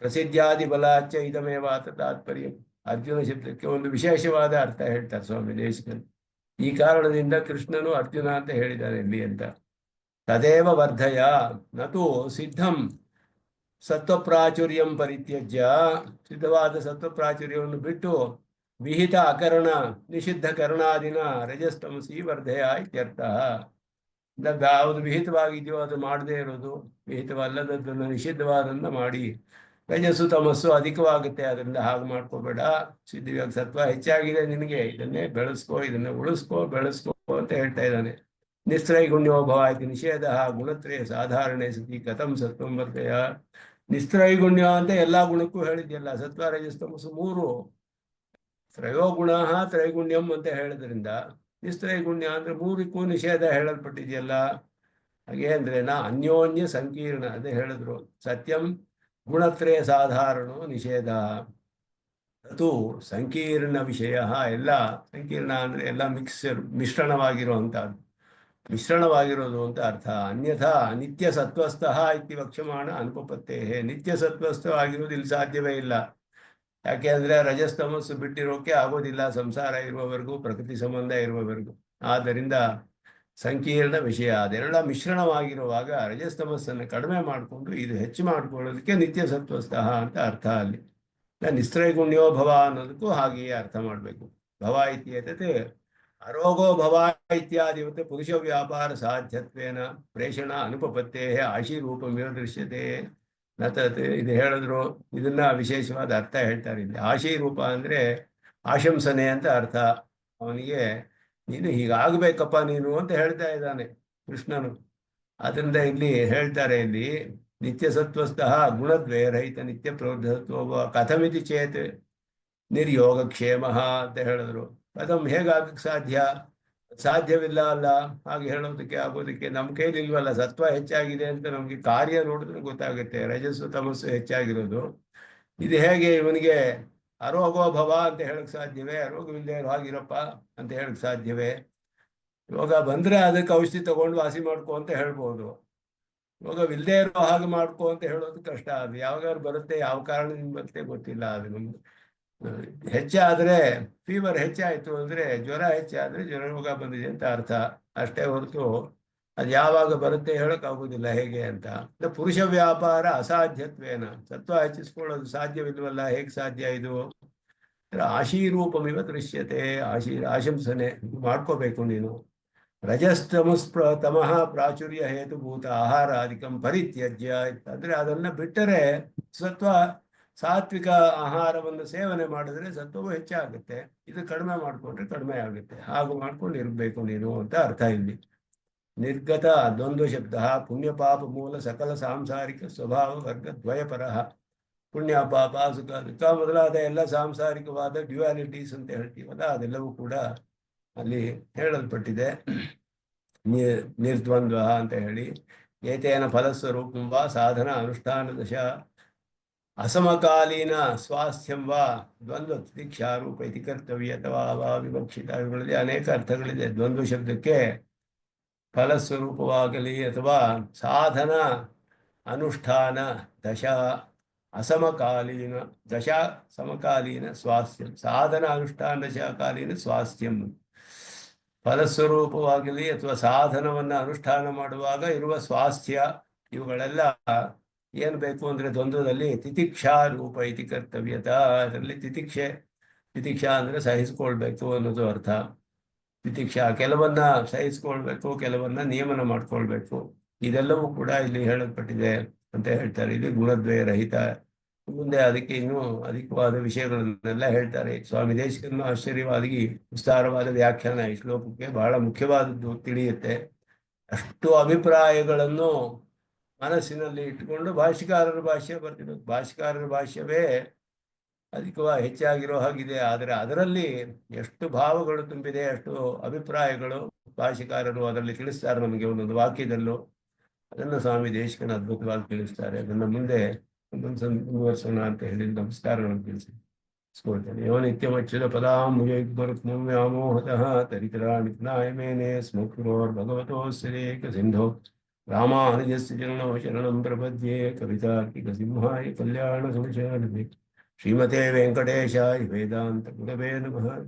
ಪ್ರಸಿದ್ಧಾದಿ ಬಲಾಚ ಇದಮೇವಾತ ತಾತ್ಪರ್ಯ. ಅರ್ಜುನ ಶಬ್ದಕ್ಕೆ ಒಂದು ವಿಶೇಷವಾದ ಅರ್ಥ ಹೇಳ್ತಾರೆ ಸ್ವಾಮಿ ದೇಶಿಕನ್. ಈ ಕಾರಣದಿಂದ ಕೃಷ್ಣನು ಅರ್ಜುನ ಅಂತ ಹೇಳಿದ್ದಾನೆ ಇಲ್ಲಿ ಅಂತ. ತದೇವ ವರ್ಧಯ ನತು ಸಿದ್ಧಂ ಸತ್ವಪ್ರಾಚುರ್ಯಂ ಪರಿತ್ಯಜ್ಯ. ಸಿದ್ಧವಾದ ಸತ್ವಪ್ರಾಚುರ್ಯವನ್ನು ಬಿಟ್ಟು ವಿಹಿತ ಅಕರಣ ನಿಷಿದ್ಧ ಕರ್ಣಾದಿನ ರಜಸ್ತಮಸಿ ವರ್ಧಯ ಇತ್ಯರ್ಥ. ಯಾವುದು ವಿಹಿತವಾಗಿದೆಯೋ ಅದು ಮಾಡದೇ ಇರೋದು, ವಿಹಿತವಲ್ಲದನ್ನು ನಿಷಿದ್ಧವಾದನ್ನ ಮಾಡಿ. ರಜಸ್ಸು ತಮಸ್ಸು ಅಧಿಕವಾಗುತ್ತೆ, ಅದರಿಂದ ಹಾಗೆ ಮಾಡ್ಕೋಬೇಡ. ಸಿದ್ಧವಾಗಿ ಸತ್ವ ಹೆಚ್ಚಾಗಿದೆ ನಿನಗೆ, ಇದನ್ನೇ ಬೆಳೆಸ್ಕೋ, ಇದನ್ನೇ ಉಳಿಸ್ಕೋ, ಬೆಳೆಸ್ಕೋ ಅಂತ ಹೇಳ್ತಾ ಇದ್ದಾನೆ. ನಿಸ್ತ್ರೈಗುಣ್ಯೋ ಭವ ಇತಿ ನಿಷೇಧ ಗುಣತ್ರಯ ಸಾಧಾರಣೆ ಸತಿ ಕಥಂ ಸತ್ವಂ ವರ್ಧಯ. ನಿಸ್ತ್ರೈಗುಣ್ಯ ಅಂತ ಎಲ್ಲಾ ಗುಣಕ್ಕೂ ಹೇಳಿದ್ಯಲ್ಲ, ಸತ್ವ ರಜಸ್ ತಮಸ್ಸು ಮೂರು. ತ್ರಯೋಗುಣ ತ್ರೈಗುಣ್ಯಂ ಅಂತ ಹೇಳೋದ್ರಿಂದ ನಿಸ್ತ್ರೈಗುಣ್ಯ ಅಂದ್ರೆ ಮೂರಕ್ಕೂ ನಿಷೇಧ ಹೇಳಲ್ಪಟ್ಟಿದೆಯಲ್ಲ. ಹಾಗೆ ಅಂದ್ರೆ ಅನ್ಯೋನ್ಯ ಸಂಕೀರ್ಣ ಅದೇ ಹೇಳಿದ್ರು. ಸತ್ಯಂ ಗುಣತ್ರಯ ಸಾಧಾರಣೋ ನಿಷೇಧ. ಅದು ಸಂಕೀರ್ಣ ವಿಷಯ. ಎಲ್ಲ ಸಂಕೀರ್ಣ ಅಂದ್ರೆ ಎಲ್ಲ ಮಿಶ್ರಣವಾಗಿರೋದು ಅಂತ ಅರ್ಥ. ಅನ್ಯಥಾ ನಿತ್ಯ ಸತ್ವಸ್ಥಃ ಇತಿ ವಕ್ಷ್ಯಮಾಣ ಅನುಪಪತ್ತೇ. ನಿತ್ಯ ಸತ್ವಸ್ಥವಾಗಿರೋದು ಇಲ್ಲಿ ಸಾಧ್ಯವೇ ಇಲ್ಲ. ಯಾಕೆ ಅಂದ್ರೆ ರಜಸ್ತಮಸ್ಸು ಬಿಟ್ಟಿರೋಕೆ ಆಗೋದಿಲ್ಲ, ಸಂಸಾರ ಇರುವವರೆಗೂ, ಪ್ರಕೃತಿ ಸಂಬಂಧ ಇರುವವರೆಗೂ. ಆದ್ದರಿಂದ ಸಂಕೀರ್ಣ ವಿಷಯ ಅದೆಲ್ಲ ಮಿಶ್ರಣವಾಗಿರುವಾಗ ರಜಸ್ತಮಸ್ಸನ್ನು ಕಡಿಮೆ ಮಾಡಿಕೊಂಡು ಇದು ಹೆಚ್ಚು ಮಾಡ್ಕೊಳ್ಳೋದಕ್ಕೆ ನಿತ್ಯ ಸತ್ವಸ್ಥಃ ಅಂತ ಅರ್ಥ. ಅಲ್ಲಿ ನಿಸ್ತ್ರೈಗುಣ್ಯೋ ಭವ ಅನ್ನೋದಕ್ಕೂ ಹಾಗೆಯೇ ಅರ್ಥ ಮಾಡಬೇಕು. ಭವ ಇತ್ಯೇತತೆ ಅರೋಗೋ ಭವ ಇತ್ಯಾದಿವತ್ತೆ ಪುರುಷ ವ್ಯಾಪಾರ ಸಾಧ್ಯತ್ವೇನ ಪ್ರೇಷಣ ಅನುಪಪತ್ತೇ ಆಶೀರೂಪಮೇವ ದೃಶ್ಯತೆ ನತತ್. ಇದು ಹೇಳಿದ್ರು, ಇದನ್ನ ವಿಶೇಷವಾದ ಅರ್ಥ ಹೇಳ್ತಾರೆ ಇಲ್ಲಿ. ಆಶೀರೂಪ ಅಂದ್ರೆ ಆಶಂಸನೆ ಅಂತ ಅರ್ಥ. ಅವನಿಗೆ ನೀನು ಹೀಗಾಗಬೇಕಪ್ಪ ನೀನು ಅಂತ ಹೇಳ್ತಾ ಇದ್ದಾನೆ ಕೃಷ್ಣನು. ಅದರಿಂದ ಇಲ್ಲಿ ಹೇಳ್ತಾರೆ, ಇಲ್ಲಿ ನಿತ್ಯ ಸತ್ವಸ್ಥಃ ಗುಣದ್ವಯ ರಹಿತ ನಿತ್ಯ ಪ್ರವೃದ್ಧತ್ವ ಕಥಮಿತಿ ಚೇತ್ ನಿರ್ಯೋಗಕ್ಷೇಮ ಅಂತ ಹೇಳಿದ್ರು. ಕಥಂ ಹೇಗಾಗಕ್ಕೆ ಸಾಧ್ಯವಿಲ್ಲ ಅಲ್ಲ. ಹಾಗೆ ಹೇಳೋದಕ್ಕೆ ಆಗೋದಕ್ಕೆ ನಮ್ಮ ಕೈಲಿ ಇಲ್ವಲ್ಲ. ಸತ್ವ ಹೆಚ್ಚಾಗಿದೆ ಅಂತ ನಮ್ಗೆ ಕಾರ್ಯ ನೋಡಿದ್ರೆ ಗೊತ್ತಾಗುತ್ತೆ. ರಜಸ್ಸು ತಮಸ್ಸು ಹೆಚ್ಚಾಗಿರೋದು. ಇದು ಹೇಗೆ ಇವನಿಗೆ ಅರೋಗೋ ಭವ ಅಂತ ಹೇಳಕ್ ಸಾಧ್ಯವೇ? ರೋಗವಿಲ್ಲದೆ ಹಾಗಿರಪ್ಪ ಅಂತ ಹೇಳಕ್ ಸಾಧ್ಯವೇ? ರೋಗ ಬಂದ್ರೆ ಅದಕ್ಕೆ ಔಷಧಿ ತಗೊಂಡು ವಾಸಿ ಮಾಡ್ಕೊ ಅಂತ ಹೇಳ್ಬೋದು. ರೋಗವಿಲ್ಲದೆ ಇರೋ ಹಾಗೆ ಮಾಡ್ಕೊ ಅಂತ ಹೇಳೋದು ಕಷ್ಟ. ಅದು ಯಾವಾಗಾದ್ರು ಬರುತ್ತೆ, ಯಾವ ಕಾರಣದಿಂದ ಬರುತ್ತೆ ಗೊತ್ತಿಲ್ಲ. ಅದು ನಮ್ಗೆ ಹೆಚ್ಚಾದ್ರೆ ಫೀವರ್ ಹೆಚ್ಚಾಯ್ತು ಅಂದ್ರೆ, ಜ್ವರ ಹೆಚ್ಚಾದ್ರೆ ಜ್ವರ ರೋಗ ಬಂದಿದೆ ಅಂತ ಅರ್ಥ ಅಷ್ಟೇ ಹೊರತು ಅದು ಯಾವಾಗ ಬರುತ್ತೆ ಹೇಳಕ್ ಆಗುದಿಲ್ಲ ಹೇಗೆ ಅಂತ. ಪುರುಷ ವ್ಯಾಪಾರ ಅಸಾಧ್ಯತ್ವೇನ ಸತ್ವ ಹೆಚ್ಚಿಸ್ಕೊಳ್ಳೋದು ಸಾಧ್ಯವಿಲ್ವಲ್ಲ. ಹೇಗೆ ಸಾಧ್ಯ ಇದು? ಆಶೀರೂಪಮಿವ ದೃಶ್ಯತೆ. ಆಶಂಸನೆ ಮಾಡ್ಕೋಬೇಕು ನೀನು. ತಮಃ ಪ್ರಾಚುರ್ಯ ಹೇತುಭೂತ ಆಹಾರಾಧಿಕಂ ಪರಿತ್ಯಜ್ಯ. ಅಂದ್ರೆ ಅದನ್ನ ಬಿಟ್ಟರೆ ಸಾತ್ವಿಕ ಆಹಾರವನ್ನು ಸೇವನೆ ಮಾಡಿದ್ರೆ ಸತ್ವವು ಹೆಚ್ಚಾಗುತ್ತೆ. ಇದು ಕಡಿಮೆ ಮಾಡ್ಕೊಂಡ್ರೆ ಕಡಿಮೆ ಆಗುತ್ತೆ. ಹಾಗೂ ಮಾಡ್ಕೊಂಡು ಇರ್ಬೇಕು ನೀನು ಅಂತ ಅರ್ಥ ಇಲ್ಲಿ. ನಿರ್ಗತ ದ್ವಂದ್ವ ಶಬ್ದ ಪುಣ್ಯ ಪಾಪ ಮೂಲ ಸಕಲ ಸಾಂಸಾರಿಕ ಸ್ವಭಾವ ವರ್ಗ ದ್ವಯಪರಃ. ಪುಣ್ಯ ಪಾಪ ಸುಖ ದುಃಖ ಮೊದಲಾದ ಎಲ್ಲ ಸಾಂಸಾರಿಕವಾದ ಡ್ಯುಯಾಲಿಟೀಸ್ ಅಂತ ಹೇಳ್ತೀವಲ್ಲ, ಅದೆಲ್ಲವೂ ಕೂಡ ಅಲ್ಲಿ ಹೇಳಲ್ಪಟ್ಟಿದೆ. ನಿರ್ದ್ವಂದ್ವ ಅಂತ ಹೇಳಿ. ಏತೇನ ಫಲಸ್ವರೂಪಂ ವಾ ಸಾಧನ ಅನುಷ್ಠಾನ ದಶ ಅಸಮಕಾಲೀನ ಸ್ವಾಸ್ಥ್ಯಂ ವಾ ದ್ವಂದ್ವ ತಿತಿಕ್ಷಾರೂಪ ಇತಿ ಕರ್ತವ್ಯ ಅಥವಾ ವಿವಕ್ಷಿತ. ಇವುಗಳಲ್ಲಿ ಅನೇಕ ಅರ್ಥಗಳಿದೆ. ದ್ವಂದ್ವ ಶಬ್ದಕ್ಕೆ ಫಲಸ್ವರೂಪವಾಗಲಿ ಅಥವಾ ಸಾಧನ ಅನುಷ್ಠಾನ ದಶ ಸಮಕಾಲೀನ ಸ್ವಾಸ್ಥ್ಯಂ. ಸಾಧನ ಅನುಷ್ಠಾನ ದಶಕಾಲೀನ ಸ್ವಾಸ್ಥ್ಯಂ. ಫಲಸ್ವರೂಪವಾಗಲಿ ಅಥವಾ ಸಾಧನವನ್ನು ಅನುಷ್ಠಾನ ಮಾಡುವಾಗ ಇರುವ ಸ್ವಾಸ್ಥ್ಯ, ಇವುಗಳೆಲ್ಲ ಏನು ಬೇಕು ಅಂದರೆ ದ್ವಂದ್ವದಲ್ಲಿ ತಿತಿಕ್ಷಾ ರೂಪ ಇತಿ ಕರ್ತವ್ಯತ. ಅದರಲ್ಲಿ ತಿತಿಕ್ಷಾ ಅಂದರೆ ಸಹಿಸ್ಕೊಳ್ಬೇಕು ಅನ್ನೋದು ಅರ್ಥ. ತಿತಿಕ್ಷಾ ಕೆಲವನ್ನ ಸಹಿಸ್ಕೊಳ್ಬೇಕು, ಕೆಲವನ್ನ ನಿಯಮನ ಮಾಡ್ಕೊಳ್ಬೇಕು. ಇದೆಲ್ಲವೂ ಕೂಡ ಇಲ್ಲಿ ಹೇಳಲ್ಪಟ್ಟಿದೆ ಅಂತ ಹೇಳ್ತಾರೆ. ಇಲ್ಲಿ ಗುಣದ್ವಯ ರಹಿತ ಮುಂದೆ ಅದಕ್ಕೆ ಇನ್ನೂ ಅಧಿಕವಾದ ವಿಷಯಗಳನ್ನೆಲ್ಲ ಹೇಳ್ತಾರೆ. ಸ್ವಾಮಿ ದೇಶಿಕನ್ನು ಆಶ್ಚರ್ಯವಾಗಿ ವಿಸ್ತಾರವಾದ ವ್ಯಾಖ್ಯಾನ ಈ ಶ್ಲೋಕಕ್ಕೆ ಬಹಳ ಮುಖ್ಯವಾದದ್ದು ತಿಳಿಯುತ್ತೆ. ಅಷ್ಟು ಅಭಿಪ್ರಾಯಗಳನ್ನು ಮನಸ್ಸಿನಲ್ಲಿ ಇಟ್ಟುಕೊಂಡು ಭಾಷ್ಯಕಾರರ ಭಾಷ್ಯ ಬರ್ತಿರೋದು. ಭಾಷ್ಯಕಾರರ ಭಾಷ್ಯವೇ ಹೆಚ್ಚಾಗಿರೋ ಹಾಗಿದೆ. ಆದರೆ ಅದರಲ್ಲಿ ಎಷ್ಟು ಭಾವಗಳು ತುಂಬಿದೆ, ಅಷ್ಟು ಅಭಿಪ್ರಾಯಗಳು ಭಾಷ್ಯಕಾರರು ಅದರಲ್ಲಿ ತಿಳಿಸ್ತಾರೆ ನಮಗೆ ಒಂದೊಂದು ವಾಕ್ಯದಲ್ಲೂ. ಅದನ್ನು ಸ್ವಾಮಿ ದೇಶಿಕನ ಅದ್ಭುತವಾಗಿ ತಿಳಿಸ್ತಾರೆ. ಅದನ್ನು ಮುಂದೆ ಮುಂದುವರ್ಸೋಣ ಅಂತ ಹೇಳಿ ನಮಸ್ಕಾರಗಳನ್ನು ತಿಳಿಸ್ಕೊಳ್ತೇನೆ. ಯೋ ನಿತ್ಯಮಚ್ಯುತ ಪದಾಂಬುಜಯುಗ್ಮರುಕ್ಮವ್ಯಾಮೋಹತಃ ತರಿತರಾಣಿತ್ನಾಯ ಮೇನೆ ಸ್ಮೃತಿರೋರ್ಭಗವತೋಸ್ಯೇಕ ಸಿಂಧೋ ರಾಮಾನುಜಸ್ಯ ಚರಣೋ ಶರಣಂ ಪ್ರಪದ್ಯೆ. ಕವಿತಾರ್ಕಿಕ ಸಿಂಹಾಯ ಕಲ್ಯಾಣ ಸುಶಾಲತೆ ಶ್ರೀಮತೆ ವೆಂಕಟೇಶಾಯ ವೇದಾಂತ ಗುರವೇ ನಮಃ.